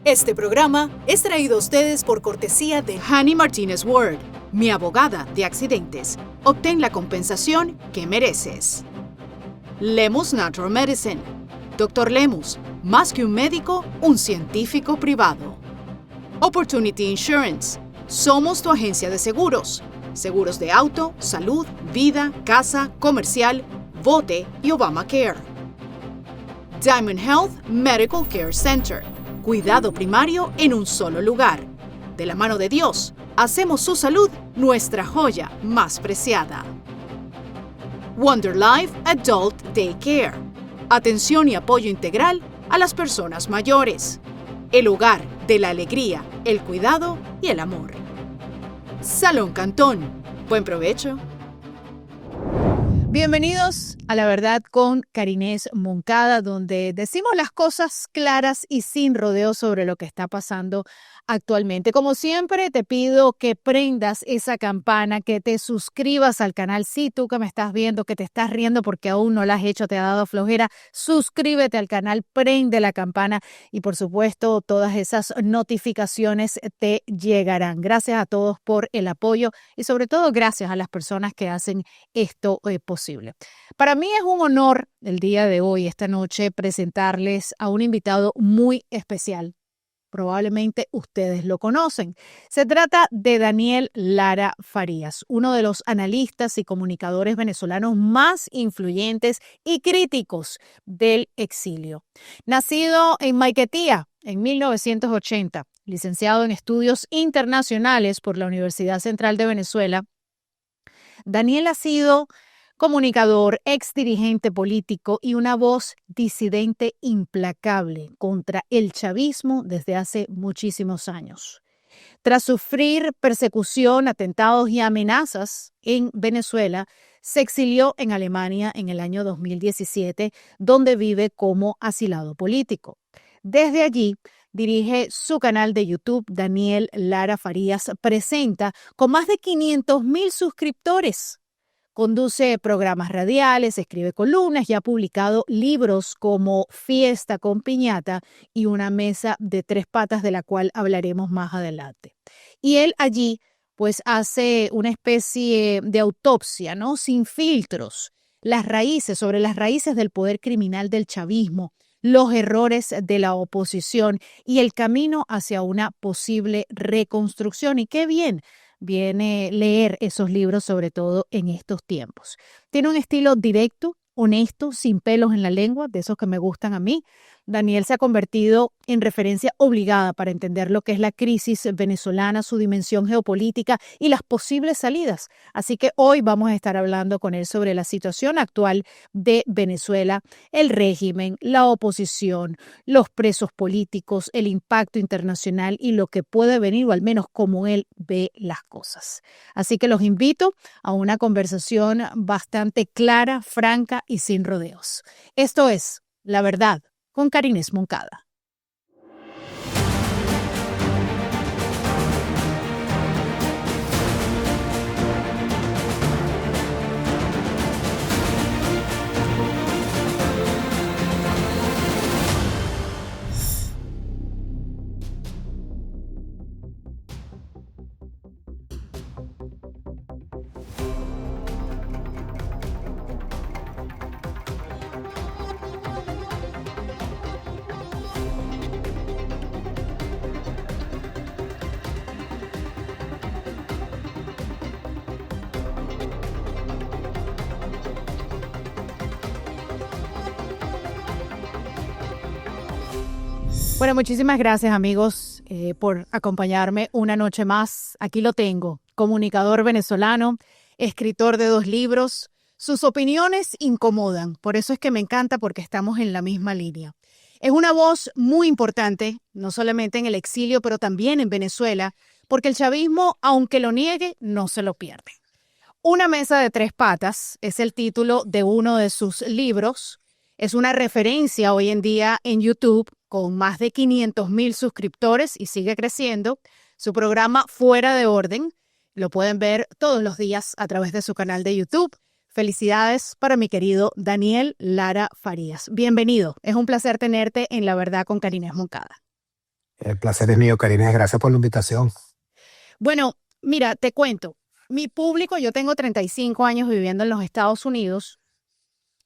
Este programa es traído a ustedes por cortesía de Hani Martínez Ward, mi abogada de accidentes. Obtén la compensación que mereces. Lemus Natural Medicine. Dr. Lemus, más que un médico, un científico privado. Opportunity Insurance. Somos tu agencia de seguros. Seguros de auto, salud, vida, casa, comercial, bote y Obamacare. Diamond Health Medical Care Center. Cuidado primario en un solo lugar. De la mano de Dios, hacemos su salud nuestra joya más preciada. Wonder Life Adult Daycare. Atención y apoyo integral a las personas mayores. El hogar de la alegría, el cuidado y el amor. Salón Cantón. Buen provecho. Bienvenidos a La Verdad con Karines Moncada, donde decimos las cosas claras y sin rodeos sobre lo que está pasando actualmente. Como siempre, te pido que prendas esa campana, que te suscribas al canal. Si tú que me estás viendo, que te estás riendo porque aún no lo has hecho, te ha dado flojera, suscríbete al canal, prende la campana y por supuesto todas esas notificaciones te llegarán. Gracias a todos por el apoyo y sobre todo gracias a las personas que hacen esto posible. Para mí es un honor el día de hoy, esta noche, presentarles a un invitado muy especial. Probablemente ustedes lo conocen. Se trata de Daniel Lara Farías, uno de los analistas y comunicadores venezolanos más influyentes y críticos del exilio. Nacido en Maiquetía en 1980, licenciado en Estudios Internacionales por la Universidad Central de Venezuela, Daniel ha sido comunicador, exdirigente político y una voz disidente implacable contra el chavismo desde hace muchísimos años. Tras sufrir persecución, atentados y amenazas en Venezuela, se exilió en Alemania en el año 2017, donde vive como asilado político. Desde allí, dirige su canal de YouTube, Daniel Lara Farías Presenta, con más de 500,000 suscriptores. Conduce programas radiales, escribe columnas y ha publicado libros como Fiesta con Piñata y Una mesa de tres patas, de la cual hablaremos más adelante. Y él allí pues hace una especie de autopsia, ¿no? Sin filtros, sobre las raíces del poder criminal del chavismo, los errores de la oposición y el camino hacia una posible reconstrucción. Y qué bien viene leer esos libros, sobre todo en estos tiempos. Tiene un estilo directo, honesto, sin pelos en la lengua, de esos que me gustan a mí. Daniel se ha convertido en referencia obligada para entender lo que es la crisis venezolana, su dimensión geopolítica y las posibles salidas. Así que hoy vamos a estar hablando con él sobre la situación actual de Venezuela, el régimen, la oposición, los presos políticos, el impacto internacional y lo que puede venir, o al menos cómo él ve las cosas. Así que los invito a una conversación bastante clara, franca y sin rodeos. Esto es La Verdad con Karines Moncada. Bueno, muchísimas gracias amigos por acompañarme una noche más. Aquí lo tengo, comunicador venezolano, escritor de 2 libros. Sus opiniones incomodan, por eso es que me encanta, porque estamos en la misma línea. Es una voz muy importante, no solamente en el exilio, pero también en Venezuela, porque el chavismo, aunque lo niegue, no se lo pierde. Una mesa de tres patas es el título de uno de sus libros. Es una referencia hoy en día en YouTube, con más de 500,000 suscriptores y sigue creciendo. Su programa Fuera de Orden lo pueden ver todos los días a través de su canal de YouTube. Felicidades para mi querido Daniel Lara Farías. Bienvenido. Es un placer tenerte en La Verdad con Karines Moncada. El placer es mío, Karina. Gracias por la invitación. Bueno, mira, te cuento. Mi público, yo tengo 35 años viviendo en los Estados Unidos,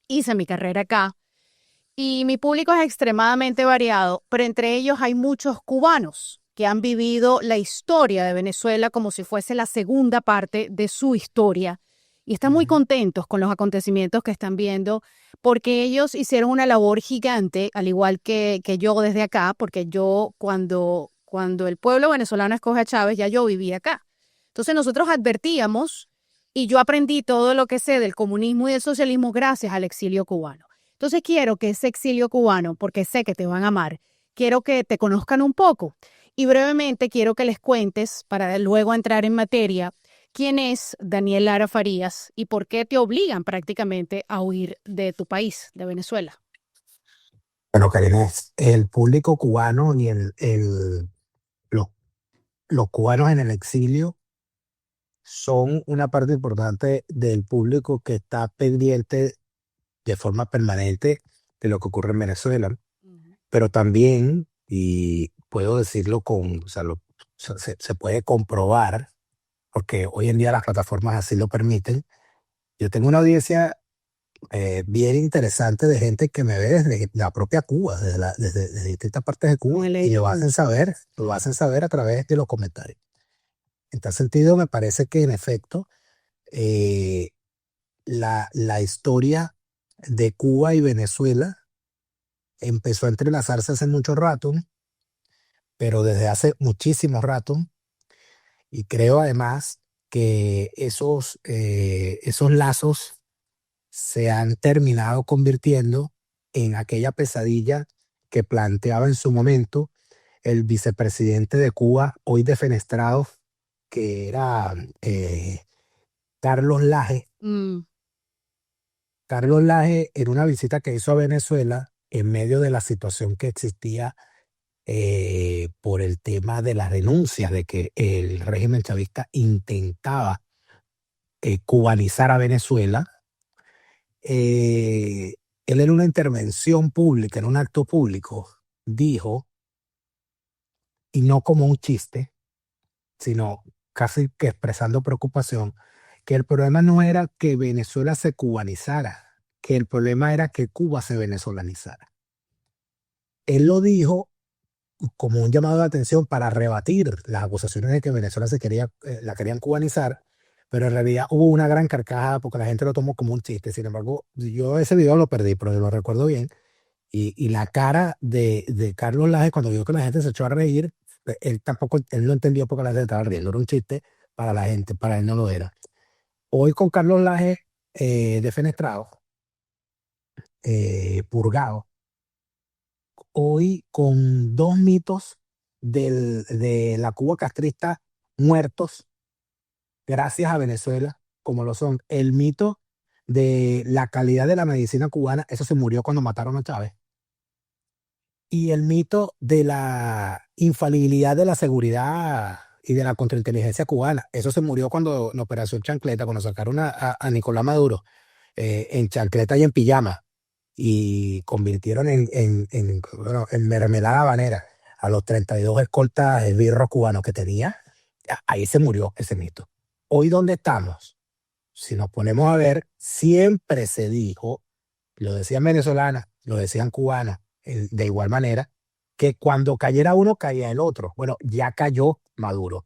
hice mi carrera acá y mi público es extremadamente variado, pero entre ellos hay muchos cubanos que han vivido la historia de Venezuela como si fuese la segunda parte de su historia y están muy Ujú. contentos con los acontecimientos que están viendo porque ellos hicieron una labor gigante, al igual que yo desde acá, porque yo cuando el pueblo venezolano escoge a Chávez, ya yo vivía acá. Entonces nosotros advertíamos y yo aprendí todo lo que sé del comunismo y del socialismo gracias al exilio cubano. Entonces quiero que ese exilio cubano, porque sé que te van a amar, quiero que te conozcan un poco y brevemente quiero que les cuentes, para luego entrar en materia, quién es Daniel Lara Farías y por qué te obligan prácticamente a huir de tu país, de Venezuela. Bueno, Karina, el público cubano y los, los cubanos en el exilio son una parte importante del público que está pendiente de forma permanente de lo que ocurre en Venezuela, Ujú. pero también, y puedo decirlo o sea, se puede comprobar, porque hoy en día las plataformas así lo permiten. Yo tengo una audiencia bien interesante de gente que me ve desde la propia Cuba, desde distintas partes de Cuba, Me y leí. lo hacen saber a través de los comentarios. En tal sentido, me parece que en efecto, eh, la historia de Cuba y Venezuela empezó a entrelazarse hace mucho rato, pero desde hace muchísimo rato, y creo además que esos lazos se han terminado convirtiendo en aquella pesadilla que planteaba en su momento el vicepresidente de Cuba, hoy defenestrado, que era Carlos Laje. Mm, Carlos Laje, en una visita que hizo a Venezuela, en medio de la situación que existía por el tema de las denuncias de que el régimen chavista intentaba cubanizar a Venezuela, eh, él en una intervención pública, en un acto público, dijo, y no como un chiste, sino casi que expresando preocupación, que el problema no era que Venezuela se cubanizara, que el problema era que Cuba se venezolanizara. Él lo dijo como un llamado de atención para rebatir las acusaciones de que Venezuela la querían cubanizar, pero en realidad hubo una gran carcajada porque la gente lo tomó como un chiste. Sin embargo, yo ese video lo perdí, pero lo recuerdo bien. Y la cara de Carlos Laje cuando vio que la gente se echó a reír, él tampoco, él no entendió por qué la gente estaba riendo. Era un chiste para la gente, para él no lo era. Hoy con Carlos Laje defenestrado, purgado, hoy con dos mitos de la Cuba castrista muertos gracias a Venezuela, como lo son el mito de la calidad de la medicina cubana, eso se murió cuando mataron a Chávez, y el mito de la infalibilidad de la seguridad y de la contrainteligencia cubana, eso se murió cuando en Operación Chancleta, cuando sacaron a Nicolás Maduro en chancleta y en pijama y convirtieron bueno, en mermelada habanera a los 32 escoltas esbirros cubanos que tenía. Ahí se murió ese mito. Hoy, ¿dónde estamos? Si nos ponemos a ver, siempre se dijo, lo decían venezolanas, lo decían cubanas, de igual manera, que cuando cayera uno, caía el otro. Bueno, ya cayó Maduro.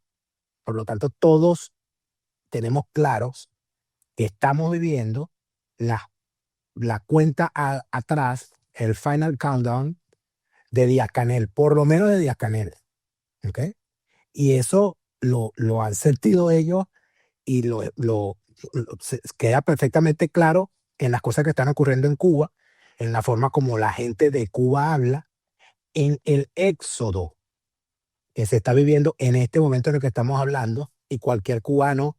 Por lo tanto, todos tenemos claros que estamos viviendo la, la cuenta atrás, el final countdown de Díaz-Canel, por lo menos de Díaz-Canel. ¿Ok? Y eso lo han sentido ellos y queda perfectamente claro en las cosas que están ocurriendo en Cuba, en la forma como la gente de Cuba habla, en el éxodo que se está viviendo en este momento en el que estamos hablando, y cualquier cubano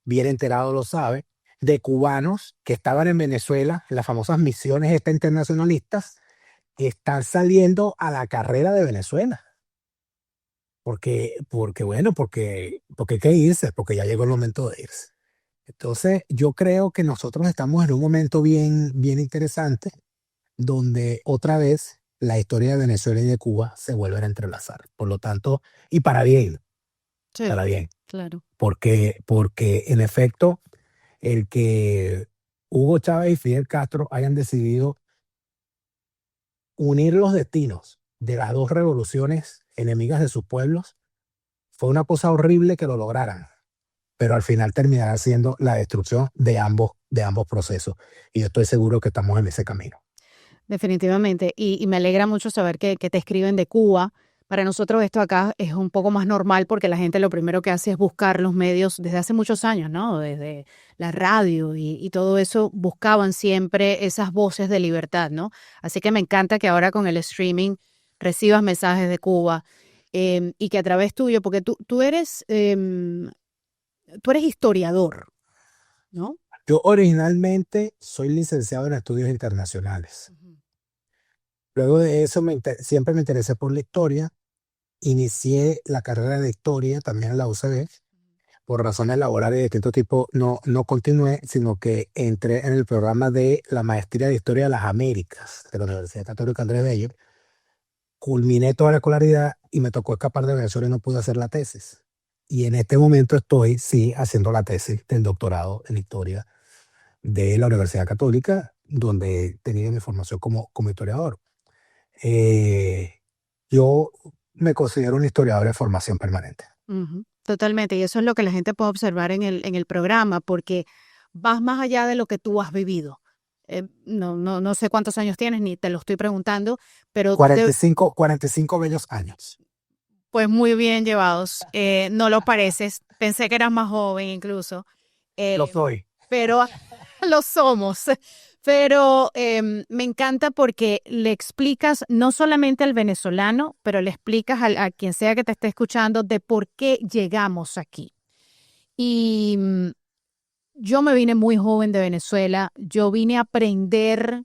bien enterado lo sabe, de cubanos que estaban en Venezuela, en las famosas misiones estas internacionalistas, están saliendo a la carrera de Venezuela. Porque hay que irse, porque ya llegó el momento de irse. Entonces, yo creo que nosotros estamos en un momento bien, bien interesante, donde otra vez la historia de Venezuela y de Cuba se vuelven a entrelazar. Por lo tanto, y para bien, Sí, para bien, claro. porque en efecto, el que Hugo Chávez y Fidel Castro hayan decidido unir los destinos de las dos revoluciones enemigas de sus pueblos fue una cosa horrible que lo lograran, pero al final terminará siendo la destrucción de ambos procesos. Y yo estoy seguro que estamos en ese camino. Definitivamente. Y me alegra mucho saber que te escriben de Cuba. Para nosotros esto acá es un poco más normal porque la gente lo primero que hace es buscar los medios desde hace muchos años, ¿no? Desde la radio y todo eso buscaban siempre esas voces de libertad, ¿no? Así que me encanta que ahora con el streaming recibas mensajes de Cuba y que a través tuyo, porque tú eres historiador, ¿no? Yo originalmente soy licenciado en estudios internacionales. Ujú. Luego de eso siempre me interesé por la historia. Inicié la carrera de historia también en la UCB. Por razones laborales de distinto tipo, no continué, sino que entré en el programa de la maestría de Historia de las Américas de la Universidad Católica Andrés Bello. Culminé toda la escolaridad y me tocó escapar de Venezuela y no pude hacer la tesis. Y en este momento estoy, sí, haciendo la tesis del doctorado en Historia de la Universidad Católica, donde tenía mi formación como historiador. Eh, yo me considero un historiador de formación permanente. Ujú, totalmente, y eso es lo que la gente puede observar en el programa, porque vas más allá de lo que tú has vivido. No sé cuántos años tienes, ni te lo estoy preguntando, pero 45 bellos años. pues muy bien llevados. No lo pareces, pensé que eras más joven incluso, Lo eh, soy. pero lo somos. Pero me encanta porque le explicas no solamente al venezolano, pero le explicas a quien sea que te esté escuchando de por qué llegamos aquí. Y yo me vine muy joven de Venezuela, yo vine a aprender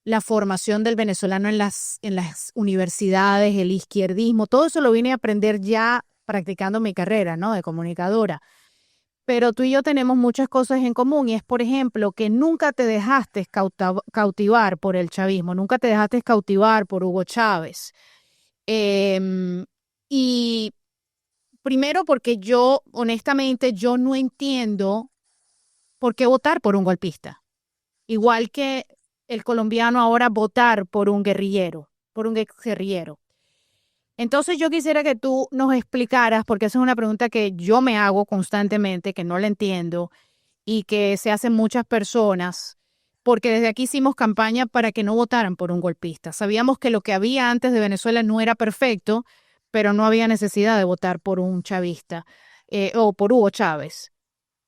la formación del venezolano en las universidades, el izquierdismo, todo eso lo vine a aprender ya practicando mi carrera, ¿no? De comunicadora. Pero tú y yo tenemos muchas cosas en común y es, por ejemplo, que nunca te dejaste cautivar por el chavismo, nunca te dejaste cautivar por Hugo Chávez. Em, y primero porque yo, honestamente, yo no entiendo por qué votar por un golpista. Igual que el colombiano ahora votar por un guerrillero, por un exguerrillero. Entonces yo quisiera que tú nos explicaras, porque esa es una pregunta que yo me hago constantemente, que no la entiendo y que se hacen muchas personas, porque desde aquí hicimos campaña para que no votaran por un golpista. Sabíamos que lo que había antes de Venezuela no era perfecto, pero no había necesidad de votar por un chavista o por Hugo Chávez.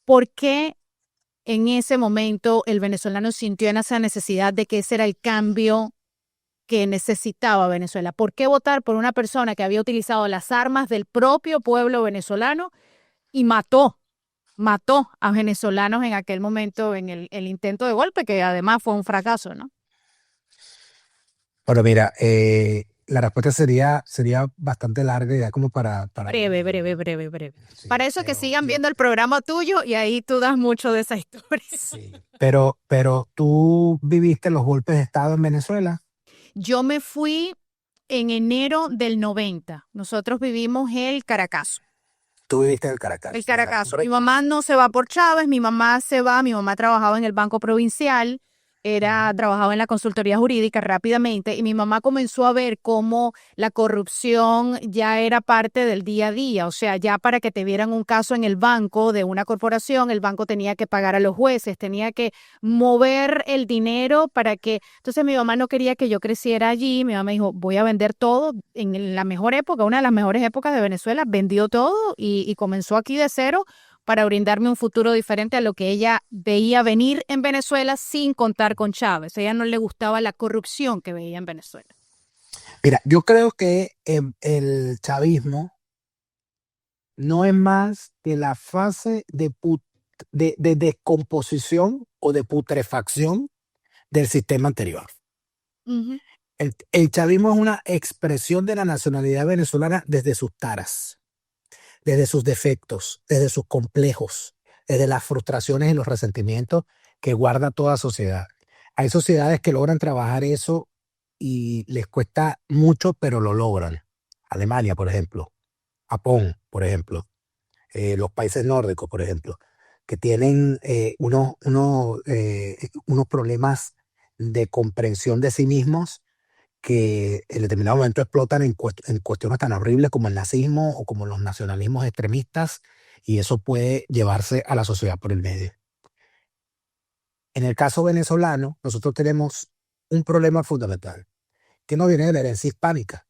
¿Por qué en ese momento el venezolano sintió en esa necesidad de que ese era el cambio que necesitaba Venezuela? ¿Por qué votar por una persona que había utilizado las armas del propio pueblo venezolano y mató a venezolanos en aquel momento en el intento de golpe, que además fue un fracaso, ¿no? Bueno, mira, la respuesta sería bastante larga ya como para Breve. sí, Para eso que sigan viendo el programa tuyo y ahí tú das mucho de esa historia. sí. Pero tú viviste los golpes de Estado en Venezuela. Yo me fui en enero del 90. Nosotros vivimos el Caracazo. Tú viviste en el Caracas. El Caracazo. Mi mamá no se va por Chávez, mi mamá se va, mi mamá trabajaba en el Banco Provincial, trabajaba en la consultoría jurídica rápidamente y mi mamá comenzó a ver cómo la corrupción ya era parte del día a día. O sea, ya para que te vieran un caso en el banco de una corporación, el banco tenía que pagar a los jueces, tenía que mover el dinero para que... Entonces mi mamá no quería que yo creciera allí. Mi mamá me dijo, voy a vender todo. En la mejor época, una de las mejores épocas de Venezuela, vendió todo y comenzó aquí de cero para brindarme un futuro diferente a lo que ella veía venir en Venezuela sin contar con Chávez. A ella no le gustaba la corrupción que veía en Venezuela. Mira, yo creo que el chavismo no es más que la fase de descomposición o de putrefacción del sistema anterior. Ujú. El chavismo es una expresión de la nacionalidad venezolana desde sus taras, desde sus defectos, desde sus complejos, desde las frustraciones y los resentimientos que guarda toda sociedad. Hay sociedades que logran trabajar eso y les cuesta mucho, pero lo logran. Alemania, por ejemplo. Japón, por ejemplo. Los países nórdicos, por ejemplo, que tienen unos problemas de comprensión de sí mismos que en determinado momento explotan en cuestiones tan horribles como el nazismo o como los nacionalismos extremistas, y eso puede llevarse a la sociedad por el medio. En el caso venezolano, nosotros tenemos un problema fundamental que no viene de la herencia hispánica,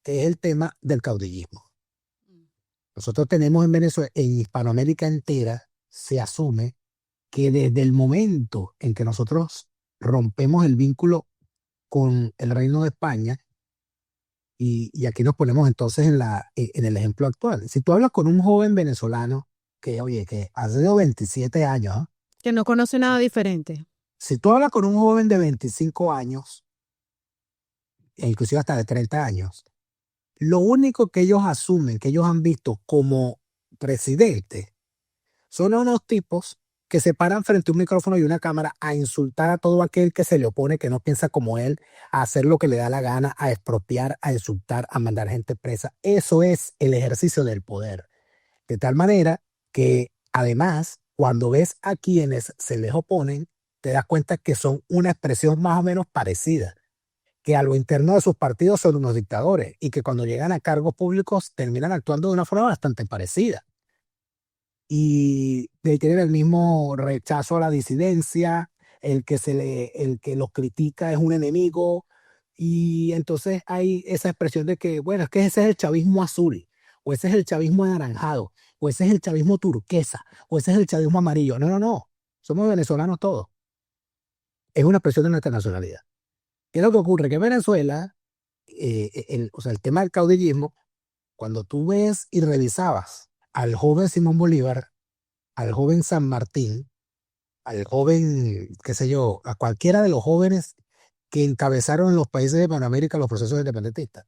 que es el tema del caudillismo. Nosotros tenemos en Venezuela, en Hispanoamérica entera, se asume que desde el momento en que nosotros rompemos el vínculo con el Reino de España, y aquí nos ponemos entonces en el ejemplo actual. Si tú hablas con un joven venezolano que, oye, que ha sido 27 años, ¿ah? Que no conoce nada diferente. Si tú hablas con un joven de 25 años, e inclusive hasta de 30 años, lo único que ellos asumen, que ellos han visto como presidente, son unos tipos que se paran frente a un micrófono y una cámara a insultar a todo aquel que se le opone, que no piensa como él, a hacer lo que le da la gana, a expropiar, a insultar, a mandar gente presa. Eso es el ejercicio del poder. De tal manera que, además, cuando ves a quienes se les oponen, te das cuenta que son una expresión más o menos parecida, que a lo interno de sus partidos son unos dictadores y que cuando llegan a cargos públicos terminan actuando de una forma bastante parecida. Y de tener el mismo rechazo a la disidencia, el que los critica es un enemigo, y entonces hay esa expresión de que, bueno, es que ese es el chavismo azul, o ese es el chavismo anaranjado, o ese es el chavismo turquesa, o ese es el chavismo amarillo. No, no, no, somos venezolanos todos. Es una expresión de nuestra nacionalidad. ¿Qué es lo que ocurre? Que en Venezuela, o sea, el tema del caudillismo, cuando tú ves y revisabas al joven Simón Bolívar, al joven San Martín, al joven, qué sé yo, a cualquiera de los jóvenes que encabezaron en los países de Panamérica los procesos independentistas.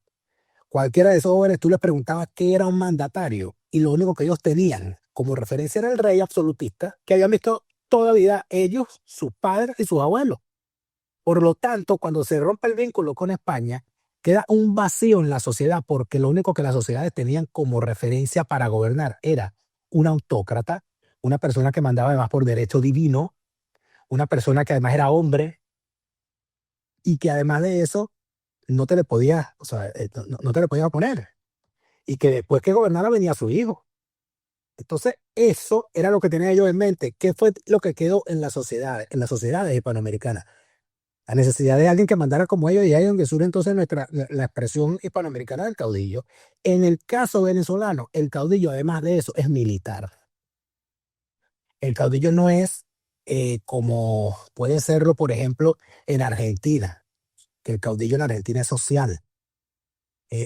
Cualquiera de esos jóvenes tú les preguntabas qué era un mandatario y lo único que ellos tenían como referencia era el rey absolutista que habían visto toda la vida ellos, sus padres y sus abuelos. Por lo tanto, cuando se rompe el vínculo con España, queda un vacío en la sociedad porque lo único que las sociedades tenían como referencia para gobernar era un autócrata, una persona que mandaba además por derecho divino, una persona que además era hombre y que además de eso no te le podía, o sea, no te le podía oponer. Y que después que gobernara venía su hijo. Entonces, eso era lo que tenía yo en mente. ¿Qué fue lo que quedó en en las sociedades hispanoamericanas? La necesidad de alguien que mandara como ellos, y ahí es donde surge entonces la expresión hispanoamericana del caudillo. En el caso venezolano, el caudillo, además de eso, es militar. El caudillo no es como puede serlo, por ejemplo, en Argentina, que el caudillo en Argentina es social,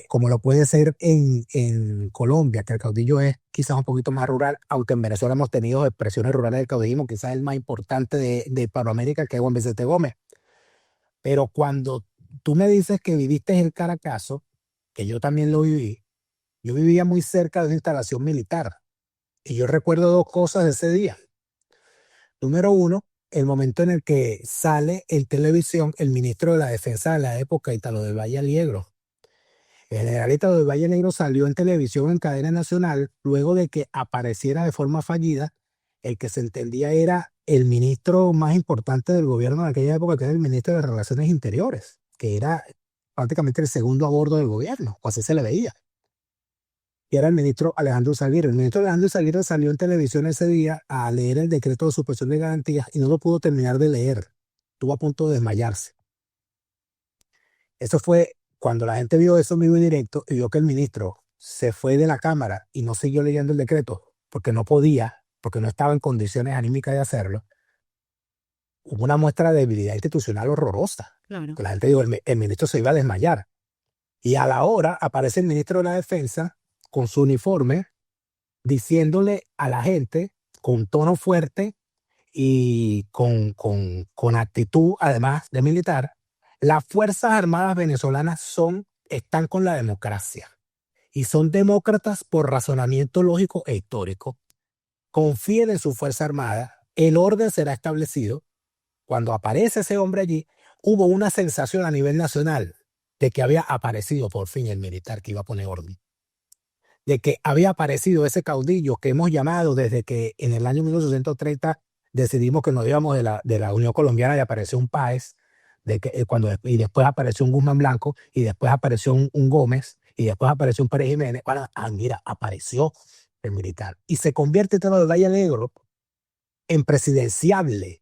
como lo puede ser en Colombia, que el caudillo es quizás un poquito más rural, aunque en Venezuela hemos tenido expresiones rurales del caudillismo, quizás el más importante de Hispanoamérica, que es Juan Vicente Gómez. Pero cuando tú me dices que viviste el Caracazo, que yo también lo viví, yo vivía muy cerca de una instalación militar. Y yo recuerdo dos cosas de ese día. Número uno, el momento en el que sale en televisión el ministro de la Defensa de la época, Italo del Valle Allegro. El general Italo del Valle Allegro salió en televisión en cadena nacional luego de que apareciera de forma fallida el que se entendía era el ministro más importante del gobierno de aquella época, que era el ministro de Relaciones Interiores, que era prácticamente el segundo a bordo del gobierno, o así se le veía, que era el ministro Alejandro Usaguirre. El ministro Alejandro Usaguirre salió en televisión ese día a leer el decreto de suspensión de garantías y no lo pudo terminar de leer. Estuvo a punto de desmayarse. Eso fue cuando la gente vio eso en vivo y directo y vio que el ministro se fue de la Cámara y no siguió leyendo el decreto porque no podía, porque no estaba en condiciones anímicas de hacerlo. Hubo una muestra de debilidad institucional horrorosa. Claro. Que la gente dijo, el ministro se iba a desmayar. Y a la hora aparece el ministro de la Defensa con su uniforme diciéndole a la gente con tono fuerte y con actitud, además de militar, las Fuerzas Armadas venezolanas están con la democracia y son demócratas por razonamiento lógico e histórico. Confíen en su Fuerza Armada, el orden será establecido cuando aparece ese hombre allí, hubo una sensación a nivel nacional de que había aparecido por fin el militar que iba a poner orden, de que había aparecido ese caudillo que hemos llamado desde que en el año 1830 decidimos que nos íbamos de la Unión Colombiana y apareció un Páez, y después apareció un Guzmán Blanco, y después apareció un Gómez, y después apareció un Pérez Jiménez. Bueno, mira, apareció el militar. Y se convierte todo el Valle Negro en presidenciable.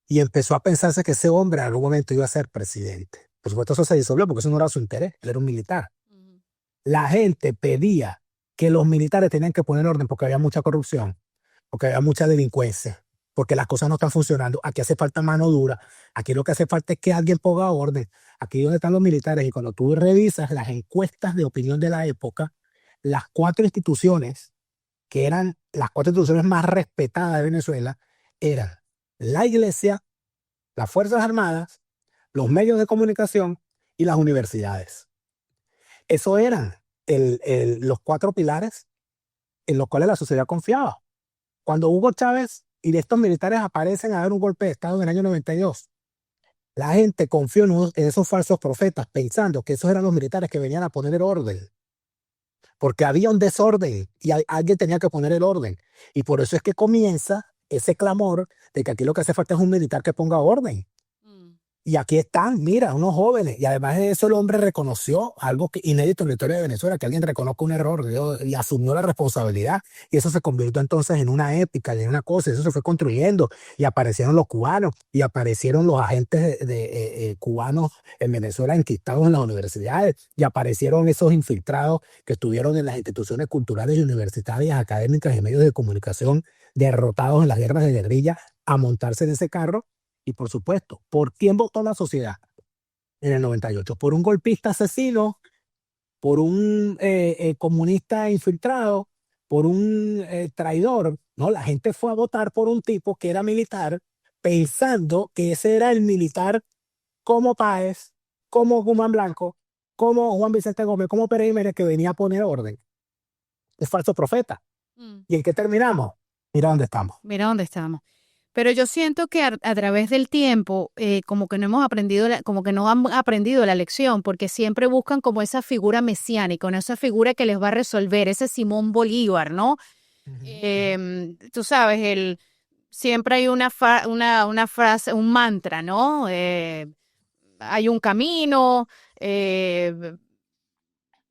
Y empezó a pensarse que ese hombre en algún momento iba a ser presidente. Por supuesto, eso se disolvió porque eso no era su interés. Él era un militar. La gente pedía que los militares tenían que poner orden porque había mucha corrupción, porque había mucha delincuencia, porque las cosas no están funcionando. Aquí hace falta mano dura. Aquí lo que hace falta es que alguien ponga orden. Aquí es donde están los militares. Y cuando tú revisas las encuestas de opinión de la época, las 4 instituciones que eran las 4 instituciones más respetadas de Venezuela eran la iglesia, las Fuerzas Armadas, los medios de comunicación y las universidades. Eso eran los 4 pilares en los cuales la sociedad confiaba. Cuando Hugo Chávez y estos militares aparecen a dar un golpe de Estado en el año 92, la gente confió en esos falsos profetas, pensando que esos eran los militares que venían a poner el orden. Porque había un desorden y alguien tenía que poner el orden. Y por eso es que comienza ese clamor de que aquí lo que hace falta es un militar que ponga orden. Y aquí están, mira, unos jóvenes. Y además de eso, el hombre reconoció algo inédito en la historia de Venezuela, que alguien reconozca un error y asumió la responsabilidad. Y eso se convirtió entonces en una épica y en una cosa. Eso se fue construyendo. Y aparecieron los cubanos y aparecieron los agentes cubanos en Venezuela enquistados en las universidades. Y aparecieron esos infiltrados que estuvieron en las instituciones culturales y universitarias, académicas y medios de comunicación, derrotados en las guerras de guerrilla, a montarse en ese carro. Y por supuesto, ¿por quién votó la sociedad en el 98? ¿Por un golpista asesino? ¿Por un comunista infiltrado? ¿Por un traidor? No, la gente fue a votar por un tipo que era militar, pensando que ese era el militar como Páez, como Guzmán Blanco, como Juan Vicente Gómez, como Pérez Jiménez, que venía a poner orden. Es falso profeta. ¿Y en qué terminamos? Mira dónde estamos. Mira dónde estamos. Pero yo siento que a través del tiempo, como que no hemos aprendido, como que no han aprendido la lección, porque siempre buscan como esa figura mesiánica, ¿no? Esa figura que les va a resolver, ese Simón Bolívar, ¿no? Tú sabes, siempre hay una frase, un mantra, ¿no? Hay un camino,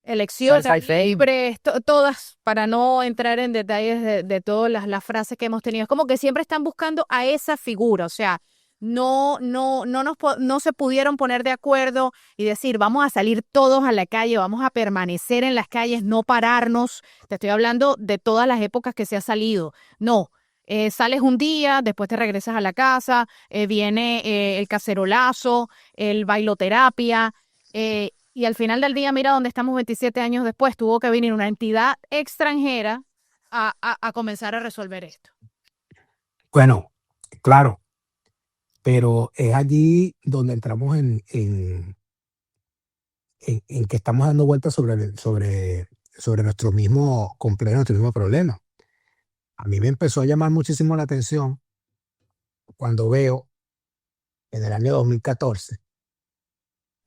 elecciones libres, todas, para no entrar en detalles de todas las frases que hemos tenido. Es como que siempre están buscando a esa figura, o sea, no se pudieron poner de acuerdo y decir, vamos a salir todos a la calle, vamos a permanecer en las calles, no pararnos. Te estoy hablando de todas las épocas que se ha salido. No. Sales un día, después te regresas a la casa, viene el cacerolazo, el bailoterapia, y al final del día, mira dónde estamos 27 años después. Tuvo que venir una entidad extranjera a comenzar a resolver esto. Bueno, claro, pero es allí donde entramos en que estamos dando vueltas sobre nuestro mismo complejo, nuestro mismo problema. A mí me empezó a llamar muchísimo la atención cuando veo en el año 2014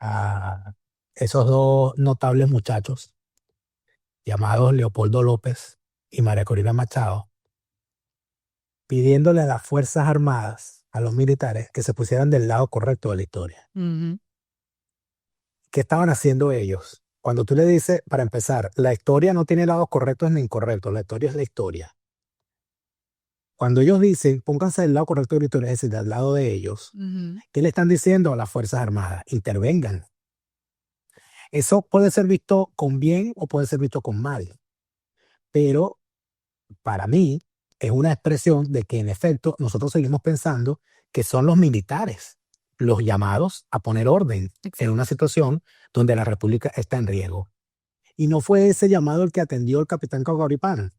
a esos 2 notables muchachos llamados Leopoldo López y María Corina Machado, pidiéndole a las Fuerzas Armadas, a los militares, que se pusieran del lado correcto de la historia. ¿Qué estaban haciendo ellos? Cuando tú le dices, para empezar, la historia no tiene lados correctos ni incorrectos, la historia es la historia. Cuando ellos dicen, pónganse del lado correcto de la historia, es decir, del lado de ellos, ¿qué le están diciendo a las Fuerzas Armadas? Intervengan. Eso puede ser visto con bien o puede ser visto con mal. Pero para mí es una expresión de que en efecto nosotros seguimos pensando que son los militares los llamados a poner orden en una situación donde la República está en riesgo. Y no fue ese llamado el que atendió el capitán Caguaripán.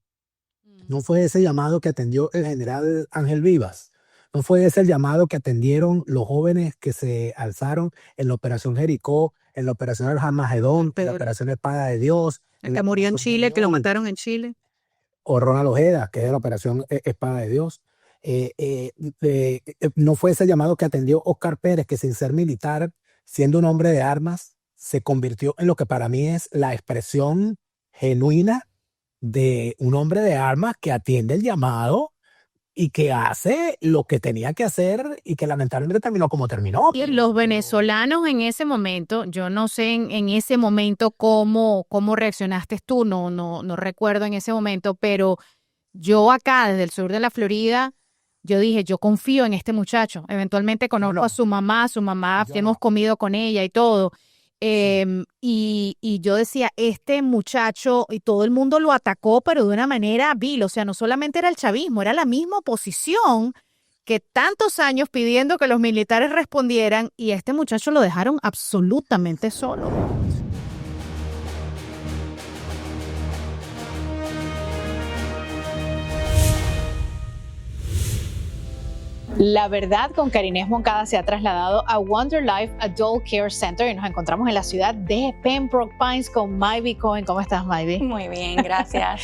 No fue ese llamado que atendió el general Ángel Vivas. No fue ese el llamado que atendieron los jóvenes que se alzaron en la Operación Jericó, en la Operación Armagedón, en la Operación Espada de Dios. El que murió en Chile, que lo mataron en Chile. O Ronald Ojeda, que es de la Operación Espada de Dios. no fue ese llamado que atendió Oscar Pérez, que sin ser militar, siendo un hombre de armas, se convirtió en lo que para mí es la expresión genuina de un hombre de armas que atiende el llamado y que hace lo que tenía que hacer y que lamentablemente terminó como terminó. Y los venezolanos en ese momento, yo no sé en ese momento cómo reaccionaste tú, no recuerdo en ese momento, pero yo acá desde el sur de la Florida, yo dije, yo confío en este muchacho. Eventualmente conozco no. a su mamá, Yo hemos no. comido con ella y todo. Sí. Y yo decía, este muchacho, y todo el mundo lo atacó, pero de una manera vil. O sea, no solamente era el chavismo, era la misma oposición que tantos años pidiendo que los militares respondieran, y a este muchacho lo dejaron absolutamente solo. La verdad con Karinés Moncada se ha trasladado a Wonder Life Adult Care Center y nos encontramos en la ciudad de Pembroke Pines con Maybe Cohen. ¿Cómo estás, Maybe? Muy bien, gracias.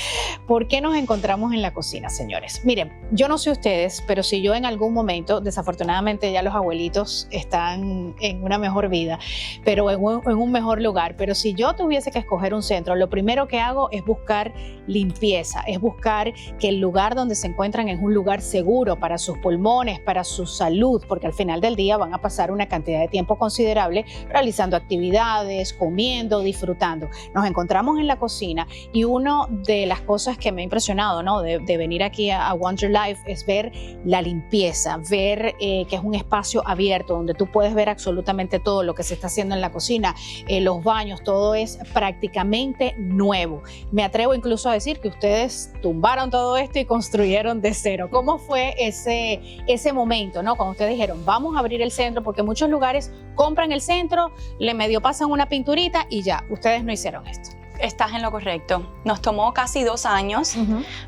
¿Por qué nos encontramos en la cocina, señores? Miren, yo no sé ustedes, pero si yo en algún momento, desafortunadamente ya los abuelitos están en una mejor vida, pero en un mejor lugar, pero si yo tuviese que escoger un centro, lo primero que hago es buscar limpieza, es buscar que el lugar donde se encuentran es un lugar seguro para sus pulmones, para su salud, porque al final del día van a pasar una cantidad de tiempo considerable realizando actividades, comiendo, disfrutando. Nos encontramos en la cocina y una de las cosas que me ha impresionado, ¿no? de venir aquí a Wonder Life es ver la limpieza, ver que es un espacio abierto donde tú puedes ver absolutamente todo lo que se está haciendo en la cocina, los baños, todo es prácticamente nuevo. Me atrevo incluso a decir que ustedes tumbaron todo esto y construyeron de cero. ¿Cómo fue ese momento, ¿no? Cuando ustedes dijeron, vamos a abrir el centro, porque muchos lugares compran el centro, le medio pasan una pinturita y ya, ustedes no hicieron esto. Estás en lo correcto. Nos tomó casi 2 años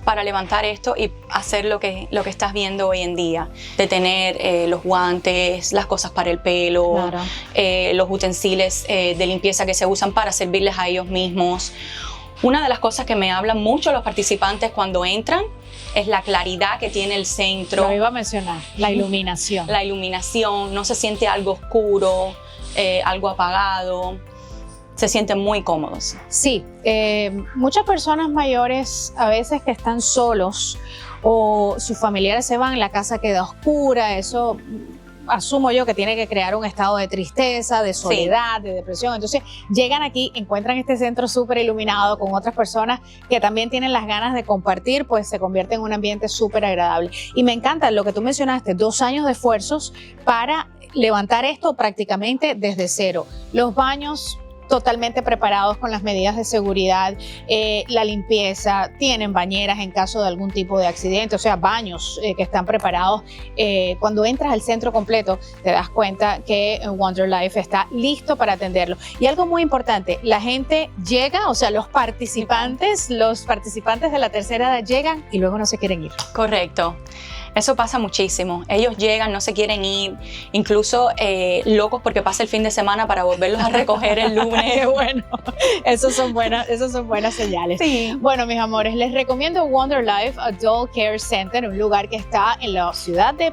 para levantar esto y hacer lo que estás viendo hoy en día, de tener los guantes, las cosas para el pelo, Claro. Los utensilios de limpieza que se usan para servirles a ellos mismos. Una de las cosas que me hablan mucho los participantes cuando entran es la claridad que tiene el centro. Lo iba a mencionar, la iluminación. La iluminación, no se siente algo oscuro, algo apagado. Se sienten muy cómodos. Sí, muchas personas mayores a veces que están solos o sus familiares se van, la casa queda oscura, eso asumo yo que tiene que crear un estado de tristeza, de soledad, de depresión. Entonces llegan aquí, encuentran este centro súper iluminado con otras personas que también tienen las ganas de compartir, pues se convierte en un ambiente súper agradable. Y me encanta lo que tú mencionaste, 2 años de esfuerzos para levantar esto prácticamente desde cero. Los baños totalmente preparados con las medidas de seguridad, la limpieza, tienen bañeras en caso de algún tipo de accidente, o sea, baños que están preparados. Cuando entras al centro completo, te das cuenta que Wonder Life está listo para atenderlo. Y algo muy importante, la gente llega, o sea, los participantes de la tercera edad llegan y luego no se quieren ir. Correcto. Eso pasa muchísimo. Ellos llegan, no se quieren ir, incluso locos porque pasa el fin de semana para volverlos a recoger el lunes. Qué bueno. Esas son buenas señales. Sí. Bueno, mis amores, les recomiendo Wonder Life Adult Care Center, un lugar que está en la ciudad de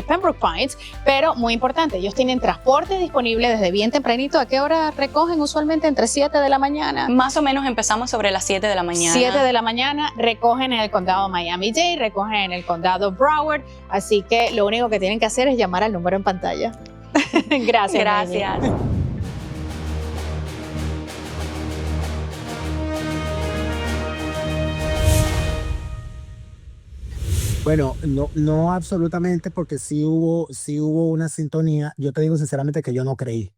Pembroke Pines, pero muy importante, ellos tienen transporte disponible desde bien tempranito. ¿A qué hora recogen? Usualmente entre 7 de la mañana. Más o menos empezamos sobre las 7 de la mañana. 7 de la mañana, recogen en el condado Miami-Dade, recogen en el condado Broward, así que lo único que tienen que hacer es llamar al número en pantalla. Gracias. Gracias. Maybe. Bueno, no absolutamente, porque sí hubo una sintonía. Yo te digo sinceramente que yo no creí.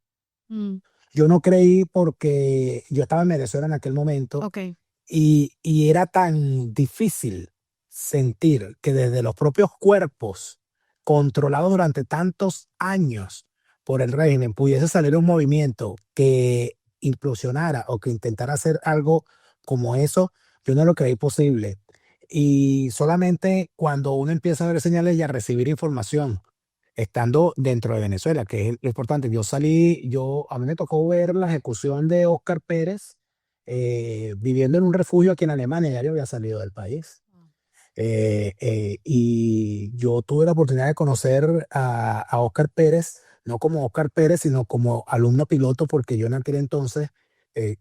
Mm, Yo no creí porque yo estaba en Venezuela en aquel momento ok. y era tan difícil sentir que desde los propios cuerpos controlados durante tantos años por el régimen pudiese salir un movimiento que implosionara o que intentara hacer algo como eso. Yo no lo creí posible. Y solamente cuando uno empieza a ver señales y a recibir información, estando dentro de Venezuela, que es lo importante. A mí me tocó ver la ejecución de Oscar Pérez, viviendo en un refugio aquí en Alemania. Ya yo había salido del país. Y yo tuve la oportunidad de conocer a Oscar Pérez, no como Oscar Pérez, sino como alumno piloto, porque yo en aquel entonces, eh,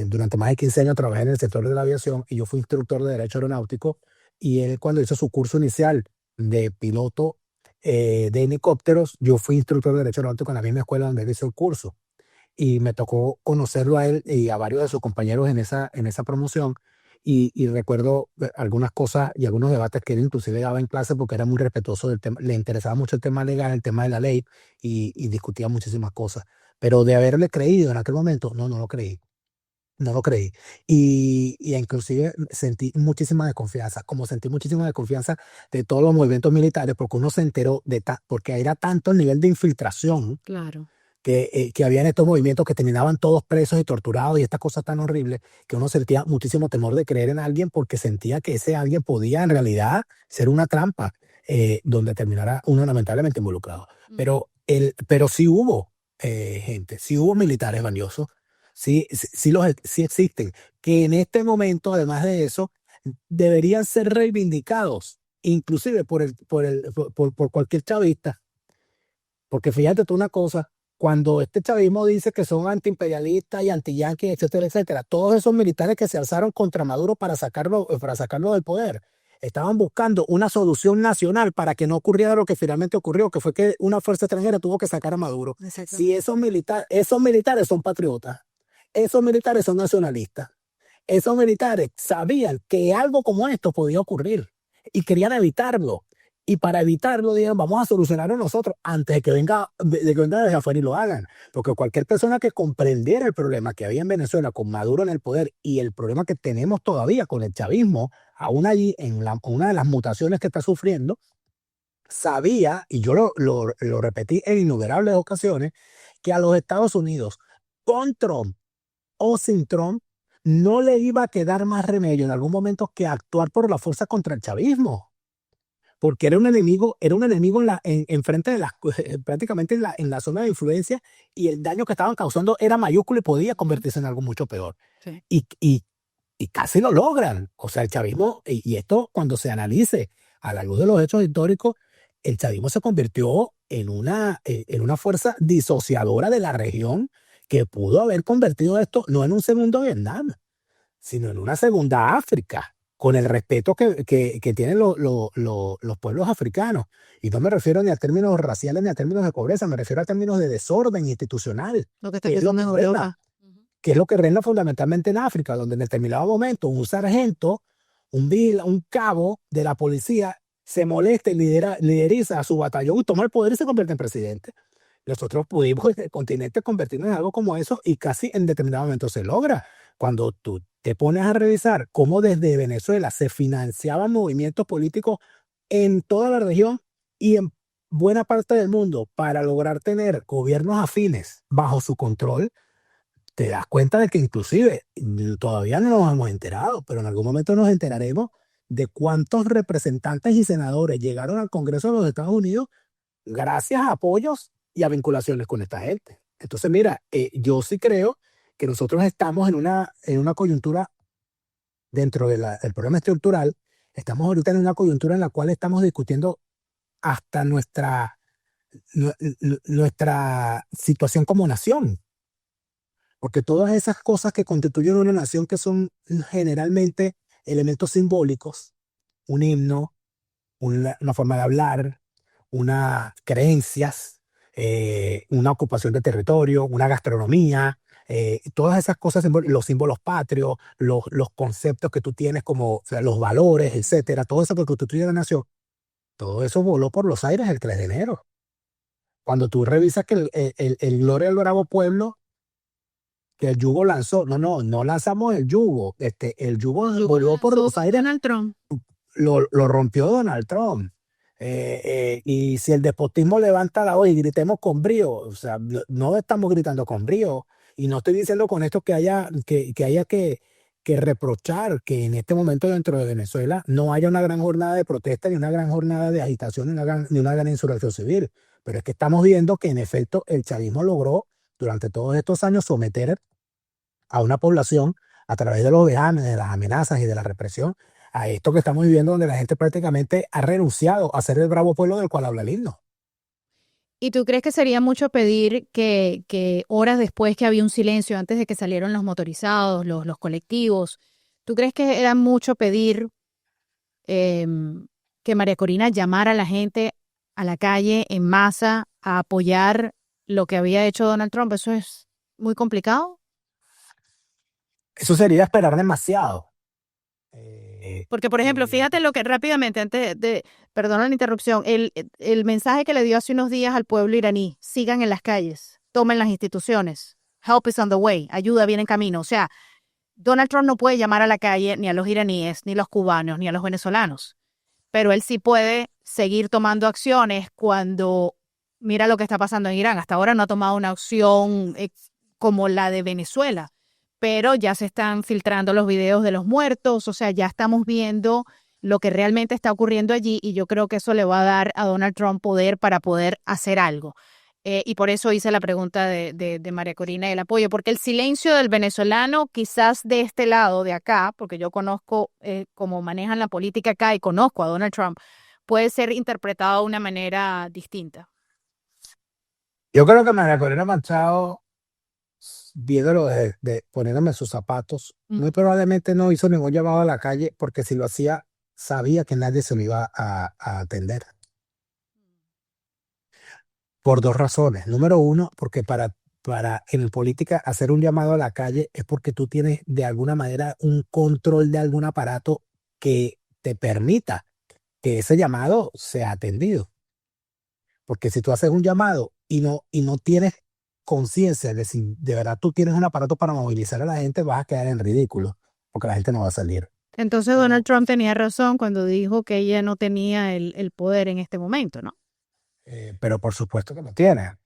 durante más de 15 años, trabajé en el sector de la aviación y yo fui instructor de Derecho Aeronáutico. Y él, cuando hizo su curso inicial de piloto de helicópteros, yo fui instructor de Derecho Aeronáutico en la misma escuela donde él hizo el curso y me tocó conocerlo a él y a varios de sus compañeros en esa promoción. Y recuerdo algunas cosas y algunos debates que él inclusive daba en clase porque era muy respetuoso del tema, le interesaba mucho el tema legal, el tema de la ley y discutía muchísimas cosas. Pero de haberle creído en aquel momento, no, no lo creí. No lo creí. Y inclusive sentí muchísima desconfianza, como sentí muchísima desconfianza de todos los movimientos militares, porque uno se enteró porque era tanto el nivel de infiltración Claro. que había en estos movimientos que terminaban todos presos y torturados y estas cosas tan horribles que uno sentía muchísimo temor de creer en alguien porque sentía que ese alguien podía en realidad ser una trampa donde terminara uno lamentablemente involucrado. Pero sí hubo gente, sí hubo militares valiosos, sí existen, que en este momento, además de eso, deberían ser reivindicados, inclusive por cualquier chavista. Porque fíjate tú una cosa, cuando este chavismo dice que son antiimperialistas y antiyanquis, etcétera, etcétera, todos esos militares que se alzaron contra Maduro para sacarlo del poder, estaban buscando una solución nacional para que no ocurriera lo que finalmente ocurrió, que fue que una fuerza extranjera tuvo que sacar a Maduro. Exacto. Si esos militares son patriotas, esos militares son nacionalistas, esos militares sabían que algo como esto podía ocurrir y querían evitarlo. Y para evitarlo, dijeron, vamos a solucionarlo nosotros antes de que venga desde afuera y lo hagan. Porque cualquier persona que comprendiera el problema que había en Venezuela con Maduro en el poder y el problema que tenemos todavía con el chavismo, aún allí en una de las mutaciones que está sufriendo, sabía, y yo lo repetí en innumerables ocasiones, que a los Estados Unidos, con Trump o sin Trump, no le iba a quedar más remedio en algún momento que actuar por la fuerza contra el chavismo. Porque era un enemigo enfrente de prácticamente en la zona de influencia y el daño que estaban causando era mayúsculo y podía convertirse en algo mucho peor. Sí. Y casi lo logran. O sea, el chavismo, y esto cuando se analice a la luz de los hechos históricos, el chavismo se convirtió en una fuerza disociadora de la región que pudo haber convertido esto no en un segundo Vietnam, sino en una segunda África, con el respeto que tienen los pueblos africanos. Y no me refiero ni a términos raciales ni a términos de pobreza, me refiero a términos de desorden institucional, Lo que está que es lo pasando que en reina, Europa. que es lo que reina fundamentalmente en África, donde en determinado momento un sargento, un cabo de la policía se molesta y lideriza a su batallón y toma el poder y se convierte en presidente. Nosotros pudimos en el continente convertirnos en algo como eso y casi en determinado momento se logra. Cuando tú te pones a revisar cómo desde Venezuela se financiaban movimientos políticos en toda la región y en buena parte del mundo para lograr tener gobiernos afines bajo su control, te das cuenta de que inclusive todavía no nos hemos enterado, pero en algún momento nos enteraremos de cuántos representantes y senadores llegaron al Congreso de los Estados Unidos gracias a apoyos y a vinculaciones con esta gente. Entonces, mira, yo sí creo que nosotros estamos en una coyuntura dentro del problema estructural, estamos ahorita en una coyuntura en la cual estamos discutiendo hasta nuestra situación como nación. Porque todas esas cosas que constituyen una nación que son generalmente elementos simbólicos, un himno, una forma de hablar, unas creencias, una ocupación de territorio, una gastronomía, todas esas cosas, los símbolos patrios, los conceptos que tú tienes como, o sea, los valores, etcétera, todo eso que constituye la nación, todo eso voló por los aires el 3 de enero. Cuando tú revisas que el Gloria al Bravo Pueblo, que el yugo lanzó, no lanzamos el yugo, el yugo voló por los aires, Donald Trump. lo rompió Donald Trump. Y si el despotismo levanta la voz y gritemos con brío, o sea, no estamos gritando con brío, y no estoy diciendo con esto que haya que reprochar que en este momento dentro de Venezuela no haya una gran jornada de protesta, ni una gran jornada de agitación, ni una gran insurrección civil, pero es que estamos viendo que en efecto el chavismo logró durante todos estos años someter a una población a través de los vejámenes, de las amenazas y de la represión, a esto que estamos viviendo, donde la gente prácticamente ha renunciado a ser el bravo pueblo del cual habla el himno. ¿Y tú crees que sería mucho pedir que horas después que había un silencio, antes de que salieron los motorizados, los colectivos, tú crees que era mucho pedir que María Corina llamara a la gente a la calle en masa a apoyar lo que había hecho Donald Trump? ¿Eso es muy complicado? Eso sería esperar demasiado. Porque, por ejemplo, fíjate lo que rápidamente, perdona la interrupción, el mensaje que le dio hace unos días al pueblo iraní: sigan en las calles, tomen las instituciones, help is on the way, ayuda viene en camino. O sea, Donald Trump no puede llamar a la calle ni a los iraníes, ni a los cubanos, ni a los venezolanos, pero él sí puede seguir tomando acciones cuando mira lo que está pasando en Irán. Hasta ahora no ha tomado una acción como la de Venezuela, pero ya se están filtrando los videos de los muertos, o sea, ya estamos viendo lo que realmente está ocurriendo allí, y yo creo que eso le va a dar a Donald Trump poder para poder hacer algo. Y por eso hice la pregunta de María Corina y el apoyo, porque el silencio del venezolano, quizás de este lado, de acá, porque yo conozco cómo manejan la política acá y conozco a Donald Trump, puede ser interpretado de una manera distinta. Yo creo que María Corina Machado, viéndolo poniéndome sus zapatos, muy probablemente no hizo ningún llamado a la calle, porque si lo hacía, sabía que nadie se lo iba a atender. Por dos razones. Número uno, porque para en política hacer un llamado a la calle es porque tú tienes de alguna manera un control de algún aparato que te permita que ese llamado sea atendido. Porque si tú haces un llamado y no tienes conciencia de si de verdad tú tienes un aparato para movilizar a la gente, vas a quedar en ridículo, porque la gente no va a salir. Entonces Donald Trump tenía razón cuando dijo que ella no tenía el poder en este momento, ¿no? Pero por supuesto que lo tiene.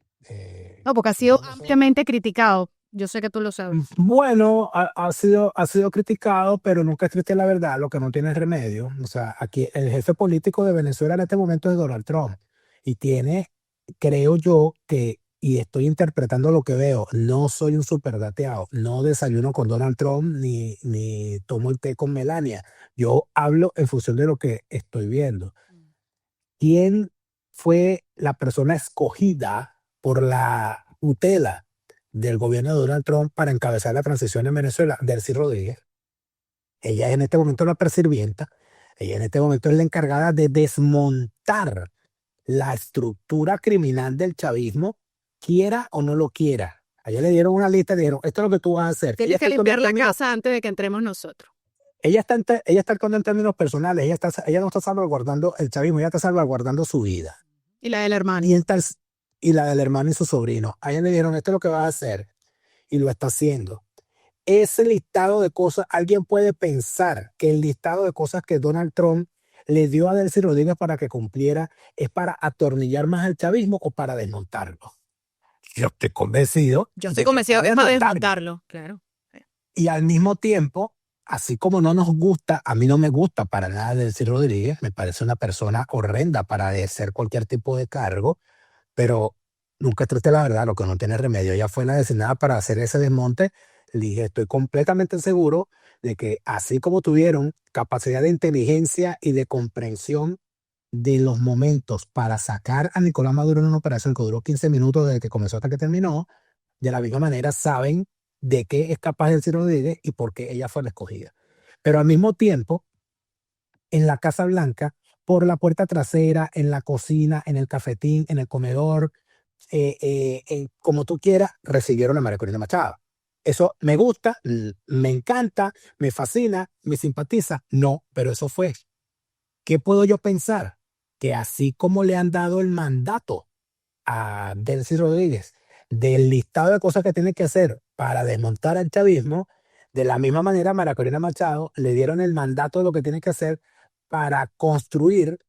No, porque ha sido ampliamente criticado. Yo sé que tú lo sabes. Bueno, ha sido criticado, pero nunca es triste la verdad, lo que no tiene remedio. O sea, aquí el jefe político de Venezuela en este momento es Donald Trump. Y tiene, creo yo, y estoy interpretando lo que veo, no soy un superdateado, no desayuno con Donald Trump ni tomo el té con Melania. Yo hablo en función de lo que estoy viendo. ¿Quién fue la persona escogida por la tutela del gobierno de Donald Trump para encabezar la transición en Venezuela? Delcy Rodríguez. Ella es en este momento la presidenta, ella en este momento es la encargada de desmontar la estructura criminal del chavismo, quiera o no lo quiera. A ella le dieron una lista y le dijeron: esto es lo que tú vas a hacer. Tienes que limpiar la casa antes de que entremos nosotros. Ella está actuando en términos personales, ella no está salvaguardando el chavismo, ella está salvaguardando su vida. Y la del hermano. Y la del hermano y su sobrino. A ella le dijeron: esto es lo que vas a hacer, y lo está haciendo. Ese listado de cosas, alguien puede pensar que el listado de cosas que Donald Trump le dio a Delcy Rodríguez para que cumpliera es para atornillar más al chavismo o para desmontarlo. Yo estoy convencido. Yo estoy convencido de desmontarlo, claro. Y al mismo tiempo, así como no nos gusta, a mí no me gusta para nada Delcy Rodríguez, me parece una persona horrenda para ejercer cualquier tipo de cargo, pero nunca es triste la verdad, lo que no tiene remedio. Ella fue la designada para hacer ese desmonte. Le dije: estoy completamente seguro de que así como tuvieron capacidad de inteligencia y de comprensión de los momentos para sacar a Nicolás Maduro en una operación que duró 15 minutos desde que comenzó hasta que terminó, de la misma manera saben de qué es capaz Delcy Rodríguez y por qué ella fue la escogida. Pero al mismo tiempo, en la Casa Blanca, por la puerta trasera, en la cocina, en el cafetín, en el comedor, como tú quieras, recibieron a María Corina Machado. Eso me gusta, me encanta, me fascina, me simpatiza. No, pero eso fue. ¿Qué puedo yo pensar? Que así como le han dado el mandato a Delcy Rodríguez del listado de cosas que tiene que hacer para desmontar al chavismo, de la misma manera a María Corina Machado le dieron el mandato de lo que tiene que hacer para construir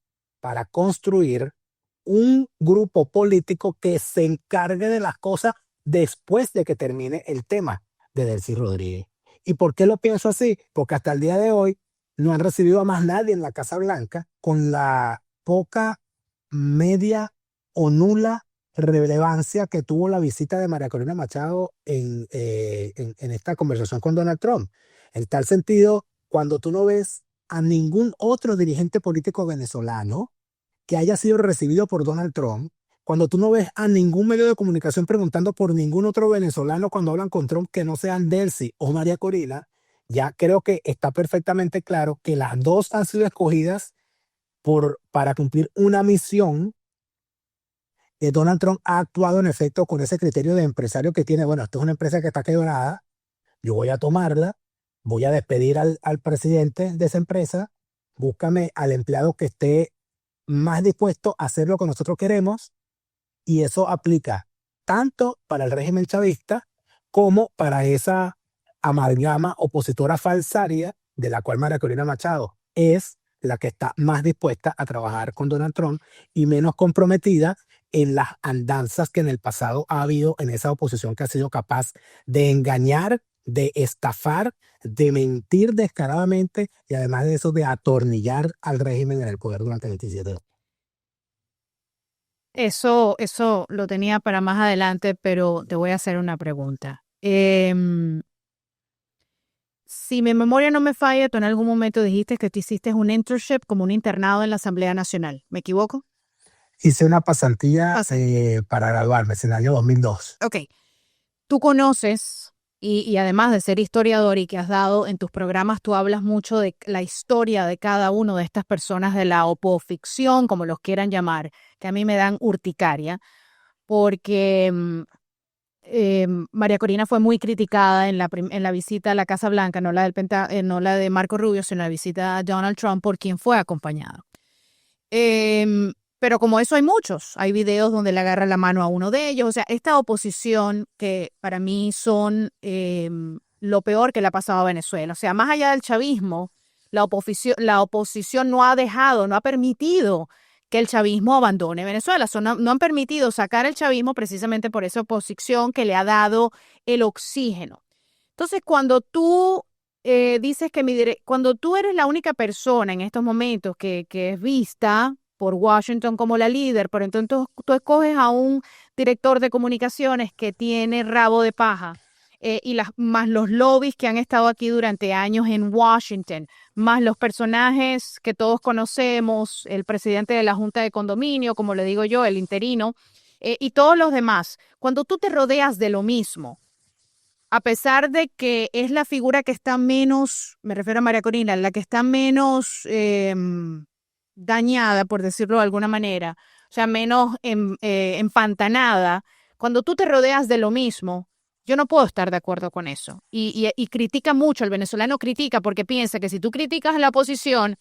un grupo político que se encargue de las cosas después de que termine el tema de Delcy Rodríguez. ¿Y por qué lo pienso así? Porque hasta el día de hoy no han recibido a más nadie en la Casa Blanca, con la poca, media o nula relevancia que tuvo la visita de María Corina Machado en esta conversación con Donald Trump. En tal sentido, cuando tú no ves a ningún otro dirigente político venezolano que haya sido recibido por Donald Trump, cuando tú no ves a ningún medio de comunicación preguntando por ningún otro venezolano cuando hablan con Trump que no sean Delcy o María Corina, ya creo que está perfectamente claro que las dos han sido escogidas para cumplir una misión. Donald Trump ha actuado en efecto con ese criterio de empresario que tiene, bueno, esto es una empresa que está quebrada, yo voy a tomarla, voy a despedir al presidente de esa empresa, búscame al empleado que esté más dispuesto a hacer lo que nosotros queremos, y eso aplica tanto para el régimen chavista como para esa amalgama opositora falsaria de la cual María Corina Machado es la que está más dispuesta a trabajar con Donald Trump y menos comprometida en las andanzas que en el pasado ha habido en esa oposición que ha sido capaz de engañar, de estafar, de mentir descaradamente y además de eso de atornillar al régimen en el poder durante 27 años. Eso lo tenía para más adelante, pero te voy a hacer una pregunta. Si mi memoria no me falla, tú en algún momento dijiste que tú hiciste un internship como un internado en la Asamblea Nacional. ¿Me equivoco? Hice una pasantía para graduarme en el año 2002. Ok. Tú conoces, y además de ser historiador y que has dado en tus programas, tú hablas mucho de la historia de cada uno de estas personas de la opoficción, como los quieran llamar, que a mí me dan urticaria, porque María Corina fue muy criticada en la visita a la Casa Blanca, no la de Marco Rubio, sino la visita a Donald Trump, por quien fue acompañado. Pero como eso hay muchos, hay videos donde le agarra la mano a uno de ellos. O sea, esta oposición que para mí son lo peor que le ha pasado a Venezuela. O sea, más allá del chavismo, la oposición no ha permitido que el chavismo abandone Venezuela. No han permitido sacar el chavismo precisamente por esa oposición que le ha dado el oxígeno. Entonces, cuando tú dices cuando tú eres la única persona en estos momentos que es vista por Washington como la líder, pero entonces tú escoges a un director de comunicaciones que tiene rabo de paja, más los lobbies que han estado aquí durante años en Washington, más los personajes que todos conocemos, el presidente de la Junta de Condominio, como le digo yo, el interino, y todos los demás. Cuando tú te rodeas de lo mismo, a pesar de que es la figura que está menos, me refiero a María Corina, la que está menos dañada, por decirlo de alguna manera, o sea, menos empantanada, cuando tú te rodeas de lo mismo, yo no puedo estar de acuerdo con eso. Y critica mucho, el venezolano critica porque piensa que si tú criticas a la oposición,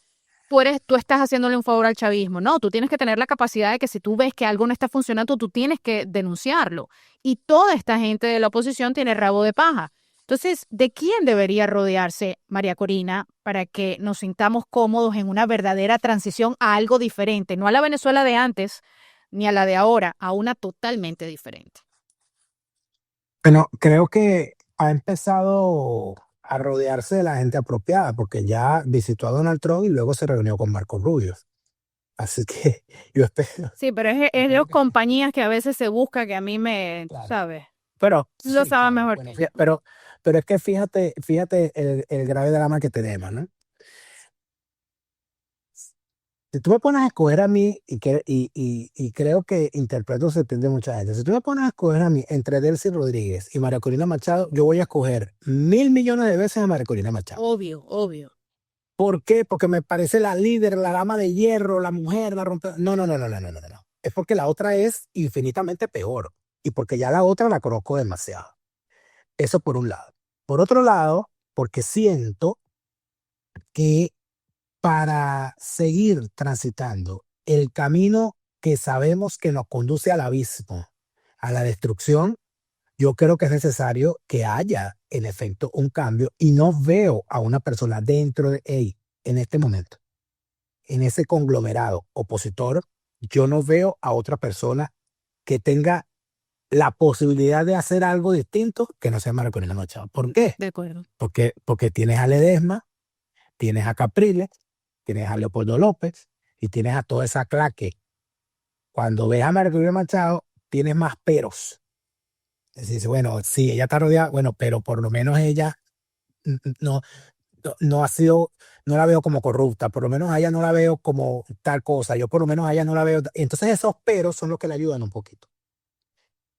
tú estás haciéndole un favor al chavismo. No, tú tienes que tener la capacidad de que si tú ves que algo no está funcionando, tú tienes que denunciarlo. Y toda esta gente de la oposición tiene rabo de paja. Entonces, ¿de quién debería rodearse María Corina para que nos sintamos cómodos en una verdadera transición a algo diferente? No a la Venezuela de antes, ni a la de ahora, a una totalmente diferente. Bueno, creo que ha empezado a rodearse de la gente apropiada, porque ya visitó a Donald Trump y luego se reunió con Marco Rubio. Así que yo espero. Sí, pero es de compañías que a veces se busca que a mí Claro. ¿sabes? Pero, Lo sí, sabe claro, mejor bueno, que yo. pero es que fíjate el grave drama que tenemos, ¿no? Si tú me pones a escoger a mí, y creo que interpreto se entiende mucha gente, si tú me pones a escoger a mí entre Delcy Rodríguez y María Corina Machado, yo voy a escoger 1.000.000.000 de veces a María Corina Machado. Obvio. ¿Por qué? Porque me parece la líder, la dama de hierro, la mujer, la rompe. No. Es porque la otra es infinitamente peor. Y porque ya la otra la conozco demasiado. Eso por un lado. Por otro lado, porque siento que para seguir transitando el camino que sabemos que nos conduce al abismo, a la destrucción, yo creo que es necesario que haya en efecto un cambio y no veo a una persona dentro de él en este momento, en ese conglomerado opositor, yo no veo a otra persona que tenga la posibilidad de hacer algo distinto que no sea María Corina Machado. ¿Por qué? De acuerdo. Porque tienes a Ledesma, tienes a Capriles, tienes a Leopoldo López y tienes a toda esa claque. Cuando ves a María Corina Machado, tienes más peros. Es decir, bueno, sí, ella está rodeada, bueno, pero por lo menos ella no, no ha sido, no la veo como corrupta, por lo menos a ella no la veo como tal cosa, yo por lo menos a ella no la veo. Entonces esos peros son los que le ayudan un poquito.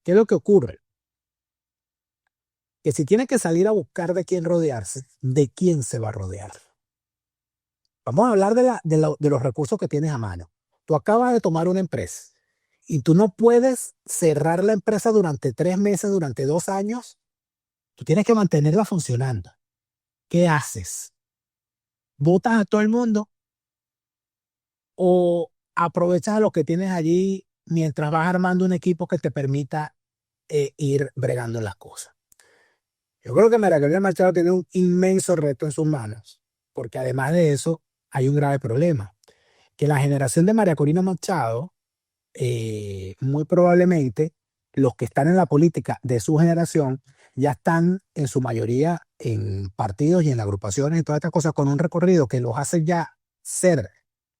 ¿Qué es lo que ocurre? Que si tiene que salir a buscar de quién rodearse, ¿de quién se va a rodear? Vamos a hablar de los recursos que tienes a mano. Tú acabas de tomar una empresa y tú no puedes cerrar la empresa durante 3 meses, durante 2 años. Tú tienes que mantenerla funcionando. ¿Qué haces? ¿Botas a todo el mundo o aprovechas a lo que tienes allí mientras vas armando un equipo que te permita ir bregando las cosas? Yo creo que María Corina Machado tiene un inmenso reto en sus manos, porque además de eso hay un grave problema, que la generación de María Corina Machado, muy probablemente los que están en la política de su generación ya están en su mayoría en partidos y en agrupaciones y todas estas cosas con un recorrido que los hace ya ser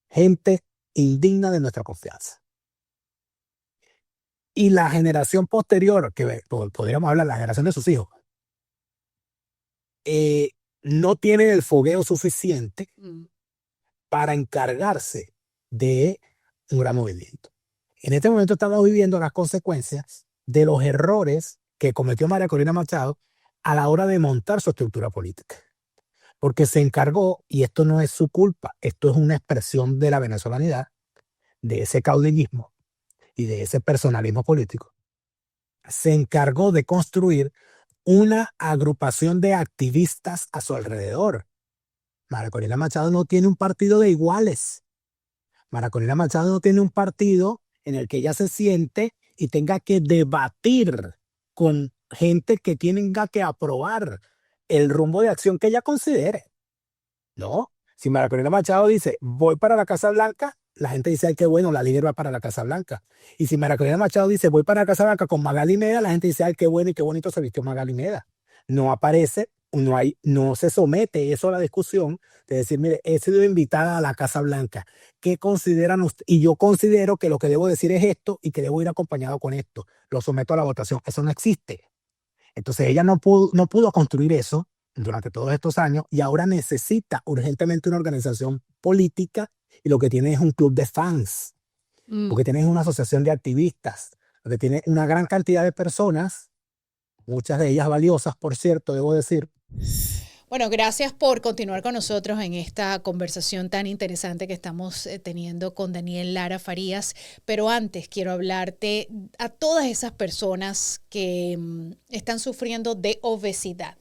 gente indigna de nuestra confianza. Y la generación posterior, que podríamos hablar, la generación de sus hijos, no tienen el fogueo suficiente para encargarse de un gran movimiento. En este momento estamos viviendo las consecuencias de los errores que cometió María Corina Machado a la hora de montar su estructura política. Porque se encargó, y esto no es su culpa, esto es una expresión de la venezolanidad, de ese caudillismo y de ese personalismo político. Se encargó de construir una agrupación de activistas a su alrededor. María Corina Machado no tiene un partido de iguales. María Corina Machado no tiene un partido en el que ella se siente y tenga que debatir con gente que tenga que aprobar el rumbo de acción que ella considere. No, si María Corina Machado dice, voy para la Casa Blanca, la gente dice, ay, qué bueno, la líder va para la Casa Blanca. Y si María Corina Machado dice, voy para la Casa Blanca con Magali Meda, la gente dice, ay, qué bueno y qué bonito se vistió Magali Meda. No aparece, no se somete eso a la discusión de decir, mire, he sido invitada a la Casa Blanca. ¿Qué consideran ustedes? Y yo considero que lo que debo decir es esto y que debo ir acompañado con esto. Lo someto a la votación. Eso no existe. Entonces ella no pudo construir eso durante todos estos años y ahora necesita urgentemente una organización política y lo que tiene es un club de fans, porque tiene una asociación de activistas, donde tiene una gran cantidad de personas, muchas de ellas valiosas, por cierto, debo decir. Bueno, gracias por continuar con nosotros en esta conversación tan interesante que estamos teniendo con Daniel Lara Farías. Pero antes quiero hablarte a todas esas personas que están sufriendo de obesidad.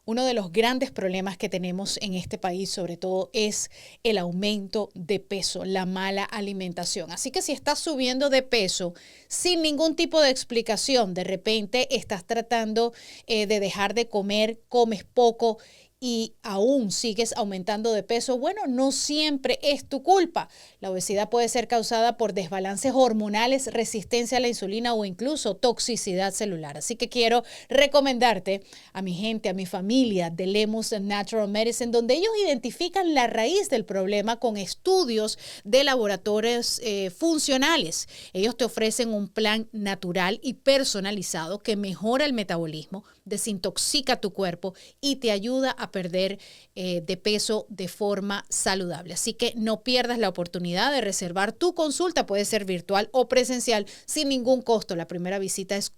Uno de los grandes problemas que tenemos en este país, sobre todo, es el aumento de peso, la mala alimentación. Así que si estás subiendo de peso sin ningún tipo de explicación, de repente estás tratando de dejar de comer, comes poco y aún sigues aumentando de peso, bueno, no siempre es tu culpa. La obesidad puede ser causada por desbalances hormonales, resistencia a la insulina o incluso toxicidad celular. Así que quiero recomendarte a mi gente, a mi familia de Lemus Natural Medicine, donde ellos identifican la raíz del problema con estudios de laboratorios funcionales. Ellos te ofrecen un plan natural y personalizado que mejora el metabolismo, desintoxica tu cuerpo y te ayuda a perder de peso de forma saludable. Así que no pierdas la oportunidad de reservar tu consulta. Puede ser virtual o presencial sin ningún costo. La primera visita es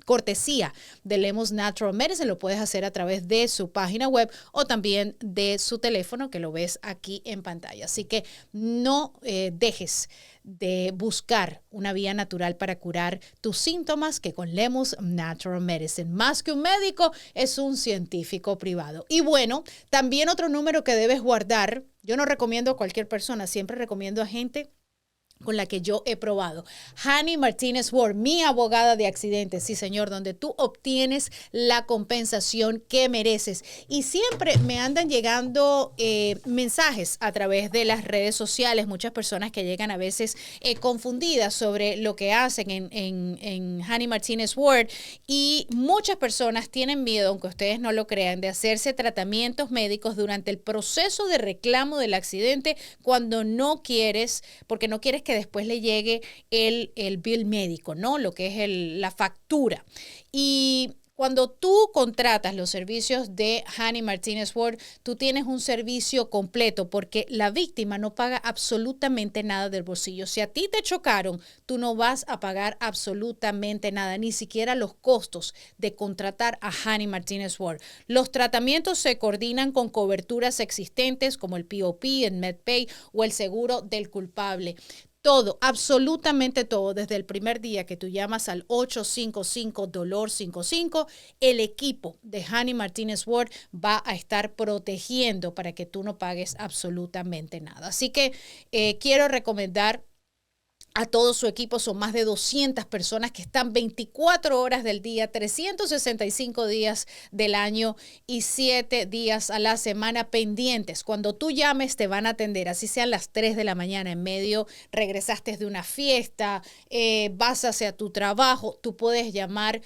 cortesía de Lemus Natural Medicine. Lo puedes hacer a través de su página web o también de su teléfono, que lo ves aquí en pantalla. Así que no dejes de buscar una vía natural para curar tus síntomas, que con Lemus Natural Medicine, más que un médico, es un científico privado. Y bueno, también otro número que debes guardar, yo no recomiendo a cualquier persona, siempre recomiendo a gente con la que yo he probado. Hani Martínez Ward, mi abogada de accidentes, sí señor, donde tú obtienes la compensación que mereces. Y siempre me andan llegando mensajes a través de las redes sociales, muchas personas que llegan a veces confundidas sobre lo que hacen en Hani Martínez Ward, y muchas personas tienen miedo, aunque ustedes no lo crean, de hacerse tratamientos médicos durante el proceso de reclamo del accidente cuando no quieres, porque no quieres que después le llegue el bill médico, ¿no? Lo que es la factura. Y Cuando tú contratas los servicios de Hanny Martinez Ward, tú tienes un servicio completo porque la víctima no paga absolutamente nada del bolsillo. Si a ti te chocaron, tú no vas a pagar absolutamente nada, ni siquiera los costos de contratar a Hanny Martinez Ward. Los tratamientos se coordinan con coberturas existentes como el POP, el MedPay o el seguro del culpable. Todo, absolutamente todo, desde el primer día que tú llamas al 855-DOLOR55, el equipo de Hanny Martinez Ward va a estar protegiendo para que tú no pagues absolutamente nada. Así que quiero recomendar a todo su equipo. Son más de 200 personas que están 24 horas del día, 365 días del año y 7 días a la semana pendientes. Cuando tú llames te van a atender, así sean las 3 de la mañana en medio, regresaste de una fiesta, vas hacia tu trabajo, tú puedes llamar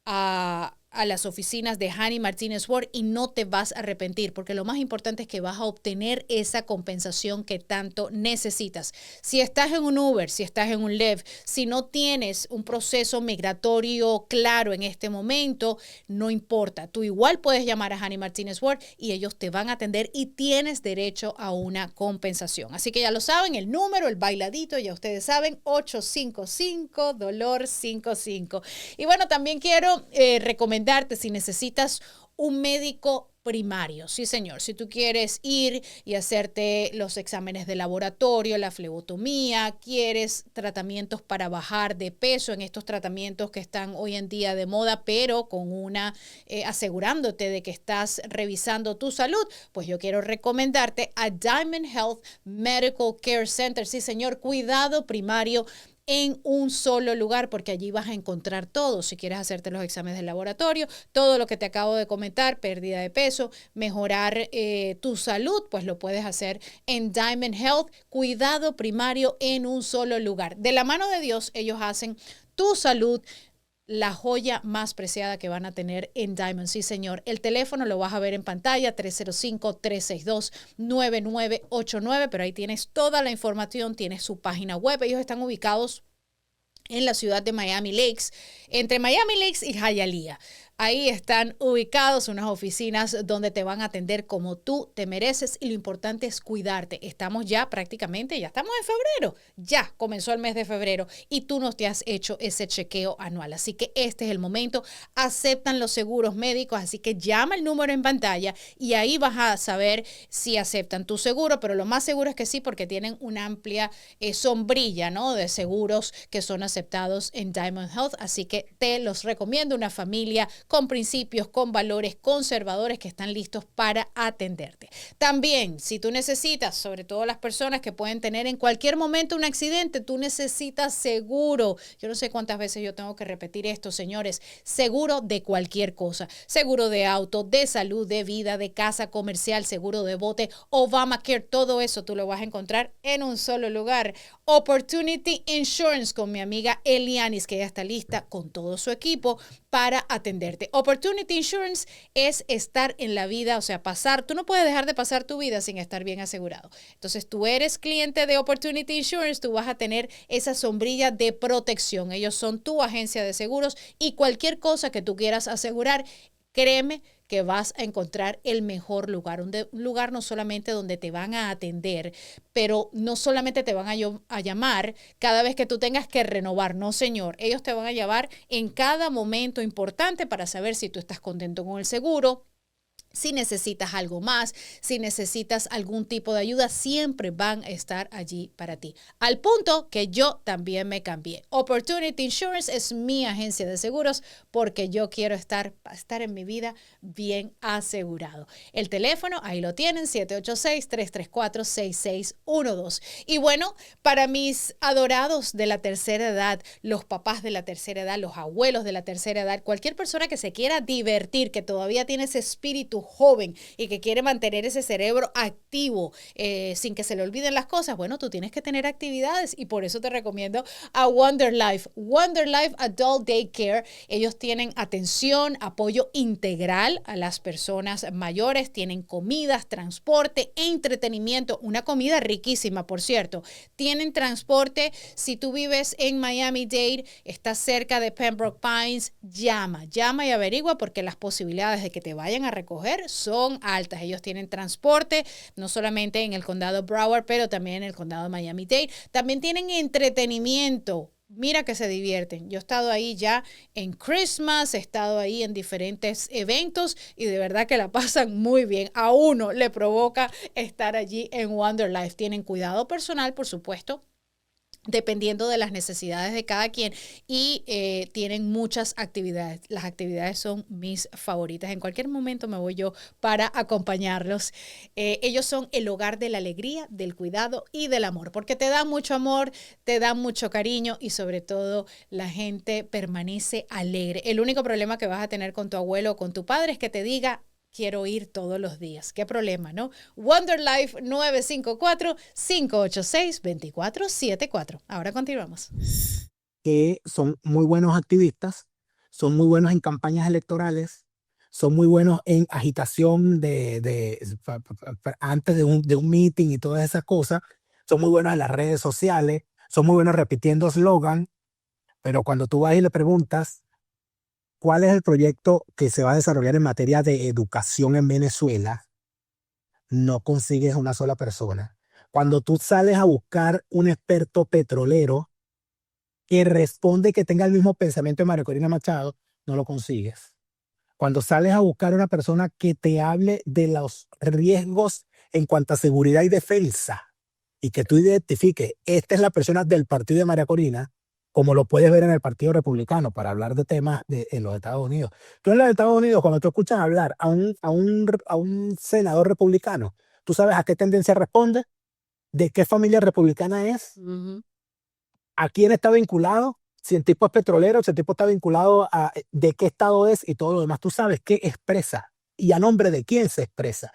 a las oficinas de Hanny Martinez Ward y no te vas a arrepentir, porque lo más importante es que vas a obtener esa compensación que tanto necesitas. Si estás en un Uber, si estás en un Lyft, si no tienes un proceso migratorio claro en este momento, no importa. Tú igual puedes llamar a Hanny Martinez Ward y ellos te van a atender y tienes derecho a una compensación. Así que ya lo saben, el número, el bailadito, ya ustedes saben, 855-DOLOR55. Y bueno, también quiero recomendarte si necesitas un médico primario. Sí, señor. Si tú quieres ir y hacerte los exámenes de laboratorio, la flebotomía, quieres tratamientos para bajar de peso en estos tratamientos que están hoy en día de moda, pero con asegurándote de que estás revisando tu salud, pues yo quiero recomendarte a Diamond Health Medical Care Center. Sí, señor. Cuidado primario en un solo lugar, porque allí vas a encontrar todo. Si quieres hacerte los exámenes de laboratorio, todo lo que te acabo de comentar, pérdida de peso, mejorar tu salud, pues lo puedes hacer en Diamond Health. Cuidado primario en un solo lugar. De la mano de Dios, ellos hacen tu salud la joya más preciada que van a tener en Diamond. Sí, señor. El teléfono lo vas a ver en pantalla, 305-362-9989, pero ahí tienes toda la información, tienes su página web. Ellos están ubicados en la ciudad de Miami Lakes, entre Miami Lakes y Hialeah. Ahí están ubicados unas oficinas donde te van a atender como tú te mereces y lo importante es cuidarte. Estamos ya prácticamente, ya estamos en febrero, ya comenzó el mes de febrero y tú no te has hecho ese chequeo anual. Así que este es el momento. Aceptan los seguros médicos, así que llama el número en pantalla y ahí vas a saber si aceptan tu seguro, pero lo más seguro es que sí, porque tienen una amplia sombrilla, ¿no?, de seguros que son aceptados en Diamond Health. Así que te los recomiendo, una familia con principios, con valores conservadores que están listos para atenderte. También, si tú necesitas, sobre todo las personas que pueden tener en cualquier momento un accidente, tú necesitas seguro. Yo no sé cuántas veces yo tengo que repetir esto, señores. Seguro de cualquier cosa. Seguro de auto, de salud, de vida, de casa comercial, seguro de bote, Obamacare, todo eso tú lo vas a encontrar en un solo lugar. Opportunity Insurance con mi amiga Elianis, que ya está lista con todo su equipo para atenderte. Opportunity Insurance es estar en la vida, o sea, tú no puedes dejar de pasar tu vida sin estar bien asegurado. Entonces, tú eres cliente de Opportunity Insurance, tú vas a tener esa sombrilla de protección. Ellos son tu agencia de seguros y cualquier cosa que tú quieras asegurar, créeme que vas a encontrar el mejor lugar, un lugar no solamente donde te van a atender, pero no solamente te van a llamar cada vez que tú tengas que renovar, no señor, ellos te van a llamar en cada momento importante para saber si tú estás contento con el seguro. Si necesitas algo más, si necesitas algún tipo de ayuda, siempre van a estar allí para ti. Al punto que yo también me cambié. Opportunity Insurance es mi agencia de seguros porque yo quiero estar en mi vida bien asegurado. El teléfono, ahí lo tienen, 786-334-6612. Y bueno, para mis adorados de la tercera edad, los papás de la tercera edad, los abuelos de la tercera edad, cualquier persona que se quiera divertir, que todavía tiene ese espíritu espíritu joven y que quiere mantener ese cerebro activo sin que se le olviden las cosas, bueno, tú tienes que tener actividades y por eso te recomiendo a Wonder Life. Wonder Life Adult Daycare. Ellos tienen atención, apoyo integral a las personas mayores, tienen comidas, transporte, entretenimiento, una comida riquísima, por cierto. Tienen transporte. Si tú vives en Miami-Dade, estás cerca de Pembroke Pines, llama y averigua porque las posibilidades de que te vayan a recoger son altas. Ellos tienen transporte, no solamente en el condado Broward, pero también en el condado de Miami-Dade. También tienen entretenimiento. Mira que se divierten. Yo he estado ahí ya en Christmas, he estado ahí en diferentes eventos y de verdad que la pasan muy bien. A uno le provoca estar allí en Wonder Life. Tienen cuidado personal, por supuesto, dependiendo de las necesidades de cada quien y tienen muchas actividades. Las actividades son mis favoritas. En cualquier momento me voy yo para acompañarlos. Ellos son el hogar de la alegría, del cuidado y del amor, porque te dan mucho amor, te dan mucho cariño y sobre todo la gente permanece alegre. El único problema que vas a tener con tu abuelo o con tu padre es que te diga: quiero ir todos los días. ¿Qué problema, no? Wonder Life 954-586-2474. Ahora continuamos. Que son muy buenos activistas, son muy buenos en campañas electorales, son muy buenos en agitación antes de un meeting y todas esas cosas, son muy buenos en las redes sociales, son muy buenos repitiendo eslogan, pero cuando tú vas y le preguntas cuál es el proyecto que se va a desarrollar en materia de educación en Venezuela, no consigues una sola persona. Cuando tú sales a buscar un experto petrolero que responde que tenga el mismo pensamiento de María Corina Machado, no lo consigues. Cuando sales a buscar una persona que te hable de los riesgos en cuanto a seguridad y defensa y que tú identifiques, esta es la persona del partido de María Corina, como lo puedes ver en el Partido Republicano, para hablar de temas en los Estados Unidos. Tú en los Estados Unidos, cuando tú escuchas hablar a un senador republicano, ¿tú sabes a qué tendencia responde? ¿De qué familia republicana es? ¿A quién está vinculado? Si el tipo es petrolero, si el tipo está vinculado a de qué estado es y todo lo demás. Tú sabes qué expresa y a nombre de quién se expresa.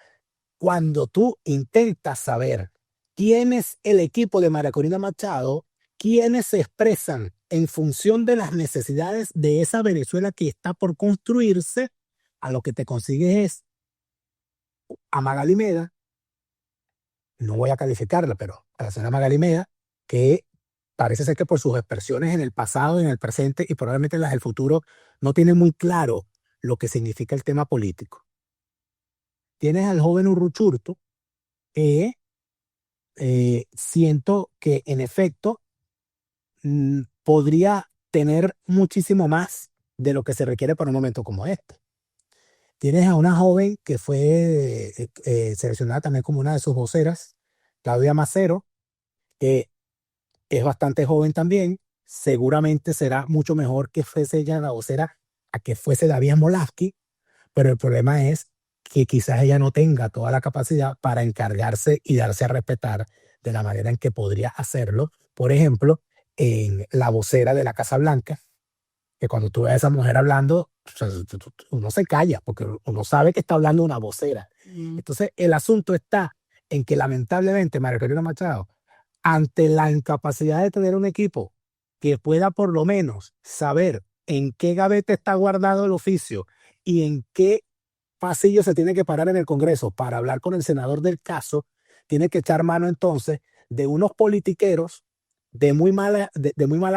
Cuando tú intentas saber quién es el equipo de María Corina Machado, quiénes se expresan en función de las necesidades de esa Venezuela que está por construirse, a lo que te consigues es a Magali Meda, no voy a calificarla, pero a la señora Magali Meda, que parece ser que por sus expresiones en el pasado, en el presente y probablemente en las del futuro, no tiene muy claro lo que significa el tema político. Tienes al joven Urruchurtu, que siento que en efecto podría tener muchísimo más de lo que se requiere para un momento como este. Tienes a una joven que fue seleccionada también como una de sus voceras, Claudia Macero, que es bastante joven también, seguramente será mucho mejor que fuese ella la vocera a que fuese David Molavsky, pero el problema es que quizás ella no tenga toda la capacidad para encargarse y darse a respetar de la manera en que podría hacerlo. Por ejemplo, en la vocera de la Casa Blanca, que cuando tú ves a esa mujer hablando, uno se calla porque uno sabe que está hablando una vocera. Entonces, el asunto está en que lamentablemente María Corina Machado, ante la incapacidad de tener un equipo que pueda por lo menos saber en qué gaveta está guardado el oficio y en qué pasillo se tiene que parar en el Congreso para hablar con el senador del caso, tiene que echar mano entonces de unos politiqueros de muy mala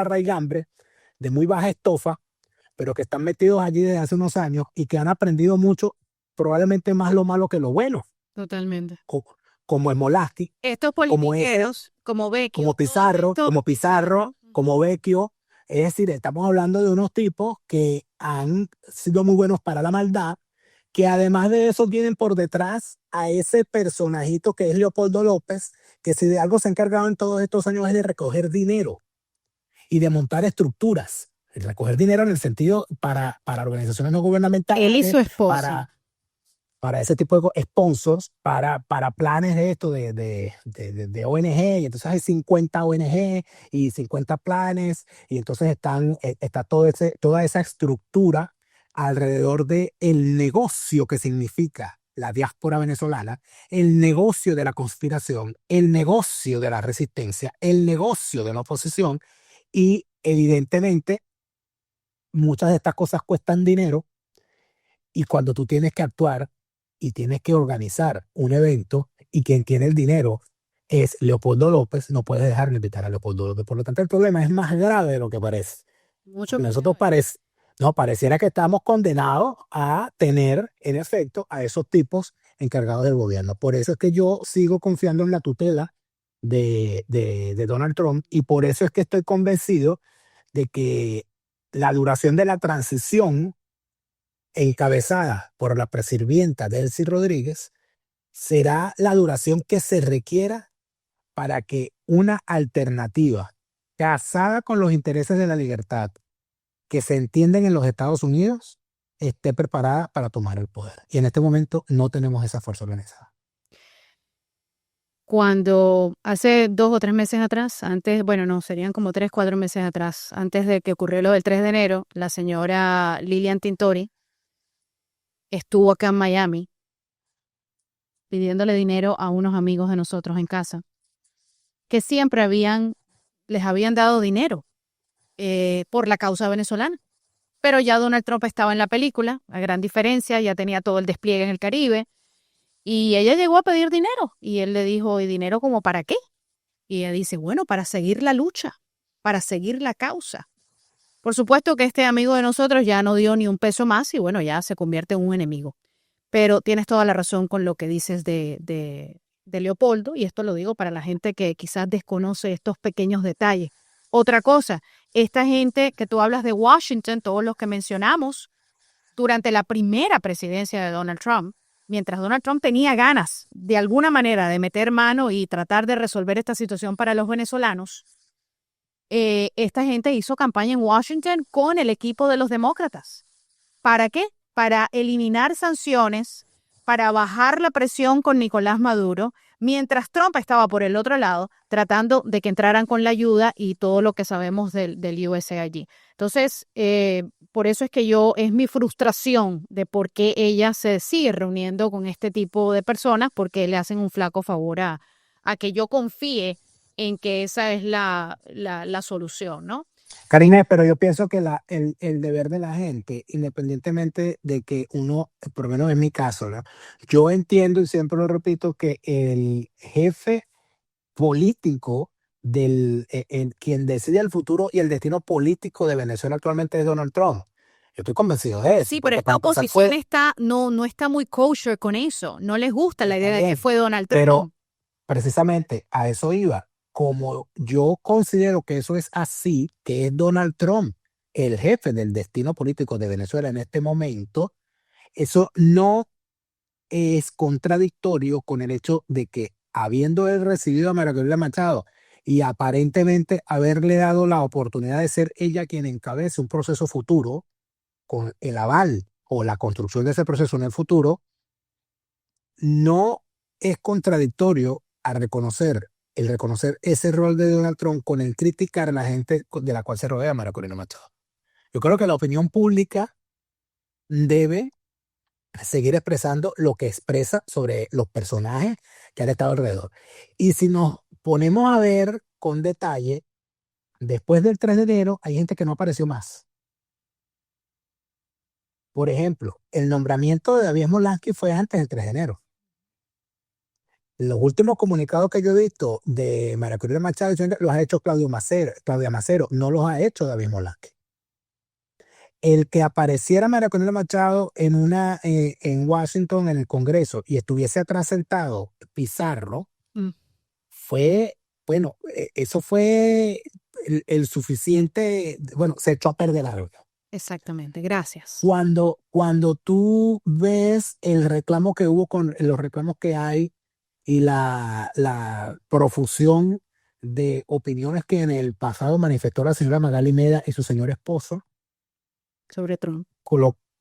raigambre, de muy baja estofa, pero que están metidos allí desde hace unos años y que han aprendido mucho, probablemente más lo malo que lo bueno. Totalmente. Como es Molasky, Estos politiqueros, como Vecchio, como Pizarro, como Vecchio. Es decir, estamos hablando de unos tipos que han sido muy buenos para la maldad, que además de eso tienen por detrás a ese personajito que es Leopoldo López, que si de algo se ha encargado en todos estos años es de recoger dinero y de montar estructuras. Recoger dinero en el sentido para organizaciones no gubernamentales. Él y su esposa. Para ese tipo de sponsors, para planes de esto, de ONG, y entonces hay 50 ONG y 50 planes, y entonces está toda esa estructura alrededor del negocio que significa la diáspora venezolana, el negocio de la conspiración, el negocio de la resistencia, el negocio de la oposición y evidentemente muchas de estas cosas cuestan dinero y cuando tú tienes que actuar y tienes que organizar un evento y quien tiene el dinero es Leopoldo López, no puedes dejar de invitar a Leopoldo López. Por lo tanto, el problema es más grave de lo que parece. Mucho más Nosotros grave. no, pareciera que estamos condenados a tener, en efecto, a esos tipos encargados del gobierno. Por eso es que yo sigo confiando en la tutela de Donald Trump y por eso es que estoy convencido de que la duración de la transición encabezada por la presidenta Delcy Rodríguez será la duración que se requiera para que una alternativa casada con los intereses de la libertad que se entienden en los Estados Unidos esté preparada para tomar el poder. Y en este momento no tenemos esa fuerza organizada. Cuando hace 2 o 3 meses atrás, antes, bueno, no, serían como 3, 4 meses atrás, antes de que ocurrió lo del 3 de enero, la señora Lilian Tintori estuvo acá en Miami pidiéndole dinero a unos amigos de nosotros en casa, que siempre les habían dado dinero por la causa venezolana. Pero ya Donald Trump estaba en la película, a gran diferencia, ya tenía todo el despliegue en el Caribe, y ella llegó a pedir dinero, y él le dijo, ¿y dinero como para qué? Y ella dice, bueno, para seguir la lucha, para seguir la causa. Por supuesto que este amigo de nosotros ya no dio ni un peso más y bueno, ya se convierte en un enemigo. Pero tienes toda la razón con lo que dices de Leopoldo, y esto lo digo para la gente que quizás desconoce estos pequeños detalles. Otra cosa, esta gente que tú hablas de Washington, todos los que mencionamos, durante la primera presidencia de Donald Trump, mientras Donald Trump tenía ganas de alguna manera de meter mano y tratar de resolver esta situación para los venezolanos, esta gente hizo campaña en Washington con el equipo de los demócratas. ¿Para qué? Para eliminar sanciones, para bajar la presión con Nicolás Maduro, mientras Trump estaba por el otro lado tratando de que entraran con la ayuda y todo lo que sabemos del USAID. Entonces, por eso es que es mi frustración de por qué ella se sigue reuniendo con este tipo de personas, porque le hacen un flaco favor a que yo confíe en que esa es la solución, ¿no? Karina, pero yo pienso que el deber de la gente, independientemente de que uno, por lo menos en mi caso, ¿no? Yo entiendo y siempre lo repito que el jefe político quien decide el futuro y el destino político de Venezuela actualmente es Donald Trump. Yo estoy convencido de eso. Sí, pero Porque esta para empezar oposición no está muy kosher con eso. No les gusta la está idea de que bien, fue Donald pero Trump. precisamente a eso iba. Como yo considero que eso es así, que es Donald Trump el jefe del destino político de Venezuela en este momento, eso no es contradictorio con el hecho de que habiendo él recibido a María Corina Machado y aparentemente haberle dado la oportunidad de ser ella quien encabece un proceso futuro con el aval o la construcción de ese proceso en el futuro, no es contradictorio el reconocer ese rol de Donald Trump con el criticar a la gente de la cual se rodea María Corina Machado. Yo creo que la opinión pública debe seguir expresando lo que expresa sobre los personajes que han estado alrededor. Y si nos ponemos a ver con detalle, después del 3 de enero hay gente que no apareció más. Por ejemplo, el nombramiento de David Molansky fue antes del 3 de enero. Los últimos comunicados que yo he visto de María Corina Machado los ha hecho Claudia Macero, no los ha hecho David Molansky. El que apareciera María Corina Machado en Washington, en el Congreso, y estuviese atrás sentado Pizarro, eso fue el suficiente, se echó a perder algo. Exactamente, gracias. Cuando tú ves el reclamo que hubo con los reclamos que hay y la profusión de opiniones que en el pasado manifestó la señora Magali Meda y su señor esposo, sobre Trump,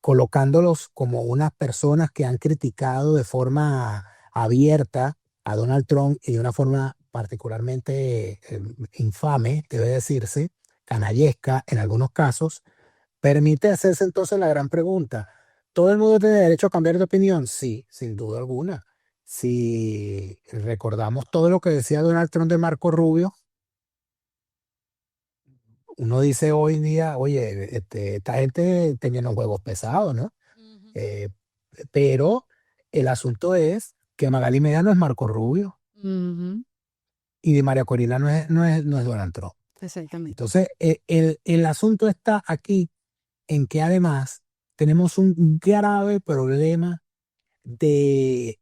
colocándolos como unas personas que han criticado de forma abierta a Donald Trump y de una forma particularmente infame, debe decirse, canallesca en algunos casos, permite hacerse entonces la gran pregunta. todo el mundo tiene derecho a cambiar de opinión, sí, sin duda alguna. Si recordamos todo lo que decía Donald Trump de Marco Rubio, uno dice hoy en día, oye, esta gente tenía unos huevos pesados, ¿no? Ujú. Eh, pero el asunto es que Magali Medina no es Marco Rubio Ujú. y de María Corina no es Donald Trump. Exactamente. Entonces, el asunto está aquí en que además tenemos un grave problema de,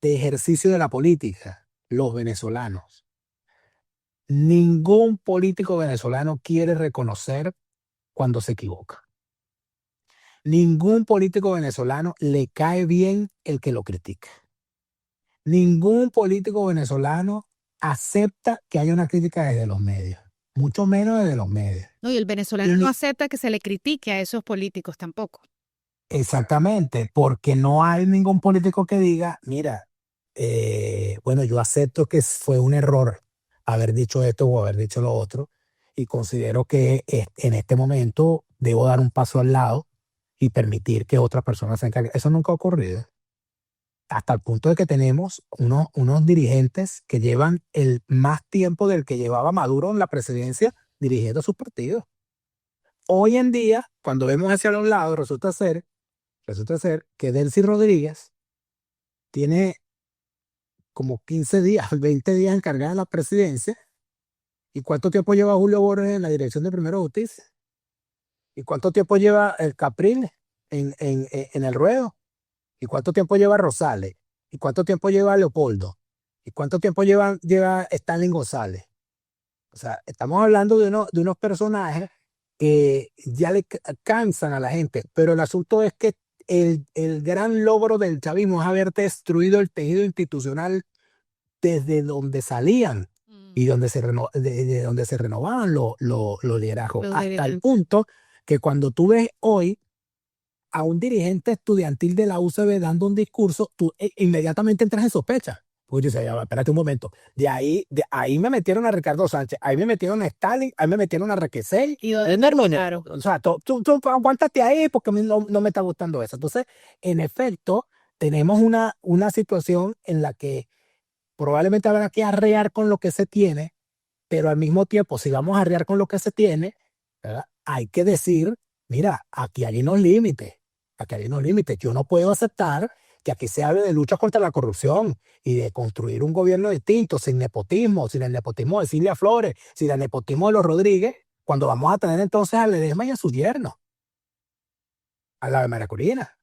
de ejercicio de la política, los venezolanos. Ningún político venezolano quiere reconocer cuando se equivoca. Ningún político venezolano le cae bien el que lo critique. Ningún político venezolano acepta que haya una crítica desde los medios, mucho menos desde los medios. No, y el venezolano no acepta que se le critique a esos políticos tampoco. Exactamente, porque no hay ningún político que diga, mira, bueno, yo acepto que fue un error haber dicho esto o haber dicho lo otro, y considero que en este momento debo dar un paso al lado y permitir que otras personas se encarguen. Eso nunca ha ocurrido. Hasta el punto de que tenemos unos dirigentes que llevan el más tiempo del que llevaba Maduro en la presidencia dirigiendo sus partidos. Hoy en día, cuando vemos hacia los lados, resulta ser que Delcy Rodríguez tiene como 15 días, 20 días encargada de la presidencia. ¿Y cuánto tiempo lleva Julio Borges en la dirección de Primera Justicia? ¿Y cuánto tiempo lleva el Capriles en el ruedo? ¿Y cuánto tiempo lleva Rosales? ¿Y cuánto tiempo lleva Leopoldo? ¿Y cuánto tiempo lleva Stanley González? O sea, estamos hablando de unos personajes que ya le cansan a la gente, pero el asunto es que el gran logro del chavismo es haber destruido el tejido institucional desde donde salían y de donde se renovaban los liderazgos. Los Hasta el liderazgos. punto que cuando tú ves hoy a un dirigente estudiantil de la UCB dando un discurso, tú inmediatamente entras en sospecha. Pues yo decía, ya va, espérate un momento. De ahí me metieron a Ricardo Sánchez, ahí me metieron a Stalin, ahí me metieron a Requesel. Y claro. O sea, tú aguántate ahí porque a mí no me está gustando eso. Entonces, en efecto, tenemos una situación en la que probablemente habrá que arrear con lo que se tiene, pero al mismo tiempo, si vamos a arrear con lo que se tiene, ¿verdad? Hay que decir, mira, aquí hay unos límites. Aquí hay unos límites. Yo no puedo aceptar que aquí se hable de lucha contra la corrupción y de construir un gobierno distinto, sin nepotismo, sin el nepotismo de Silvia Flores, sin el nepotismo de los Rodríguez, cuando vamos a tener entonces a Ledesma y a su yerno, a la de María Corina.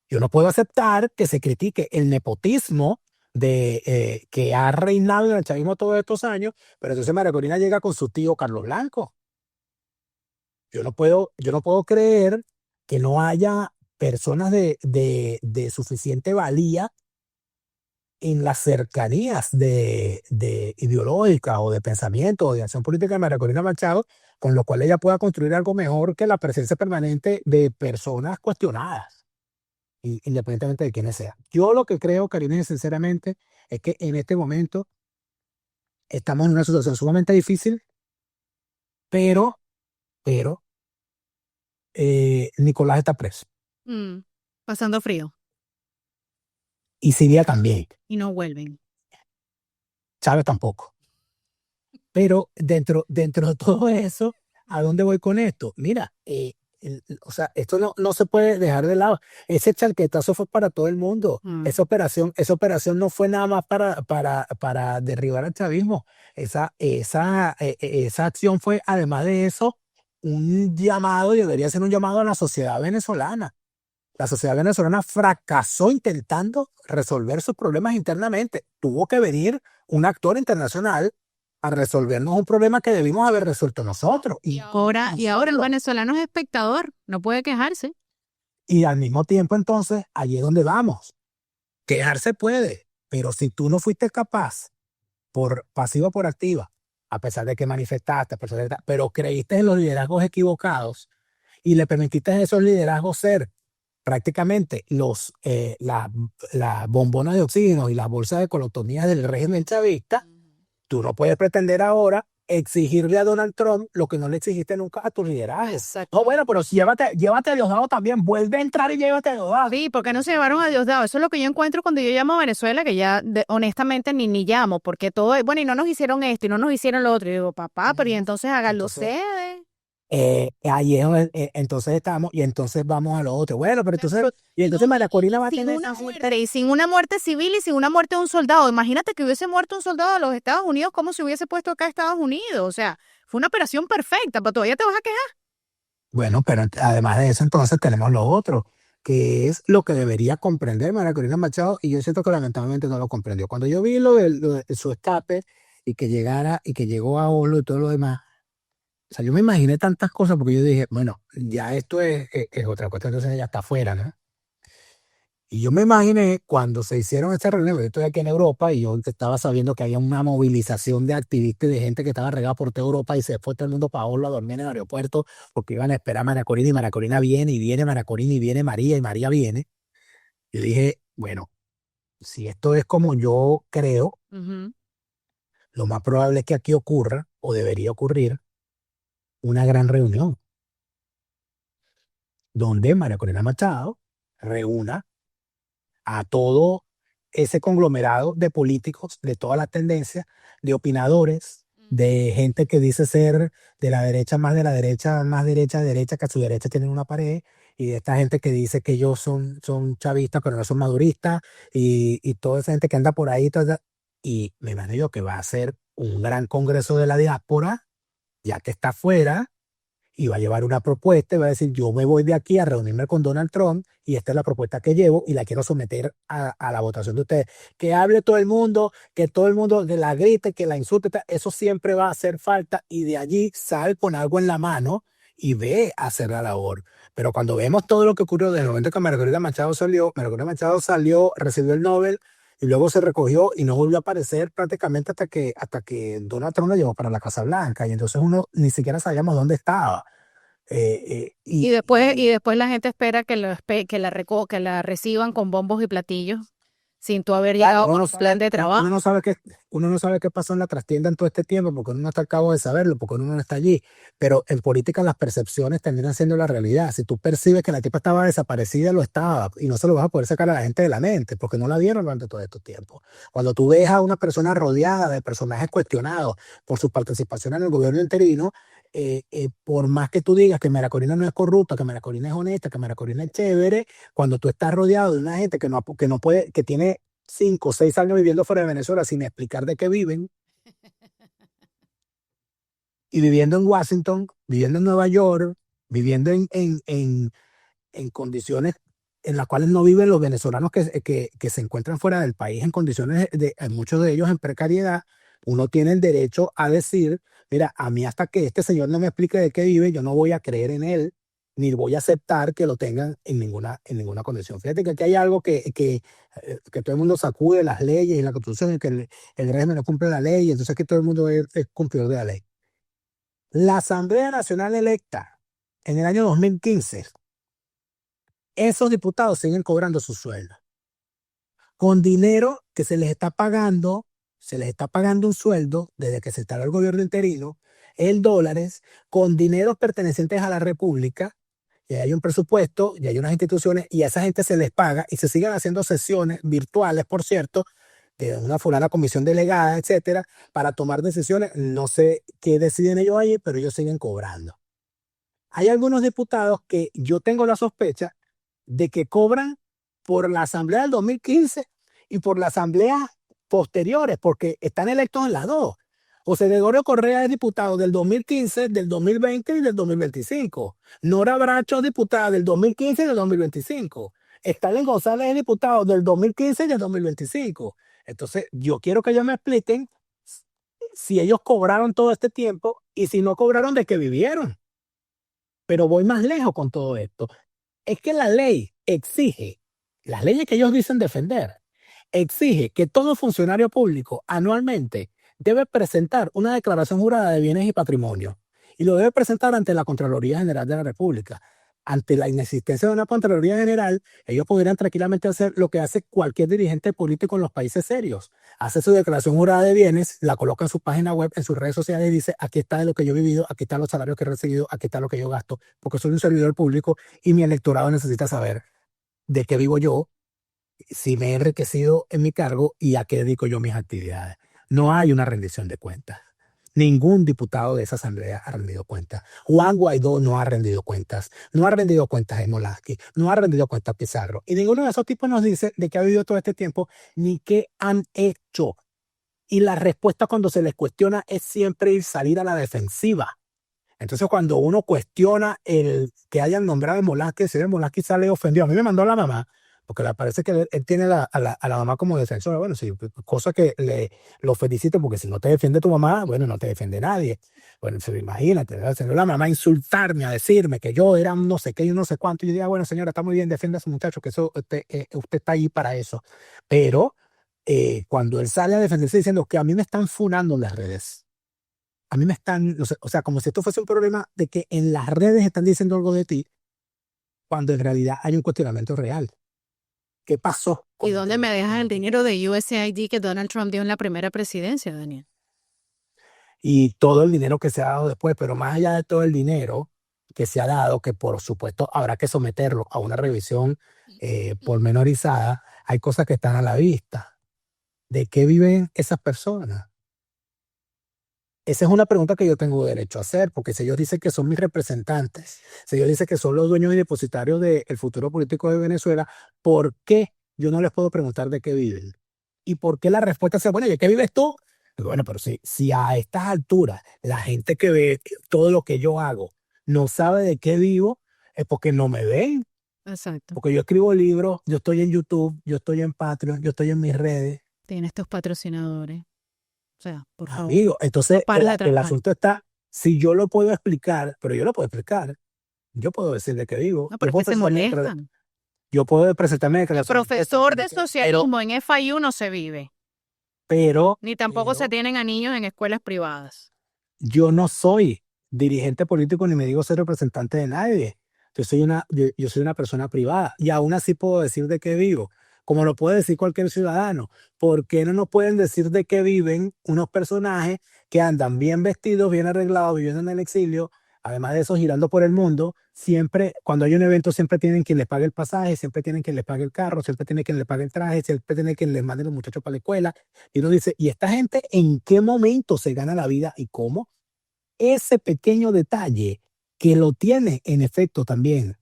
Yo no puedo aceptar que se critique el nepotismo que ha reinado en el chavismo todos estos años, pero entonces María Corina llega con su tío Carlos Blanco. Yo no puedo creer que no haya personas de suficiente valía en las cercanías de ideológica o de pensamiento o de acción política de María Corina Machado, con lo cual ella pueda construir algo mejor que la presencia permanente de personas cuestionadas, independientemente de quiénes sean. Yo lo que creo, Karine, sinceramente, es que en este momento estamos en una situación sumamente difícil, pero Nicolás está preso. Pasando frío. Y Siria también. Y no vuelven. Chávez tampoco. Pero dentro de todo eso, ¿a dónde voy con esto? Mira, o sea, esto no se puede dejar de lado. Ese chaquetazo fue para todo el mundo. Esa operación no fue nada más para derribar al chavismo. Esa acción fue, además de eso, un llamado, y debería ser un llamado a la sociedad venezolana. La sociedad venezolana fracasó intentando resolver sus problemas internamente. Tuvo que venir un actor internacional a resolvernos un problema que debimos haber resuelto nosotros. Y ahora el venezolano es espectador, no puede quejarse. Y al mismo tiempo, entonces, allí es donde vamos. Quejarse puede, pero si tú no fuiste capaz, por pasiva o por activa, a pesar de que manifestaste, pero creíste en los liderazgos equivocados y le permitiste a esos liderazgos ser prácticamente las bombonas de oxígeno y las bolsas de colotomía del régimen chavista, tú no puedes pretender ahora exigirle a Donald Trump lo que no le exigiste nunca a tu lideraje. Exacto. No, bueno, pero si llévate a Diosdado también, vuelve a entrar y llévate a Diosdado. Sí, porque no se llevaron a Diosdado. Eso es lo que yo encuentro cuando yo llamo a Venezuela, que ya honestamente ni llamo, porque todo es, bueno, y no nos hicieron esto y no nos hicieron lo otro. Y digo, papá, pero y entonces háganlo Entonces, ustedes. ahí es donde, entonces estamos, y entonces vamos a lo otro. Bueno, pero entonces, Pero y entonces María Corina va a sin tener una esa muerte, y sin una muerte civil y sin una muerte de un soldado. Imagínate que hubiese muerto un soldado de los Estados Unidos, ¿cómo se hubiese puesto acá a Estados Unidos? O sea, fue una operación perfecta, pero todavía te vas a quejar. Bueno, pero además de eso, entonces tenemos lo otro, que es lo que debería comprender María Corina Machado, y yo siento que lamentablemente no lo comprendió. Cuando yo vi lo de su escape y que llegara y que llegó a Oslo y todo lo demás, o sea, yo me imaginé tantas cosas porque yo dije, bueno, ya esto es otra cuestión, entonces ella está afuera, ¿no? Y yo me imaginé cuando se hicieron estas reuniones, yo estoy aquí en Europa y yo estaba sabiendo que había una movilización de activistas y de gente que estaba regada por toda Europa y se fue todo el mundo para Oslo a dormir en el aeropuerto porque iban a esperar a María Corina y María Corina viene y viene María Corina y viene María y María viene. Yo dije, bueno, si esto es como yo creo, Ujú. lo más probable es que aquí ocurra o debería ocurrir una gran reunión donde María Corina Machado reúna a todo ese conglomerado de políticos de todas las tendencias, de opinadores, de gente que dice ser de la derecha, más de la derecha, más derecha, derecha, que a su derecha tienen una pared, y de esta gente que dice que ellos son chavistas, pero no son maduristas, y toda esa gente que anda por ahí, y me imagino yo que va a ser un gran congreso de la diáspora, ya que está afuera, y va a llevar una propuesta y va a decir, yo me voy de aquí a reunirme con Donald Trump y esta es la propuesta que llevo y la quiero someter a la votación de ustedes. Que hable todo el mundo, que todo el mundo la grite, que la insulte, eso siempre va a hacer falta y de allí sal con algo en la mano y ve a hacer la labor. Pero cuando vemos todo lo que ocurrió desde el momento que Margarita Machado salió, recibió el Nobel y luego se recogió y no volvió a aparecer prácticamente hasta que Donald Trump la llevó para la Casa Blanca y entonces uno ni siquiera sabíamos dónde estaba. Y después la gente espera que la reciban con bombos y platillos, sin tú haber llegado uno con no un plan sabe, de trabajo. uno no sabe qué pasó en la trastienda en todo este tiempo, porque uno no está al cabo de saberlo, porque uno no está allí. Pero en política las percepciones terminan siendo la realidad. Si tú percibes que la tipa estaba desaparecida, lo estaba, y no se lo vas a poder sacar a la gente de la mente, porque no la vieron durante todo este tiempo. Cuando tú ves a una persona rodeada de personajes cuestionados por su participación en el gobierno interino, por más que tú digas que María Corina no es corrupta, que María Corina es honesta, que María Corina es chévere, cuando tú estás rodeado de una gente que no puede, que tiene 5 o 6 años viviendo fuera de Venezuela sin explicar de qué viven, y viviendo en Washington, viviendo en Nueva York, viviendo en condiciones en las cuales no viven los venezolanos que se encuentran fuera del país, en condiciones muchos de ellos en precariedad, uno tiene el derecho a decir, mira, a mí hasta que este señor no me explique de qué vive, yo no voy a creer en él, ni voy a aceptar que lo tengan en ninguna condición. Fíjate que aquí hay algo que todo el mundo sacude las leyes y la constitución, y que el régimen no cumple la ley, y entonces que todo el mundo es cumplidor de la ley. La Asamblea Nacional electa en el año 2015, esos diputados siguen cobrando su sueldo con dinero que se les está pagando un sueldo desde que se instaló el gobierno interino en dólares, con dinero pertenecientes a la República, y hay un presupuesto, y hay unas instituciones, y a esa gente se les paga, y se siguen haciendo sesiones virtuales, por cierto, de una fulana comisión delegada, etcétera, para tomar decisiones. No sé qué deciden ellos allí, pero ellos siguen cobrando. Hay algunos diputados que yo tengo la sospecha de que cobran por la asamblea del 2015 y por las asambleas posteriores, porque están electos en las dos. José Gregorio Correa es diputado del 2015, del 2020 y del 2025. Nora Bracho es diputada del 2015 y del 2025. Stalin González es diputado del 2015 y del 2025. Entonces, yo quiero que ellos me expliquen si ellos cobraron todo este tiempo y si no cobraron, de qué vivieron. Pero voy más lejos con todo esto. Es que la ley exige, las leyes que ellos dicen defender, exige que todo funcionario público anualmente debe presentar una declaración jurada de bienes y patrimonio y lo debe presentar ante la Contraloría General de la República. ante la inexistencia de una Contraloría General, ellos podrían tranquilamente hacer lo que hace cualquier dirigente político en los países serios. Hace su declaración jurada de bienes, la coloca en su página web, en sus redes sociales y dice, aquí está de lo que yo he vivido, aquí están los salarios que he recibido, aquí está lo que yo gasto, porque soy un servidor público y mi electorado necesita saber de qué vivo yo, si me he enriquecido en mi cargo y a qué dedico yo mis actividades. No hay una rendición de cuentas. Ningún diputado de esa asamblea ha rendido cuentas. Juan Guaidó no ha rendido cuentas. No ha rendido cuentas de Molasky. No ha rendido cuentas Pizarro. Y ninguno de esos tipos nos dice de qué ha vivido todo este tiempo ni qué han hecho. Y la respuesta cuando se les cuestiona es siempre salir a la defensiva. Entonces, cuando uno cuestiona el que hayan nombrado a Molasky, el señor Molasky sale ofendido. A mí me mandó la mamá, porque le parece que él tiene a la mamá como defensora. Bueno, sí, cosa que lo felicito, porque si no te defiende tu mamá, bueno, no te defiende nadie. Bueno, imagínate, ¿verdad? La mamá insultarme, a decirme que yo era un no sé qué y un no sé cuánto. Y yo diría, bueno, señora, está muy bien, defienda a su muchacho, que eso, usted está ahí para eso. Pero cuando él sale a defenderse diciendo que a mí me están funando en las redes, a mí me están, o sea, como si esto fuese un problema de que en las redes están diciendo algo de ti, cuando en realidad hay un cuestionamiento real. ¿Qué pasó? ¿Y dónde me dejas el dinero de USAID que Donald Trump dio en la primera presidencia, Daniel? Y todo el dinero que se ha dado después, pero más allá de todo el dinero que se ha dado, que por supuesto habrá que someterlo a una revisión pormenorizada, hay cosas que están a la vista. ¿De qué viven esas personas? Esa es una pregunta que yo tengo derecho a hacer, porque si ellos dicen que son mis representantes, si ellos dicen que son los dueños y depositarios del futuro político de Venezuela, ¿por qué yo no les puedo preguntar de qué viven? ¿Y por qué la respuesta sea, bueno, ¿y de qué vives tú? Bueno, pero si a estas alturas la gente que ve todo lo que yo hago no sabe de qué vivo, es porque no me ven. Exacto. Porque yo escribo libros, yo estoy en YouTube, yo estoy en Patreon, yo estoy en mis redes. Tienes tus patrocinadores. O sea, por favor. Amigo, entonces el asunto está, si yo lo puedo explicar, pero yo lo puedo explicar, yo puedo decir de qué vivo. No, pero que se molestan. Yo puedo presentarme de Profesor de socialismo en FIU no se vive. Ni tampoco se tienen a niños en escuelas privadas. Yo no soy dirigente político ni me digo ser representante de nadie. Yo soy una persona privada y aún así puedo decir de qué vivo, como lo puede decir cualquier ciudadano. ¿Por qué no nos pueden decir de qué viven unos personajes que andan bien vestidos, bien arreglados, viviendo en el exilio? Además de eso, girando por el mundo, siempre, cuando hay un evento, siempre tienen quien les pague el pasaje, siempre tienen quien les pague el carro, siempre tienen quien les pague el traje, siempre tienen quien les mande los muchachos para la escuela. Y uno dice, ¿y esta gente en qué momento se gana la vida y cómo? Ese pequeño detalle que lo tiene en efecto también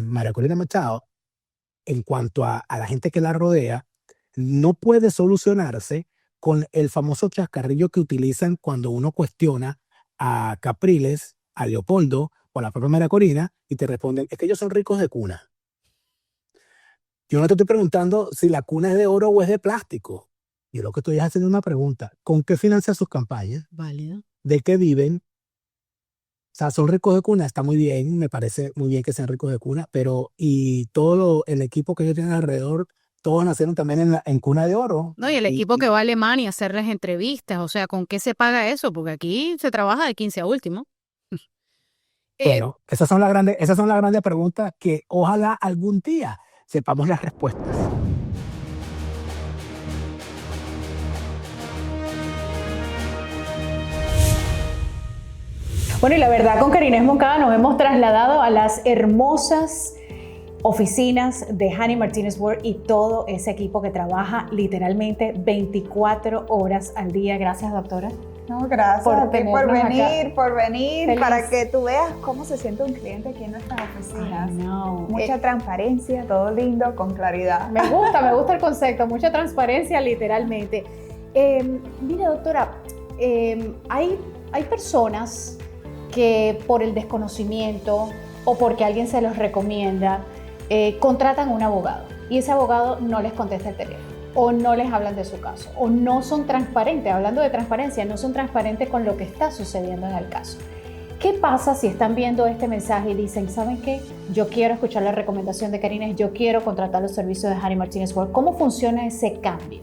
María Corina Machado, en cuanto a la gente que la rodea, no puede solucionarse con el famoso chascarrillo que utilizan cuando uno cuestiona a Capriles, a Leopoldo o a la propia María Corina y te responden, es que ellos son ricos de cuna. Yo no te estoy preguntando si la cuna es de oro o es de plástico. Yo lo que estoy haciendo es una pregunta. ¿Con qué financian sus campañas? Válido. ¿De qué viven? O sea, son ricos de cuna, está muy bien, me parece muy bien que sean ricos de cuna, pero y todo el equipo que ellos tienen alrededor, todos nacieron también en cuna de oro. No, y el equipo que va a Alemania a hacerles entrevistas, o sea, ¿con qué se paga eso? Porque aquí se trabaja de 15 a último. Bueno, esas son las grandes preguntas que ojalá algún día sepamos las respuestas. Bueno, y la verdad, con Karines Moncada nos hemos trasladado a las hermosas oficinas de Hanny Martínez Ward y todo ese equipo que trabaja literalmente 24 horas al día. Gracias, doctora. No, gracias por venir, Feliz. Para que tú veas cómo se siente un cliente aquí en nuestras oficinas. Mucha transparencia, todo lindo, con claridad. Me gusta el concepto, mucha transparencia literalmente. Mire, doctora, hay personas que por el desconocimiento o porque alguien se los recomienda, contratan a un abogado y ese abogado no les contesta el teléfono o no les hablan de su caso o no son transparentes, hablando de transparencia, no son transparentes con lo que está sucediendo en el caso. ¿Qué pasa si están viendo este mensaje y dicen, ¿saben qué? Yo quiero escuchar la recomendación de Karines, yo quiero contratar los servicios de Hanny Martínez Ward. ¿Cómo funciona ese cambio?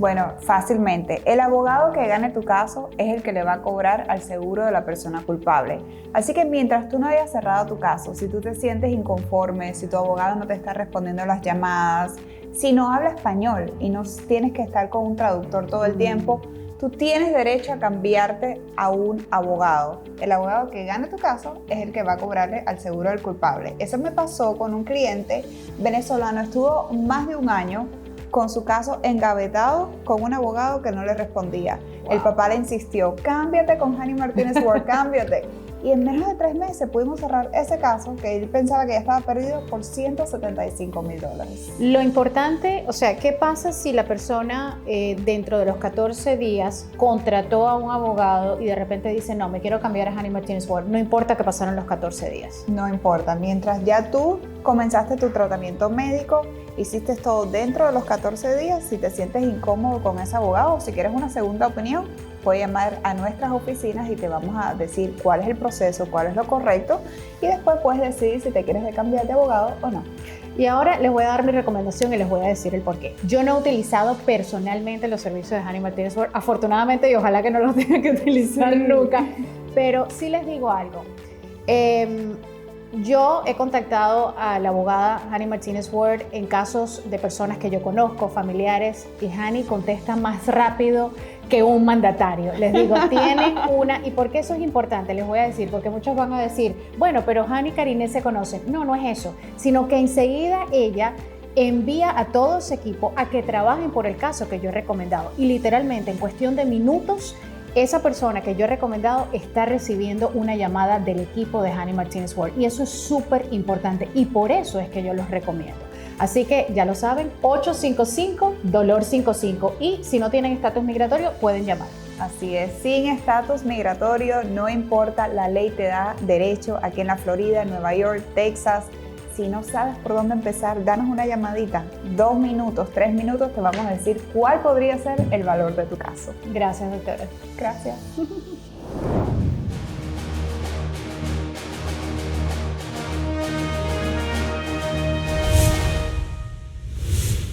Bueno, fácilmente. El abogado que gane tu caso es el que le va a cobrar al seguro de la persona culpable. Así que mientras tú no hayas cerrado tu caso, si tú te sientes inconforme, si tu abogado no te está respondiendo las llamadas, si no habla español y no tienes que estar con un traductor todo el tiempo, tú tienes derecho a cambiarte a un abogado. El abogado que gane tu caso es el que va a cobrarle al seguro del culpable. Eso me pasó con un cliente venezolano. Estuvo más de un año con su caso engavetado con un abogado que no le respondía. Wow. El papá le insistió, cámbiate con Hani Martínez Ward, cámbiate. Y en menos de 3 meses pudimos cerrar ese caso que él pensaba que ya estaba perdido por $175,000. Lo importante, o sea, ¿qué pasa si la persona dentro de los 14 días contrató a un abogado y de repente dice, no, me quiero cambiar a Hani Martínez Ward? No importa que pasaron los 14 días. No importa, mientras ya tú comenzaste tu tratamiento médico, hiciste todo dentro de los 14 días, si te sientes incómodo con ese abogado o si quieres una segunda opinión, puedes llamar a nuestras oficinas y te vamos a decir cuál es el proceso, cuál es lo correcto y después puedes decidir si te quieres cambiar de abogado o no. Y ahora les voy a dar mi recomendación y les voy a decir el porqué. Yo no he utilizado personalmente los servicios de Hani Martínez Ward, afortunadamente, y ojalá que no los tenga que utilizar nunca, pero sí les digo algo. Yo he contactado a la abogada Hani Martínez Ward en casos de personas que yo conozco, familiares, y Hani contesta más rápido que un mandatario. Les digo, tiene una... ¿Y por qué eso es importante? Les voy a decir, porque muchos van a decir, bueno, pero Hani y Karine se conocen. No, no es eso, sino que enseguida ella envía a todo su equipo a que trabajen por el caso que yo he recomendado. Y literalmente, en cuestión de minutos, esa persona que yo he recomendado está recibiendo una llamada del equipo de Hani Martínez Ward. Y eso es súper importante y por eso es que yo los recomiendo. Así que ya lo saben, 855-DOLOR55 y si no tienen estatus migratorio pueden llamar. Así es, sin estatus migratorio, no importa, la ley te da derecho aquí en la Florida, Nueva York, Texas. Si no sabes por dónde empezar, danos una llamadita, 2 minutos, 3 minutos, te vamos a decir cuál podría ser el valor de tu caso. Gracias, doctora. Gracias.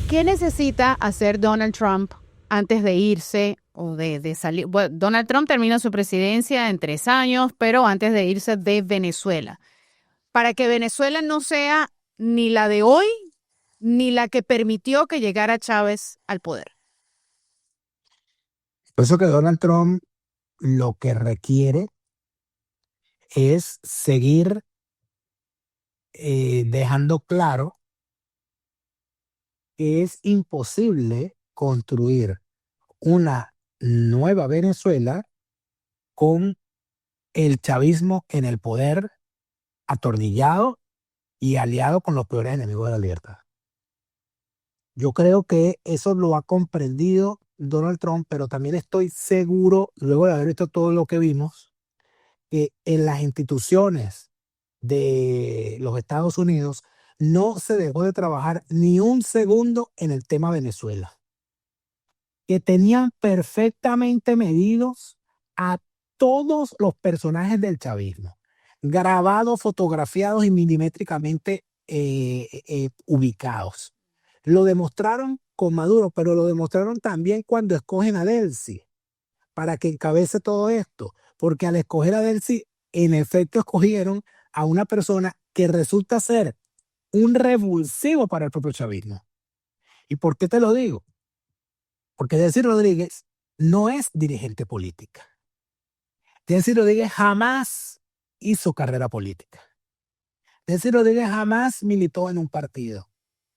¿Qué necesita hacer Donald Trump antes de irse o de salir? Bueno, Donald Trump termina su presidencia en 3 años, pero antes de irse de Venezuela. Para que Venezuela no sea ni la de hoy, ni la que permitió que llegara Chávez al poder. Por eso que Donald Trump lo que requiere es seguir dejando claro que es imposible construir una nueva Venezuela con el chavismo en el poder, atornillado y aliado con los peores enemigos de la libertad. Yo creo que eso lo ha comprendido Donald Trump, pero también estoy seguro, luego de haber visto todo lo que vimos, que en las instituciones de los Estados Unidos no se dejó de trabajar ni un segundo en el tema Venezuela, que tenían perfectamente medidos a todos los personajes del chavismo, grabados, fotografiados y milimétricamente ubicados. Lo demostraron con Maduro, pero lo demostraron también cuando escogen a Delcy para que encabece todo esto, porque al escoger a Delcy, en efecto escogieron a una persona que resulta ser un revulsivo para el propio chavismo. ¿Y por qué te lo digo? Porque Delcy Rodríguez no es dirigente política. Delcy Rodríguez jamás hizo carrera política. Delcy Rodríguez jamás militó en un partido.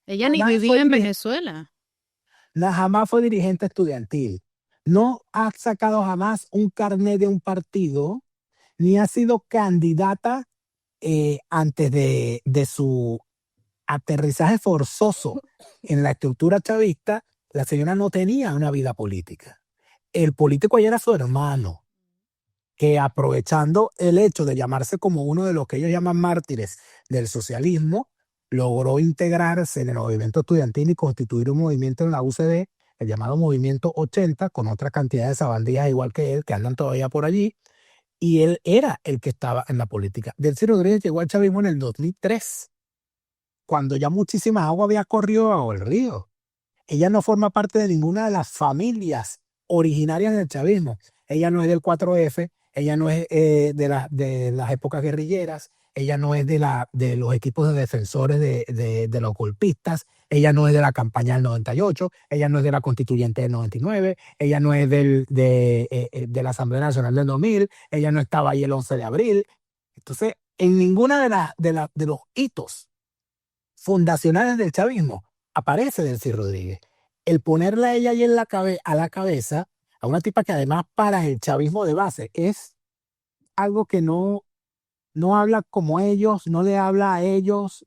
Ella ni vivía en Venezuela. Jamás fue dirigente estudiantil. No ha sacado jamás un carnet de un partido, ni ha sido candidata antes de su aterrizaje forzoso en la estructura chavista. La señora no tenía una vida política. El político ayer era su hermano, que aprovechando el hecho de llamarse como uno de los que ellos llaman mártires del socialismo, logró integrarse en el movimiento estudiantil y constituir un movimiento en la UCD, el llamado Movimiento 80, con otra cantidad de sabandijas igual que él, que andan todavía por allí, y él era el que estaba en la política. Delcy Rodríguez llegó al chavismo en el 2003, cuando ya muchísima agua había corrido bajo el río. ella no forma parte de ninguna de las familias originarias del chavismo. Ella no es del 4F, ella no es de las épocas guerrilleras, ella no es de los equipos de defensores de los golpistas, ella no es de la campaña del 98, ella no es de la constituyente del 99, ella no es de la Asamblea Nacional del 2000, ella no estaba ahí el 11 de abril. Entonces, en ninguna de los hitos fundacionales del chavismo aparece Delcy Rodríguez. El ponerla a ella ahí a la cabeza, a una tipa que además para el chavismo de base es algo que no habla como ellos, no le habla a ellos,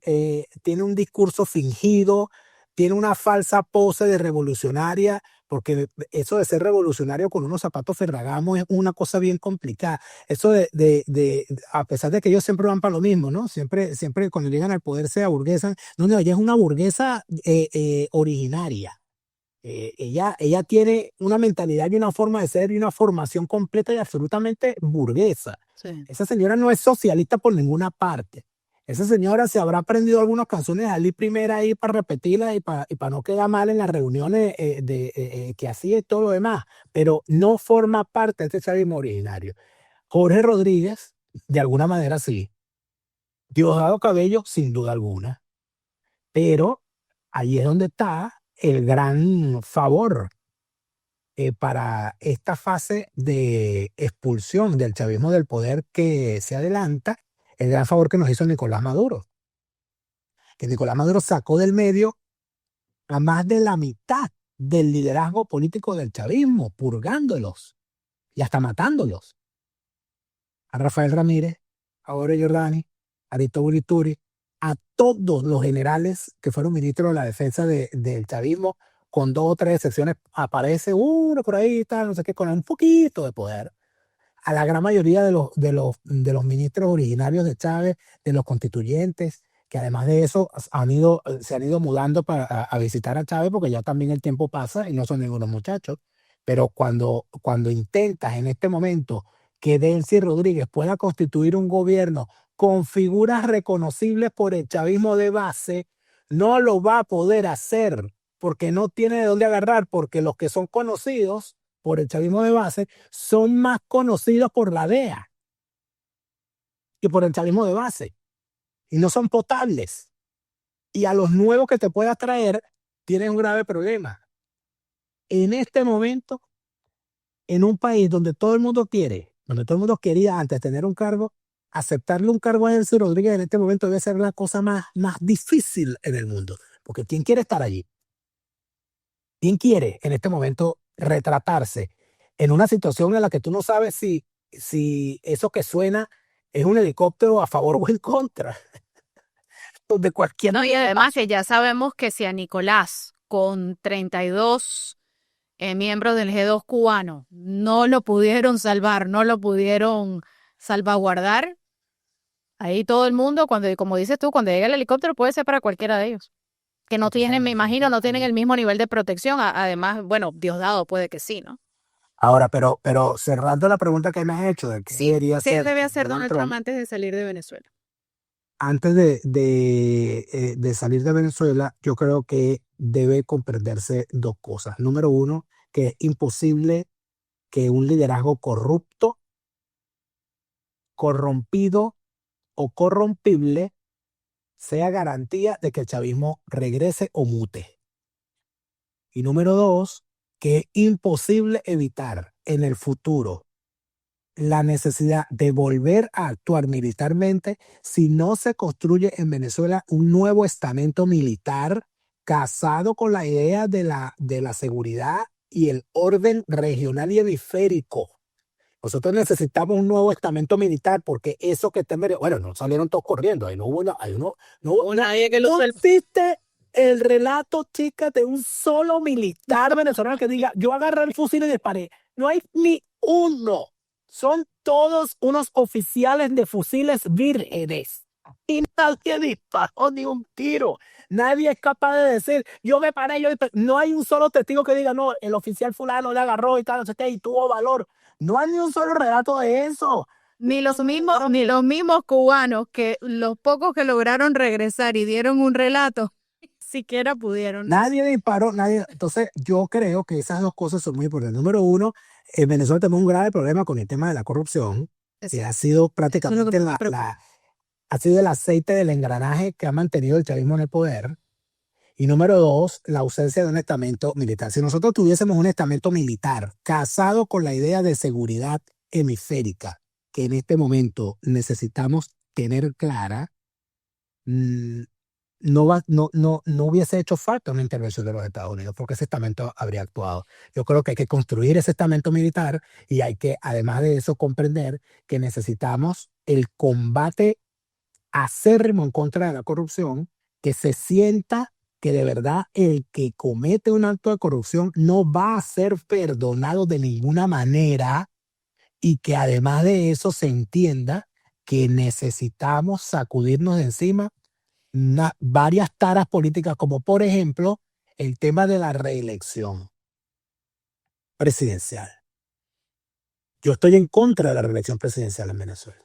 tiene un discurso fingido, tiene una falsa pose de revolucionaria, porque eso de ser revolucionario con unos zapatos Ferragamo es una cosa bien complicada. Eso a pesar de que ellos siempre van para lo mismo, ¿no? Siempre cuando llegan al poder se aburguesan. No, ella es una burguesa originaria. Ella tiene una mentalidad y una forma de ser y una formación completa y absolutamente burguesa. Sí. Esa señora no es socialista por ninguna parte. Esa señora se habrá aprendido algunas canciones de Ali Primera ahí para repetirlas y para no quedar mal en las reuniones que hacía y todo lo demás, pero no forma parte de este chavismo originario. Jorge Rodríguez, de alguna manera sí. Diosdado Cabello, sin duda alguna. Pero ahí es donde está el gran favor para esta fase de expulsión del chavismo del poder que se adelanta, el gran favor que nos hizo Nicolás Maduro. Que Nicolás Maduro sacó del medio a más de la mitad del liderazgo político del chavismo, purgándolos y hasta matándolos. A Rafael Ramírez, a Aurelio Giordani, a Aristóbulo Turi, a todos los generales que fueron ministros de la defensa del chavismo, con 2 o 3 excepciones, aparece uno por ahí, tal, no sé qué, con un poquito de poder. A la gran mayoría de los ministros originarios de Chávez, de los constituyentes, que además de eso se han ido mudando a visitar a Chávez, porque ya también el tiempo pasa y no son ningunos muchachos. Pero cuando intentas en este momento que Delcy Rodríguez pueda constituir un gobierno con figuras reconocibles por el chavismo de base, no lo va a poder hacer porque no tiene de dónde agarrar, porque los que son conocidos por el chavismo de base son más conocidos por la DEA que por el chavismo de base y no son potables. Y a los nuevos que te puedas traer tienes un grave problema. En este momento, en un país donde todo el mundo quería antes tener un cargo, aceptarle un cargo a Delcy Rodríguez en este momento debe ser la cosa más difícil en el mundo. Porque ¿quién quiere estar allí? ¿Quién quiere en este momento retratarse en una situación en la que tú no sabes si eso que suena es un helicóptero a favor o en contra? Donde cualquier... No, y además que ya sabemos que si a Nicolás, con 32 miembros del G2 cubano, no lo pudieron salvar, no lo pudieron salvaguardar, ahí todo el mundo, como dices tú, cuando llega el helicóptero puede ser para cualquiera de ellos. Que no tienen, me imagino, no tienen el mismo nivel de protección. Además, bueno, Diosdado puede que sí, ¿no? Ahora, pero cerrando la pregunta que me has hecho de qué debería ¿Qué hacer debe hacer Donald Trump antes de salir de Venezuela? Antes de salir de Venezuela, yo creo que debe comprenderse 2 cosas. Número 1, que es imposible que un liderazgo corrupto, corrompido o corrompible sea garantía de que el chavismo regrese o mute. Y número 2, que es imposible evitar en el futuro la necesidad de volver a actuar militarmente si no se construye en Venezuela un nuevo estamento militar casado con la idea de la seguridad y el orden regional y hemisférico. Nosotros necesitamos un nuevo estamento militar porque eso que está en Venezuela, bueno, no salieron todos corriendo, ahí no hubo nadie que lo no existe el relato, chicas, de un solo militar venezolano que diga, yo agarré el fusil y disparé. No hay ni uno. Son todos unos oficiales de fusiles vírgenes. Y nadie disparó ni un tiro. Nadie es capaz de decir, yo me paré, no hay un solo testigo que diga, no, el oficial fulano le agarró y tal, no sé qué, y tuvo valor. No hay ni un solo relato de eso. Ni los mismos cubanos, que los pocos que lograron regresar y dieron un relato, siquiera pudieron. Nadie disparó, nadie. Entonces, yo creo que esas dos cosas son muy importantes. Número uno, en Venezuela tenemos un grave problema con el tema de la corrupción, que ha sido prácticamente ha sido el aceite del engranaje que ha mantenido el chavismo en el poder. Y número dos, la ausencia de un estamento militar. Si nosotros tuviésemos un estamento militar casado con la idea de seguridad hemisférica, que en este momento necesitamos tener clara, no hubiese hecho falta una intervención de los Estados Unidos, porque ese estamento habría actuado. Yo creo que hay que construir ese estamento militar y hay que, además de eso, comprender que necesitamos el combate acérrimo en contra de la corrupción, que se sienta que de verdad el que comete un acto de corrupción no va a ser perdonado de ninguna manera, y que además de eso se entienda que necesitamos sacudirnos de encima varias taras políticas, como por ejemplo el tema de la reelección presidencial. Yo estoy en contra de la reelección presidencial en Venezuela.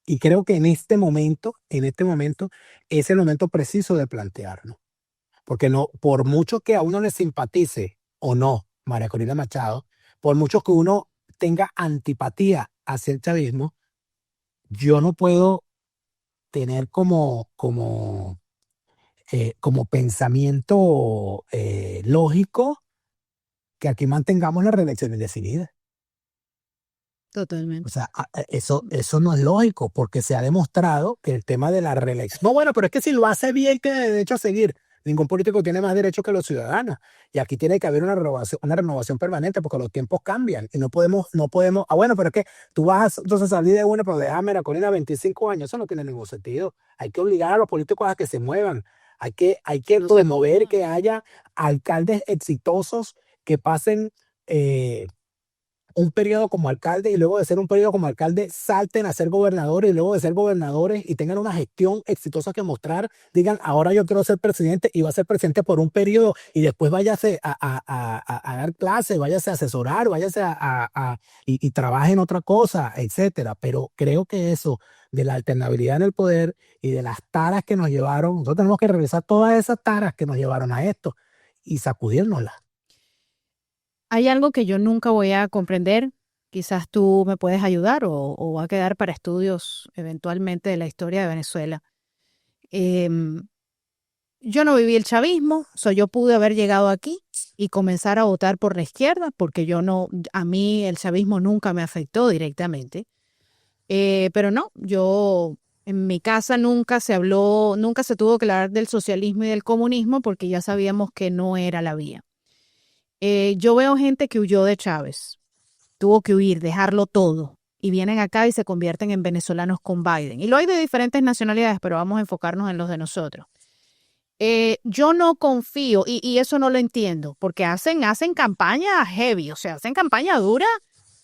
Y creo que en este momento es el momento preciso de plantearlo. Porque no, por mucho que a uno le simpatice o no María Corina Machado, por mucho que uno tenga antipatía hacia el chavismo, yo no puedo tener como pensamiento lógico que aquí mantengamos la reelección indefinida. Totalmente. O sea, eso no es lógico, porque se ha demostrado que el tema de la reelección... No, bueno, pero es que si lo hace bien, tiene derecho a seguir. Ningún político tiene más derecho que los ciudadanos. Y aquí tiene que haber una renovación permanente, porque los tiempos cambian. Y no podemos... bueno, pero es que tú vas entonces a salir de una, pero déjame la colina 25 años. Eso no tiene ningún sentido. Hay que obligar a los políticos a que se muevan. Hay que promover que haya alcaldes exitosos que pasen... un periodo como alcalde, y luego de ser un periodo como alcalde salten a ser gobernadores, y luego de ser gobernadores y tengan una gestión exitosa que mostrar, digan, ahora yo quiero ser presidente, y va a ser presidente por un periodo, y después váyase a dar clases, váyase a asesorar, váyase y trabaje en otra cosa, etcétera. Pero creo que eso de la alternabilidad en el poder y de las taras que nos llevaron, nosotros tenemos que revisar todas esas taras que nos llevaron a esto y sacudírnoslas. Hay algo que yo nunca voy a comprender, quizás tú me puedes ayudar o va a quedar para estudios eventualmente de la historia de Venezuela. Yo no viví el chavismo, yo pude haber llegado aquí y comenzar a votar por la izquierda, porque a mí el chavismo nunca me afectó directamente. Pero no, en mi casa nunca se tuvo que hablar del socialismo y del comunismo, porque ya sabíamos que no era la vía. Yo veo gente que huyó de Chávez, tuvo que huir, dejarlo todo, y vienen acá y se convierten en venezolanos con Biden. Y lo hay de diferentes nacionalidades, pero vamos a enfocarnos en los de nosotros. Yo no confío, y eso no lo entiendo, porque hacen campaña heavy, o sea, hacen campaña dura,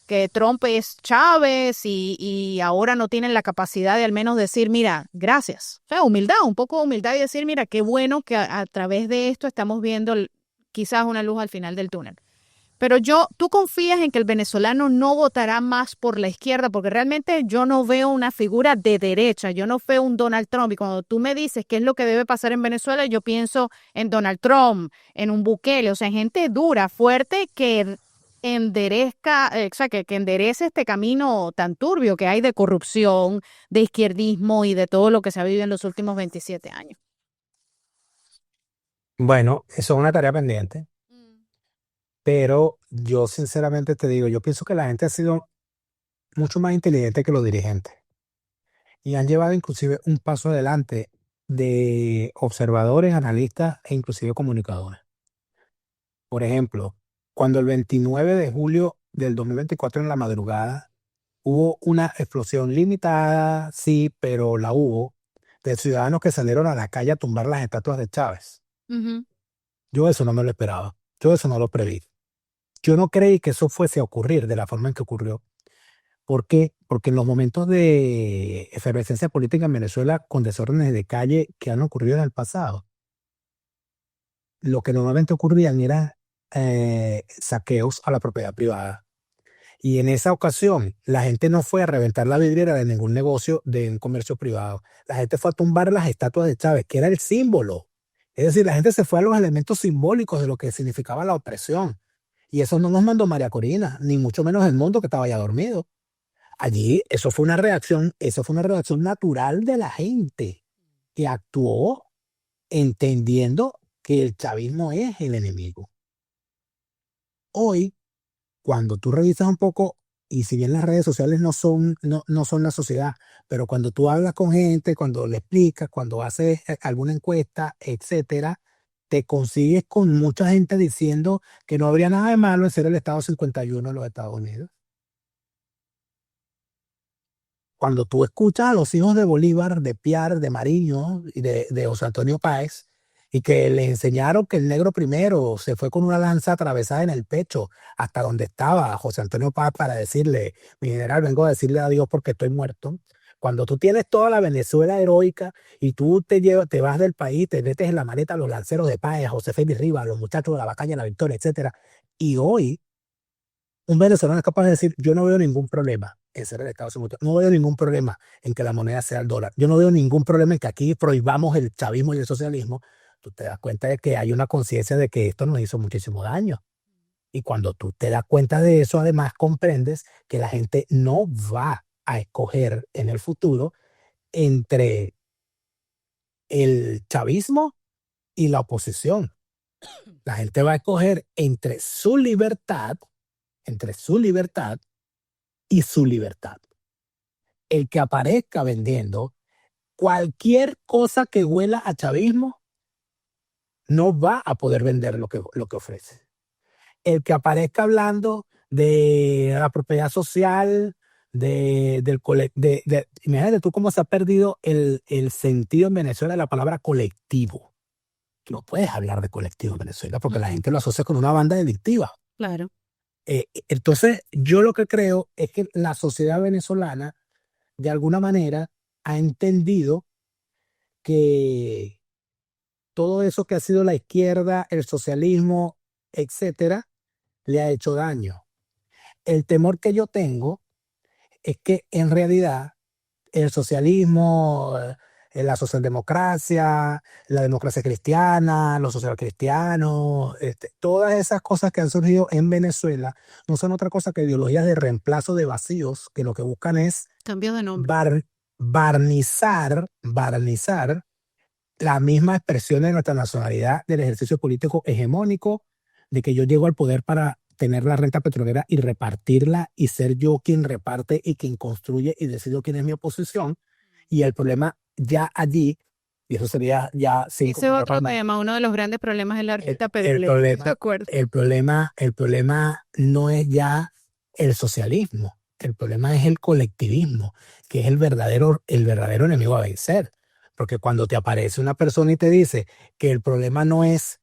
que Trump es Chávez, y ahora no tienen la capacidad de al menos decir, mira, gracias. O sea, humildad, un poco de humildad, y decir, mira, qué bueno que a través de esto estamos viendo quizás una luz al final del túnel. Pero ¿tú confías en que el venezolano no votará más por la izquierda? Porque realmente yo no veo una figura de derecha, yo no veo un Donald Trump. Y cuando tú me dices qué es lo que debe pasar en Venezuela, yo pienso en Donald Trump, en un Bukele, o sea, gente dura, fuerte, que que enderece este camino tan turbio que hay de corrupción, de izquierdismo y de todo lo que se ha vivido en los últimos 27 años. Bueno, eso es una tarea pendiente, pero yo sinceramente te digo, yo pienso que la gente ha sido mucho más inteligente que los dirigentes, y han llevado inclusive un paso adelante de observadores, analistas e inclusive comunicadores. Por ejemplo, cuando el 29 de julio del 2024 en la madrugada hubo una explosión limitada, sí, pero la hubo, de ciudadanos que salieron a la calle a tumbar las estatuas de Chávez. Yo eso no me lo esperaba. Yo eso no lo preví. Yo no creí que eso fuese a ocurrir de la forma en que ocurrió. ¿Por qué? Porque en los momentos de efervescencia política en Venezuela, con desórdenes de calle que han ocurrido en el pasado, lo que normalmente ocurrían era saqueos a la propiedad privada. Y en esa ocasión, la gente no fue a reventar la vidriera de ningún negocio de un comercio privado. La gente fue a tumbar las estatuas de Chávez, que era el símbolo Es decir, la gente se fue a los elementos simbólicos de lo que significaba la opresión. Y eso no nos mandó María Corina, ni mucho menos el mundo que estaba ya dormido. Allí eso fue una reacción natural de la gente que actuó entendiendo que el chavismo es el enemigo. Hoy, cuando tú revisas un poco, y si bien las redes sociales no son la sociedad, pero cuando tú hablas con gente, cuando le explicas, cuando haces alguna encuesta, etcétera, te consigues con mucha gente diciendo que no habría nada de malo en ser el Estado 51 de los Estados Unidos. Cuando tú escuchas a los hijos de Bolívar, de Piar, de Mariño y de José Antonio Páez, y que les enseñaron que el negro primero se fue con una lanza atravesada en el pecho hasta donde estaba José Antonio Páez para decirle, mi general, vengo a decirle adiós porque estoy muerto. Cuando tú tienes toda la Venezuela heroica y tú te vas del país, te metes en la maleta a los lanceros de Páez, a José Félix Rivas, a los muchachos de la Bacaña, la Victoria, etcétera, y hoy un venezolano es capaz de decir, yo no veo ningún problema en ser el Estado 51, no veo ningún problema en que la moneda sea el dólar, yo no veo ningún problema en que aquí prohibamos el chavismo y el socialismo. Tú te das cuenta de que hay una conciencia de que esto nos hizo muchísimo daño. Y cuando tú te das cuenta de eso, además comprendes que la gente no va a escoger en el futuro entre el chavismo y la oposición. La gente va a escoger entre su libertad y su libertad. El que aparezca vendiendo cualquier cosa que huela a chavismo no va a poder vender lo que ofrece. El que aparezca hablando de la propiedad social, imagínate tú cómo se ha perdido el sentido en Venezuela de la palabra colectivo. No puedes hablar de colectivo en Venezuela porque la gente lo asocia con una banda delictiva. Claro. Entonces, yo lo que creo es que la sociedad venezolana, de alguna manera, ha entendido que todo eso que ha sido la izquierda, el socialismo, etcétera, le ha hecho daño. El temor que yo tengo es que en realidad el socialismo, la socialdemocracia, la democracia cristiana, los socialcristianos, todas esas cosas que han surgido en Venezuela no son otra cosa que ideologías de reemplazo de vacíos que lo que buscan es Cambio de nombre. barnizar la misma expresión de nuestra nacionalidad del ejercicio político hegemónico, de que yo llego al poder para tener la renta petrolera y repartirla y ser yo quien reparte y quien construye y decido quién es mi oposición. Y el problema ya allí, y eso sería ya cinco. Ese es otro tema, uno de los grandes problemas es la renta petrolera. De acuerdo. El problema no es ya el socialismo, el problema es el colectivismo, que es el verdadero enemigo a vencer. Porque cuando te aparece una persona y te dice que el problema no es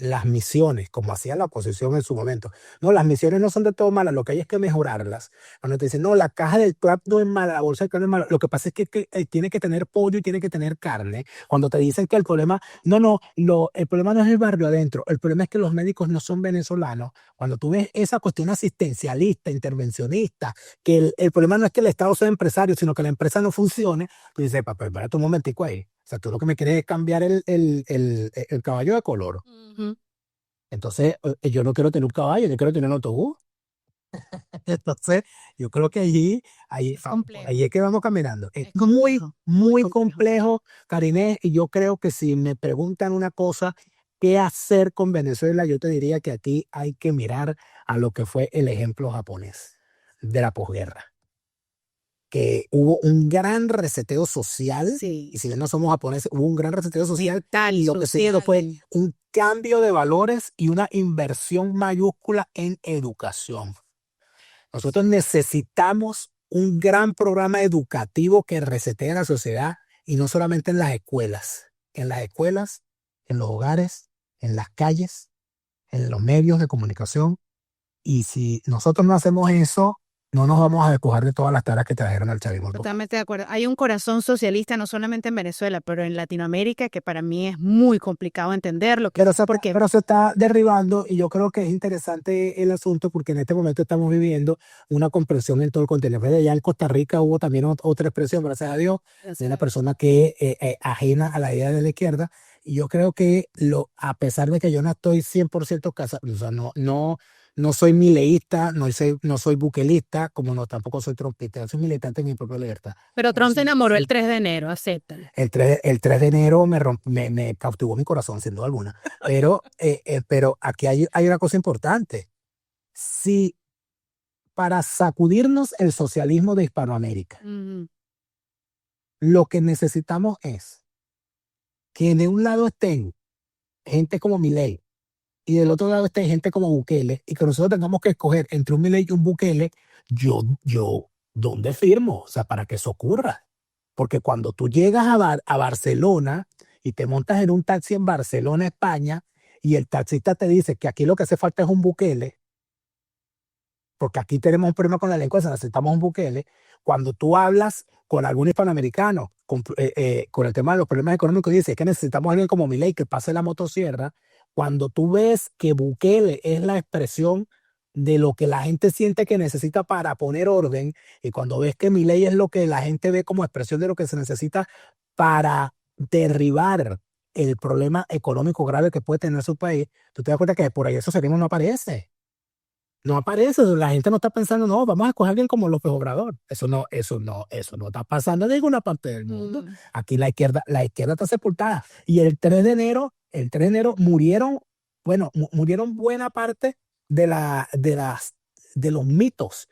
las misiones, como hacía la oposición en su momento. No, las misiones no son de todo malas, lo que hay es que mejorarlas. Cuando te dicen, no, la caja del club no es mala, la bolsa del club no es mala, lo que pasa es que tiene que tener pollo y tiene que tener carne. Cuando te dicen que el problema, el problema no es el barrio adentro, el problema es que los médicos no son venezolanos. Cuando tú ves esa cuestión asistencialista, intervencionista, que el problema no es que el Estado sea empresario, sino que la empresa no funcione, tú dices, papá, espérate un momentico ahí. O sea, tú lo que me quieres es cambiar el caballo de color. Entonces, yo no quiero tener un caballo, yo quiero tener un autobús. Entonces, yo creo que ahí es que vamos caminando. Es muy complejo, Karinés, y yo creo que si me preguntan una cosa, ¿qué hacer con Venezuela? Yo te diría que aquí hay que mirar a lo que fue el ejemplo japonés de la posguerra. Que hubo un gran reseteo social, y si bien no somos japoneses, hubo un gran reseteo social, y lo que se hizo fue un cambio de valores y una inversión mayúscula en educación. Nosotros necesitamos un gran programa educativo que resetee la sociedad, y no solamente en las escuelas, en los hogares, en las calles, en los medios de comunicación, y si nosotros no hacemos eso, no nos vamos a despojar de todas las tareas que trajeron al chavismo. Totalmente de acuerdo. Hay un corazón socialista no solamente en Venezuela, pero en Latinoamérica, que para mí es muy complicado entenderlo. Pero se está derribando, y yo creo que es interesante el asunto porque en este momento estamos viviendo una comprensión en todo el continente. Allá en Costa Rica hubo también otra expresión, gracias a Dios, de una persona que ajena a la idea de la izquierda, Y yo creo que a pesar de que yo no estoy 100% casado, o sea, no soy mileísta, no soy buquelista, como no tampoco soy trumpista, yo soy militante en mi propia libertad. Pero Pero Trump se sí, enamoró el sí, 3 de enero, acéptalo. el 3 de enero me cautivó mi corazón, sin duda alguna. Pero aquí hay una cosa importante. Si para sacudirnos el socialismo de Hispanoamérica, Ujú. lo que necesitamos es que de un lado estén gente como Milei y del otro lado esté gente como Bukele, y que nosotros tengamos que escoger entre un Milei y un Bukele, ¿dónde firmo? O sea, para que eso ocurra. Porque cuando tú llegas a Barcelona y te montas en un taxi en Barcelona, España, y el taxista te dice que aquí lo que hace falta es un Bukele, porque aquí tenemos un problema con la lengua, necesitamos un Bukele. Cuando tú hablas con algún hispanoamericano con el tema de los problemas económicos, dice que necesitamos a alguien como Milei que pase la motosierra. Cuando tú ves que Bukele es la expresión de lo que la gente siente que necesita para poner orden, y cuando ves que Milei es lo que la gente ve como expresión de lo que se necesita para derribar el problema económico grave que puede tener su país, tú te das cuenta que por ahí eso no aparece. No aparece, la gente no está pensando, no, vamos a escoger a alguien como López Obrador. Eso no está pasando en ninguna parte del mundo. Mm. Aquí la izquierda está sepultada. Y el 3 de enero murieron, bueno, murieron buena parte de los mitos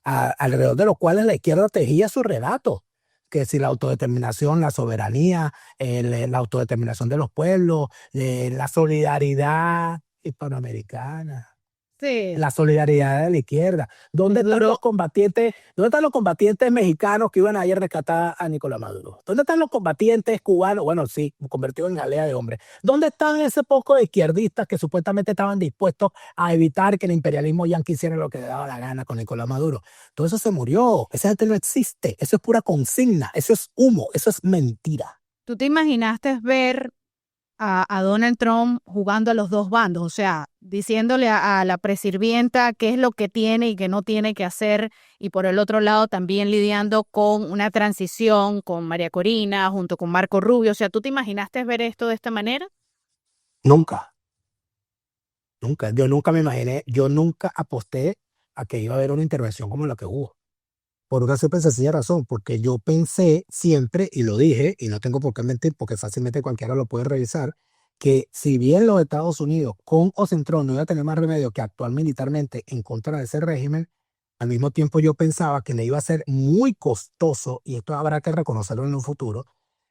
alrededor de los cuales la izquierda tejía su relato. Que si la autodeterminación, la soberanía, la autodeterminación de los pueblos, la solidaridad hispanoamericana, Sí, la solidaridad de la izquierda. ¿Dónde están duró. los combatientes mexicanos que iban ayer a rescatar a Nicolás Maduro? ¿Dónde están los combatientes cubanos? Bueno, sí, convertidos en jalea de hombres. ¿Dónde están ese poco de izquierdistas que supuestamente estaban dispuestos a evitar que el imperialismo yanqui hiciera lo que le daba la gana con Nicolás Maduro? Todo eso se murió. Esa gente no existe. Eso es pura consigna. Eso es humo. Eso es mentira. ¿Tú te imaginaste ver a Donald Trump jugando a los dos bandos? O sea, diciéndole a la presirvienta qué es lo que tiene y qué no tiene que hacer, y por el otro lado también lidiando con una transición con María Corina junto con Marco Rubio. O sea, ¿tú te imaginaste ver esto de esta manera? Nunca. Nunca. Yo nunca me imaginé. Yo nunca aposté a que iba a haber una intervención como la que hubo. Por una simple y sencilla razón, porque yo pensé siempre, y lo dije, y no tengo por qué mentir, porque fácilmente cualquiera lo puede revisar, que si bien los Estados Unidos, con o sin Trump, no iba a tener más remedio que actuar militarmente en contra de ese régimen, al mismo tiempo yo pensaba que le iba a ser muy costoso, y esto habrá que reconocerlo en un futuro,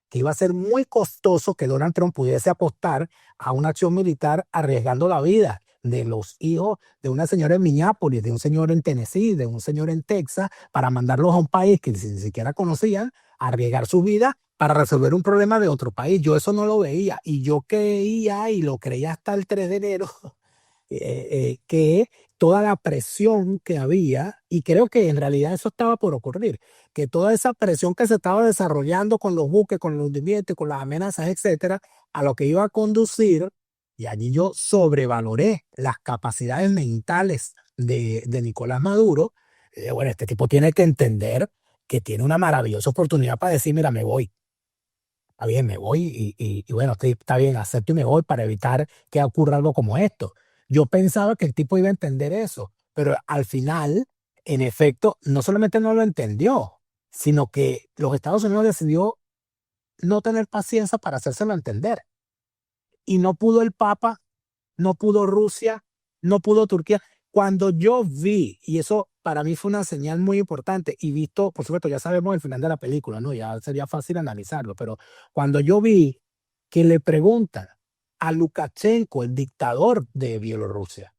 que iba a ser muy costoso que Donald Trump pudiese apostar a una acción militar arriesgando la vida de los hijos de una señora en Minneapolis, de un señor en Tennessee, de un señor en Texas, para mandarlos a un país que ni siquiera conocían, a arriesgar su vida para resolver un problema de otro país. Yo eso no lo veía, y yo creía, y lo creía hasta el 3 de enero, que toda la presión que había, y creo que en realidad eso estaba por ocurrir, que toda esa presión que se estaba desarrollando con los buques, con los hundimientos, con las amenazas, etcétera, a lo que iba a conducir, y allí yo sobrevaloré las capacidades mentales de Nicolás Maduro. Bueno, este tipo tiene que entender que tiene una maravillosa oportunidad para decir, mira, me voy. Está bien, me voy, y bueno, está bien, acepto y me voy para evitar que ocurra algo como esto. Yo pensaba que el tipo iba a entender eso, pero al final, en efecto, no solamente no lo entendió, sino que los Estados Unidos decidió no tener paciencia para hacérselo entender. Y no pudo el Papa, no pudo Rusia, no pudo Turquía. Cuando yo vi, y eso para mí fue una señal muy importante, y visto, por supuesto, ya sabemos el final de la película, ¿no? Ya sería fácil analizarlo, pero cuando yo vi que le preguntan a Lukashenko, el dictador de Bielorrusia,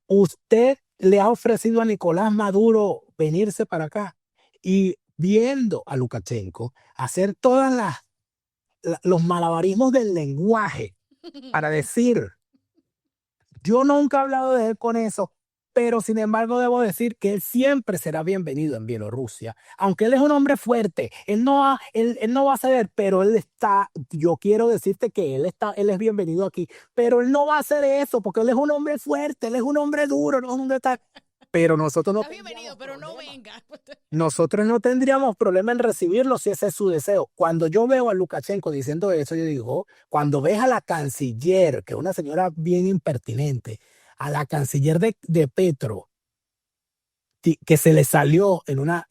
¿usted le ha ofrecido a Nicolás Maduro venirse para acá? Y viendo a Lukashenko hacer todas los malabarismos del lenguaje para decir, yo nunca he hablado de él con eso, pero sin embargo debo decir que él siempre será bienvenido en Bielorrusia. Aunque él es un hombre fuerte, él no va a ceder, pero yo quiero decirte que él es bienvenido aquí, pero él no va a hacer eso porque él es un hombre fuerte, él es un hombre duro, no es un hombre tal. pero nosotros no Estás bienvenido, tendríamos pero no problema. venga. Nosotros no tendríamos problema en recibirlo si ese es su deseo. Cuando yo veo a Lukashenko diciendo eso, yo digo, "Oh", cuando ves a la canciller, que es una señora bien impertinente, a la canciller de Petro, que se le salió en una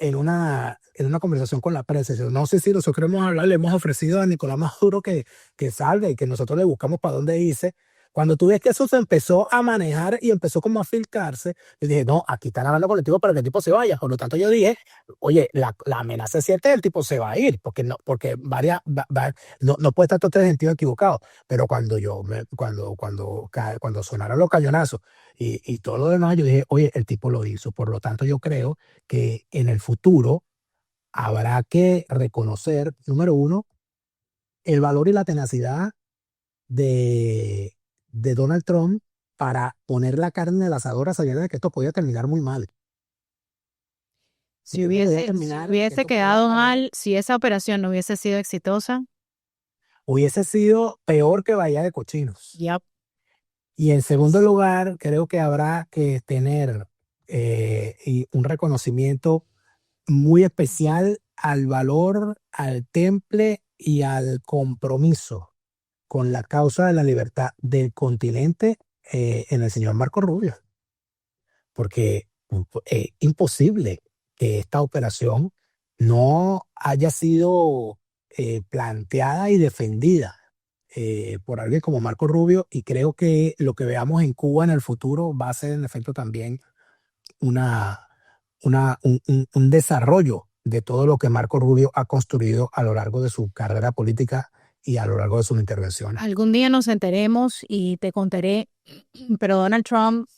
conversación con la prensa. Yo no sé si nosotros queremos hablar, le hemos ofrecido a Nicolás Maduro que salga y que nosotros le buscamos para dónde irse. Cuando tú ves que eso se empezó a manejar y empezó como a filtrarse, yo dije, no, aquí están hablando con el tipo para que el tipo se vaya. Por lo tanto, yo dije, oye, la amenaza es cierta, el tipo se va a ir, porque no puede estar todo este sentido equivocado. Pero cuando sonaron los cañonazos y todo lo demás, yo dije, oye, el tipo lo hizo. Por lo tanto, yo creo que en el futuro habrá que reconocer, número uno, el valor y la tenacidad de Donald Trump para poner la carne en el asador sabiendo de que esto podía terminar muy mal. Si Podía hubiese, terminar, hubiese esto podía quedado acabar, mal, si esa operación no hubiese sido exitosa, hubiese sido peor que Bahía de Cochinos. ya. Y en segundo lugar, creo que habrá que tener y un reconocimiento muy especial al valor, al temple y al compromiso con la causa de la libertad del continente en el señor Marco Rubio, porque es imposible que esta operación no haya sido planteada y defendida por alguien como Marco Rubio, y creo que lo que veamos en Cuba en el futuro va a ser en efecto también una, un desarrollo de todo lo que Marco Rubio ha construido a lo largo de su carrera política y a lo largo de sus intervenciones. Algún día nos enteremos y te contaré, pero Donald Trump,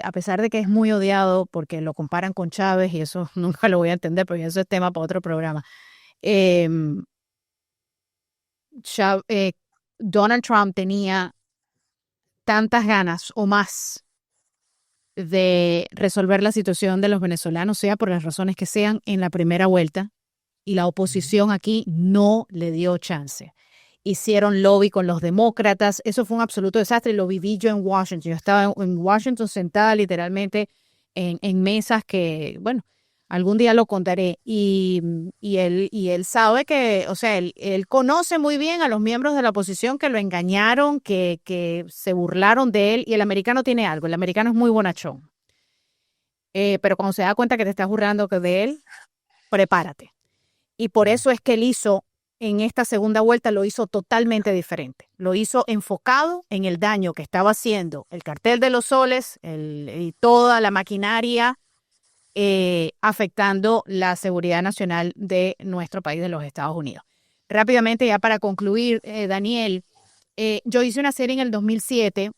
a pesar de que es muy odiado porque lo comparan con Chávez, y eso nunca lo voy a entender, porque eso es tema para otro programa. em, Donald Trump tenía tantas ganas o más de resolver la situación de los venezolanos, sea por las razones que sean, en la primera vuelta, y la oposición aquí no le dio chance. Hicieron lobby con los demócratas, eso fue un absoluto desastre, lo viví yo en Washington. Yo estaba en Washington sentada literalmente en mesas que, bueno, algún día lo contaré. Y él sabe que, o sea, él conoce muy bien a los miembros de la oposición que lo engañaron, que se burlaron de él. Y el americano tiene algo, el americano es muy bonachón. Pero cuando se da cuenta que te estás burlando de él, prepárate. Y por eso es que él hizo, en esta segunda vuelta, lo hizo totalmente diferente. Lo hizo enfocado en el daño que estaba haciendo el cartel de los soles y toda la maquinaria afectando la seguridad nacional de nuestro país, de los Estados Unidos. Rápidamente, ya para concluir, Daniel, yo hice una serie en el 2007,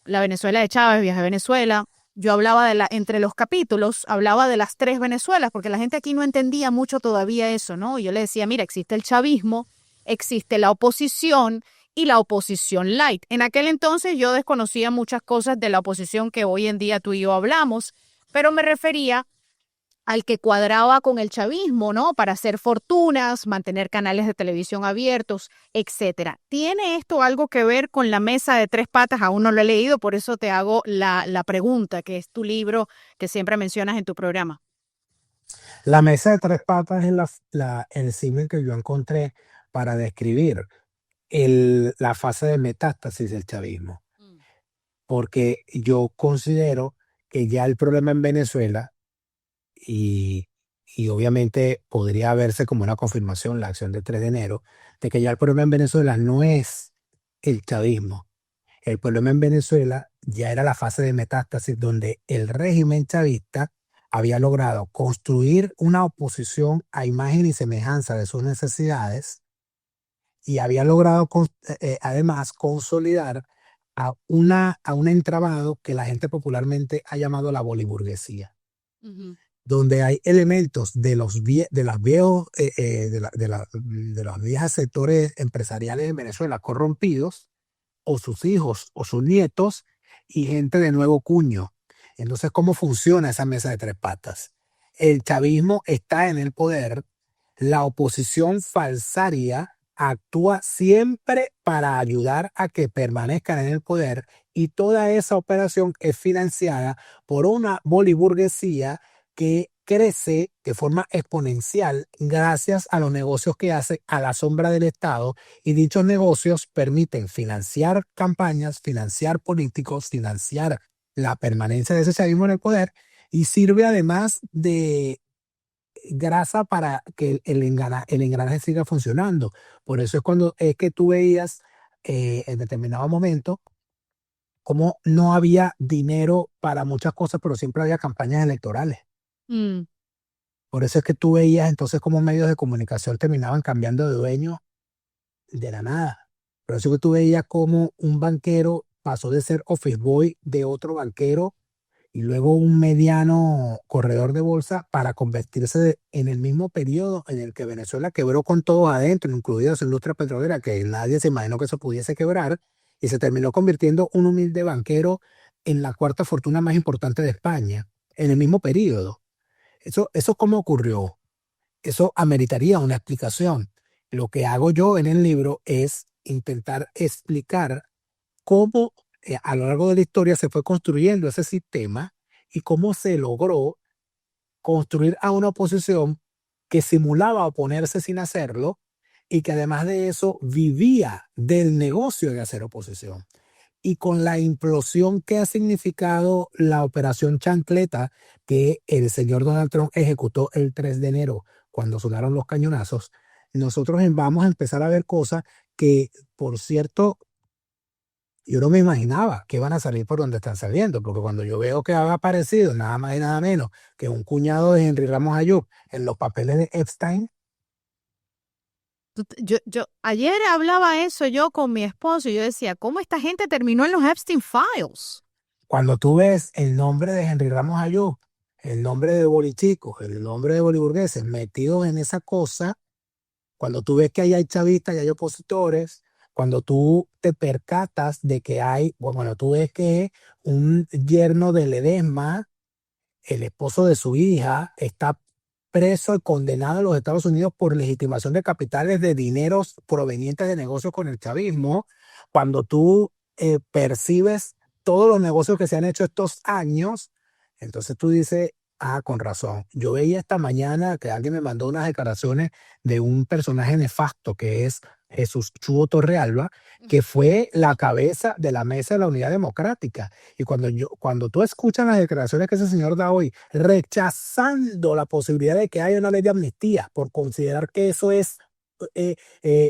La Venezuela de Chávez, Viaje a Venezuela. Yo hablaba entre los capítulos, hablaba de las 3 Venezuelas, porque la gente aquí no entendía mucho todavía eso, ¿no? Y yo le decía, mira, existe el chavismo, existe la oposición y la oposición light. En aquel entonces yo desconocía muchas cosas de la oposición que hoy en día tú y yo hablamos, pero me refería al que cuadraba con el chavismo, ¿no? Para hacer fortunas, mantener canales de televisión abiertos, etcétera. ¿Tiene esto algo que ver con la mesa de 3 patas? Aún no lo he leído, por eso te hago la pregunta, que es tu libro que siempre mencionas en tu programa. La mesa de 3 patas es el símil que yo encontré para describir la fase de metástasis del chavismo, porque yo considero que ya el problema en Venezuela, y, y obviamente podría verse como una confirmación la acción del 3 de enero, de que ya el problema en Venezuela no es el chavismo. El problema en Venezuela ya era la fase de metástasis, donde el régimen chavista había logrado construir una oposición a imagen y semejanza de sus necesidades, y había logrado además consolidar a un entramado que la gente popularmente ha llamado la boliburguesía, donde hay elementos de los viejos de los viejos sectores empresariales en Venezuela corrompidos, o sus hijos o sus nietos, y gente de nuevo cuño. Entonces, ¿cómo funciona esa mesa de 3 patas? El chavismo está en el poder, la oposición falsaria actúa siempre para ayudar a que permanezcan en el poder y toda esa operación es financiada por una boliburguesía que crece de forma exponencial gracias a los negocios que hace a la sombra del Estado y dichos negocios permiten financiar campañas, financiar políticos, financiar la permanencia de ese chavismo en el poder y sirve además de grasa para que el engranaje siga funcionando. Por eso es cuando es que tú veías en determinado momento como no había dinero para muchas cosas, pero siempre había campañas electorales. Mm. Por eso es que tú veías entonces cómo medios de comunicación terminaban cambiando de dueño de la nada. Por eso es que tú veías cómo un banquero pasó de ser office boy de otro banquero y luego un mediano corredor de bolsa para convertirse en el mismo periodo en el que Venezuela quebró con todos adentro, incluida su industria petrolera, que nadie se imaginó que eso pudiese quebrar, y se terminó convirtiendo un humilde banquero en la cuarta fortuna más importante de España, en el mismo periodo. Eso ¿cómo ocurrió? Eso ameritaría una explicación. Lo que hago yo en el libro es intentar explicar cómo a lo largo de la historia se fue construyendo ese sistema y cómo se logró construir a una oposición que simulaba oponerse sin hacerlo y que además de eso vivía del negocio de hacer oposición. Y con la implosión que ha significado la operación Chancleta que el señor Donald Trump ejecutó el 3 de enero cuando sonaron los cañonazos, nosotros vamos a empezar a ver cosas que, por cierto, yo no me imaginaba que iban a salir por donde están saliendo, porque cuando yo veo que ha aparecido nada más y nada menos que un cuñado de Henry Ramos Ayub en los papeles de Epstein. Ayer hablaba eso yo con mi esposo y yo decía, ¿cómo esta gente terminó en los Epstein Files? Cuando tú ves el nombre de Henry Ramos Ayub, el nombre de bolichicos, el nombre de boliburgueses metidos en esa cosa, cuando tú ves que ahí hay chavistas y hay opositores, cuando tú te percatas de que hay, bueno, tú ves que un yerno de Ledesma, el esposo de su hija, está preso y condenado en los Estados Unidos por legitimación de capitales de dineros provenientes de negocios con el chavismo, cuando tú percibes todos los negocios que se han hecho estos años, entonces tú dices, ah, con razón. Yo veía esta mañana que alguien me mandó unas declaraciones de un personaje nefasto que es Jesús Chuo Torrealba, que fue la cabeza de la Mesa de la Unidad Democrática. Y cuando tú escuchas las declaraciones que ese señor da hoy, rechazando la posibilidad de que haya una ley de amnistía por considerar que eso es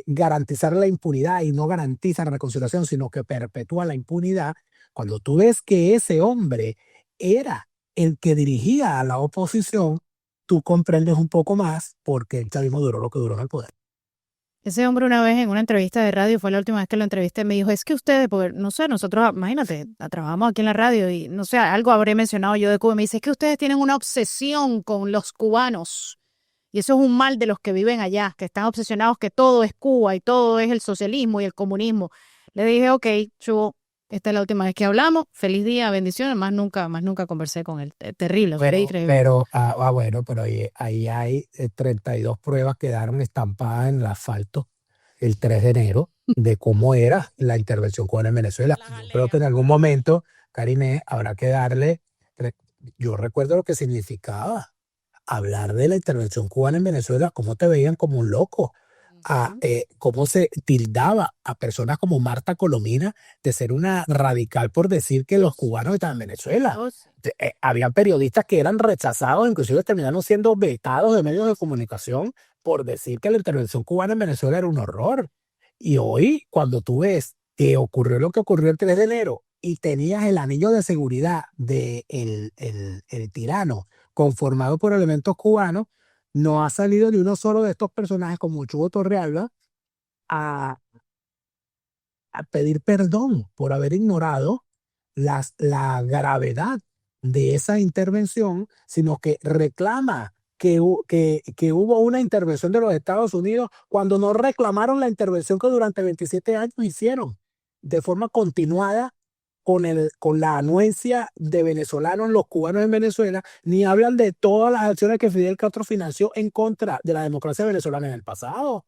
garantizar la impunidad y no garantiza la reconciliación, sino que perpetúa la impunidad, cuando tú ves que ese hombre era el que dirigía a la oposición, tú comprendes un poco más porque el chavismo duró lo que duró en el poder. Ese hombre una vez en una entrevista de radio, fue la última vez que lo entrevisté, me dijo, es que ustedes, porque no sé, nosotros, imagínate, trabajamos aquí en la radio y no sé, algo habré mencionado yo de Cuba, me dice, es que ustedes tienen una obsesión con los cubanos y eso es un mal de los que viven allá, que están obsesionados que todo es Cuba y todo es el socialismo y el comunismo. Le dije, ok, Chubo, esta es la última vez que hablamos, feliz día, bendiciones, más nunca conversé con él, terrible, pero ahí hay 32 pruebas que quedaron estampadas en el asfalto el 3 de enero de cómo era la intervención cubana en Venezuela. Yo creo que en algún momento, Karine, habrá que darle, yo recuerdo lo que significaba hablar de la intervención cubana en Venezuela, cómo te veían como un loco. Cómo se tildaba a personas como Marta Colomina de ser una radical por decir que los cubanos estaban en Venezuela. Había periodistas que eran rechazados, inclusive terminaron siendo vetados de medios de comunicación por decir que la intervención cubana en Venezuela era un horror. Y hoy, cuando tú ves que ocurrió lo que ocurrió el 3 de enero y tenías el anillo de seguridad del el tirano conformado por elementos cubanos, no ha salido ni uno solo de estos personajes como Chugo Torrealba a pedir perdón por haber ignorado la gravedad de esa intervención, sino que reclama que hubo una intervención de los Estados Unidos cuando no reclamaron la intervención que durante 27 años hicieron de forma continuada con la anuencia de venezolanos, los cubanos en Venezuela, ni hablan de todas las acciones que Fidel Castro financió en contra de la democracia venezolana en el pasado.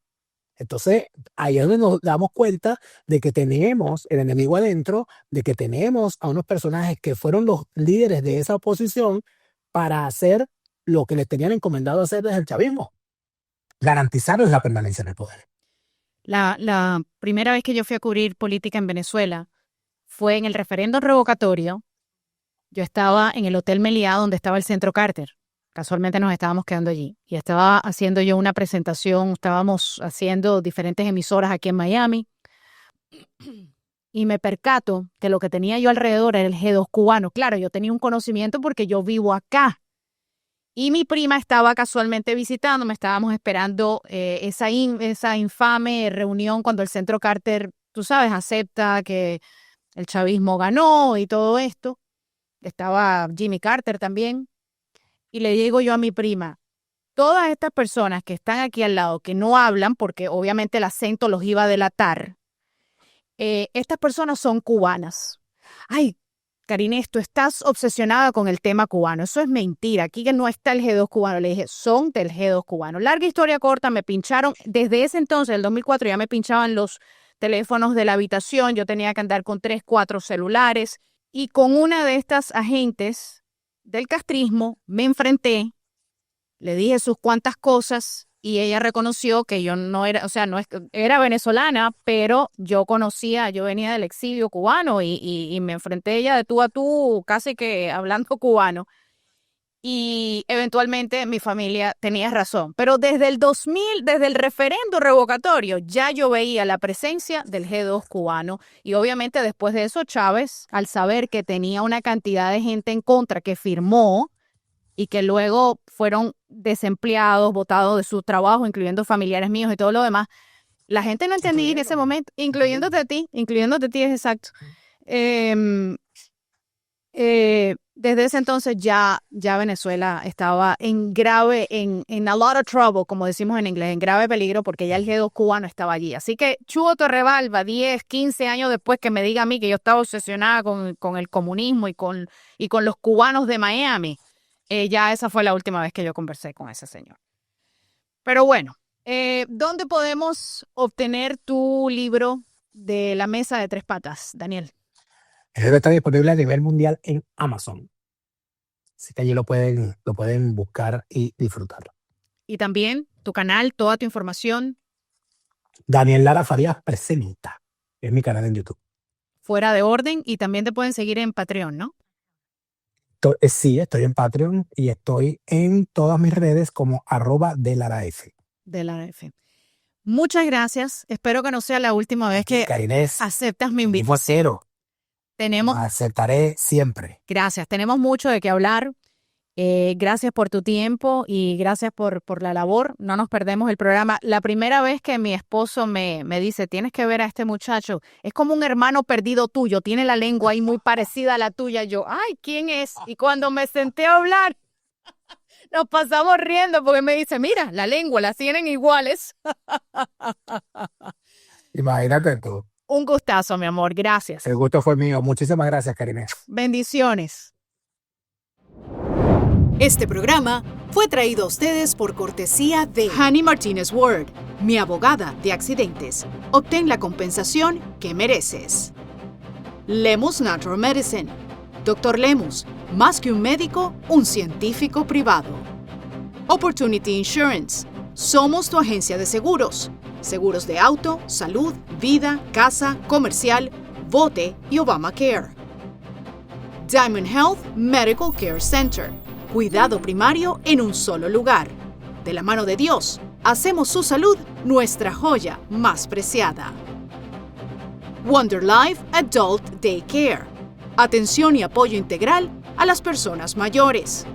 Entonces, ahí es donde nos damos cuenta de que tenemos el enemigo adentro, de que tenemos a unos personajes que fueron los líderes de esa oposición para hacer lo que les tenían encomendado hacer desde el chavismo, garantizarles la permanencia en el poder. La primera vez que yo fui a cubrir política en Venezuela fue en el referéndum revocatorio. Yo estaba en el Hotel Meliá, donde estaba el Centro Carter. Casualmente nos estábamos quedando allí. Y estaba haciendo yo una presentación, estábamos haciendo diferentes emisoras aquí en Miami. Y me percato que lo que tenía yo alrededor era el G2 cubano. Claro, yo tenía un conocimiento porque yo vivo acá. Y mi prima estaba casualmente visitándome, estábamos esperando esa infame reunión cuando el Centro Carter, tú sabes, acepta que el chavismo ganó y todo esto. Estaba Jimmy Carter también. Y le digo yo a mi prima, todas estas personas que están aquí al lado, que no hablan, porque obviamente el acento los iba a delatar, estas personas son cubanas. Ay, Karine, tú estás obsesionada con el tema cubano. Eso es mentira. Aquí que no está el G2 cubano. Le dije, son del G2 cubano. Larga historia corta, me pincharon. Desde ese entonces, el 2004, ya me pinchaban los teléfonos de la habitación. Yo tenía que andar con 3, 4 celulares. Y con una de estas agentes del castrismo me enfrenté. Le dije sus cuantas cosas y ella reconoció que yo no era, o sea, no era venezolana, pero yo venía del exilio cubano y me enfrenté a ella de tú a tú, casi que hablando cubano. Y eventualmente mi familia tenía razón. Pero desde el 2000, desde el referendo revocatorio, ya yo veía la presencia del G2 cubano. Y obviamente después de eso, Chávez, al saber que tenía una cantidad de gente en contra que firmó, y que luego fueron desempleados, botados de su trabajo, incluyendo familiares míos y todo lo demás. La gente no entendía en ese momento, incluyéndote a ti, es exacto. Desde ese entonces ya Venezuela estaba en a lot of trouble, como decimos en inglés, en grave peligro, porque ya el G2 cubano estaba allí. Así que Chuo Torrebalba, 10, 15 años después, que me diga a mí que yo estaba obsesionada con el comunismo y con los cubanos de Miami, ya esa fue la última vez que yo conversé con ese señor. Pero bueno, ¿dónde podemos obtener tu libro de La Mesa de Tres Patas, Daniel? El libro está disponible a nivel mundial en Amazon. Así que allí lo pueden buscar y disfrutarlo. Y también tu canal, toda tu información. Daniel Lara Farías presenta. Es mi canal en YouTube. Fuera de orden, y también te pueden seguir en Patreon, ¿no? Sí, estoy en Patreon y estoy en todas mis redes como @delaraf. Delaraf. Muchas gracias. Espero que no sea la última vez que Karinés, aceptas mi invitación. Aceptaré siempre. Gracias. Tenemos mucho de qué hablar. Gracias por tu tiempo y gracias por la labor. No nos perdemos el programa. La primera vez que mi esposo me dice, tienes que ver a este muchacho, es como un hermano perdido tuyo, tiene la lengua ahí muy parecida a la tuya. Yo, ay, ¿quién es? Y cuando me senté a hablar, nos pasamos riendo porque me dice, mira, la lengua las tienen iguales. Imagínate tú. Un gustazo, mi amor. Gracias. El gusto fue mío. Muchísimas gracias, Karinés. Bendiciones. Este programa fue traído a ustedes por cortesía de Hani Martínez Ward, mi abogada de accidentes. Obtén la compensación que mereces. Lemus Natural Medicine. Dr. Lemus, más que un médico, un científico privado. Opportunity Insurance. Somos tu agencia de seguros. Seguros de auto, salud, vida, casa, comercial, bote y Obamacare. Diamond Health Medical Care Center. Cuidado primario en un solo lugar. De la mano de Dios, hacemos su salud nuestra joya más preciada. Wonder Life Adult Daycare. Atención y apoyo integral a las personas mayores.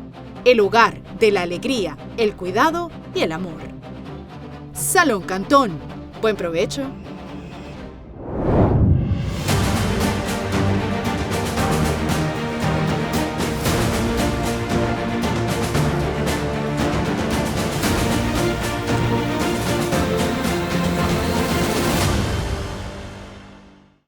El hogar de la alegría, el cuidado y el amor. Salón Cantón. Buen provecho.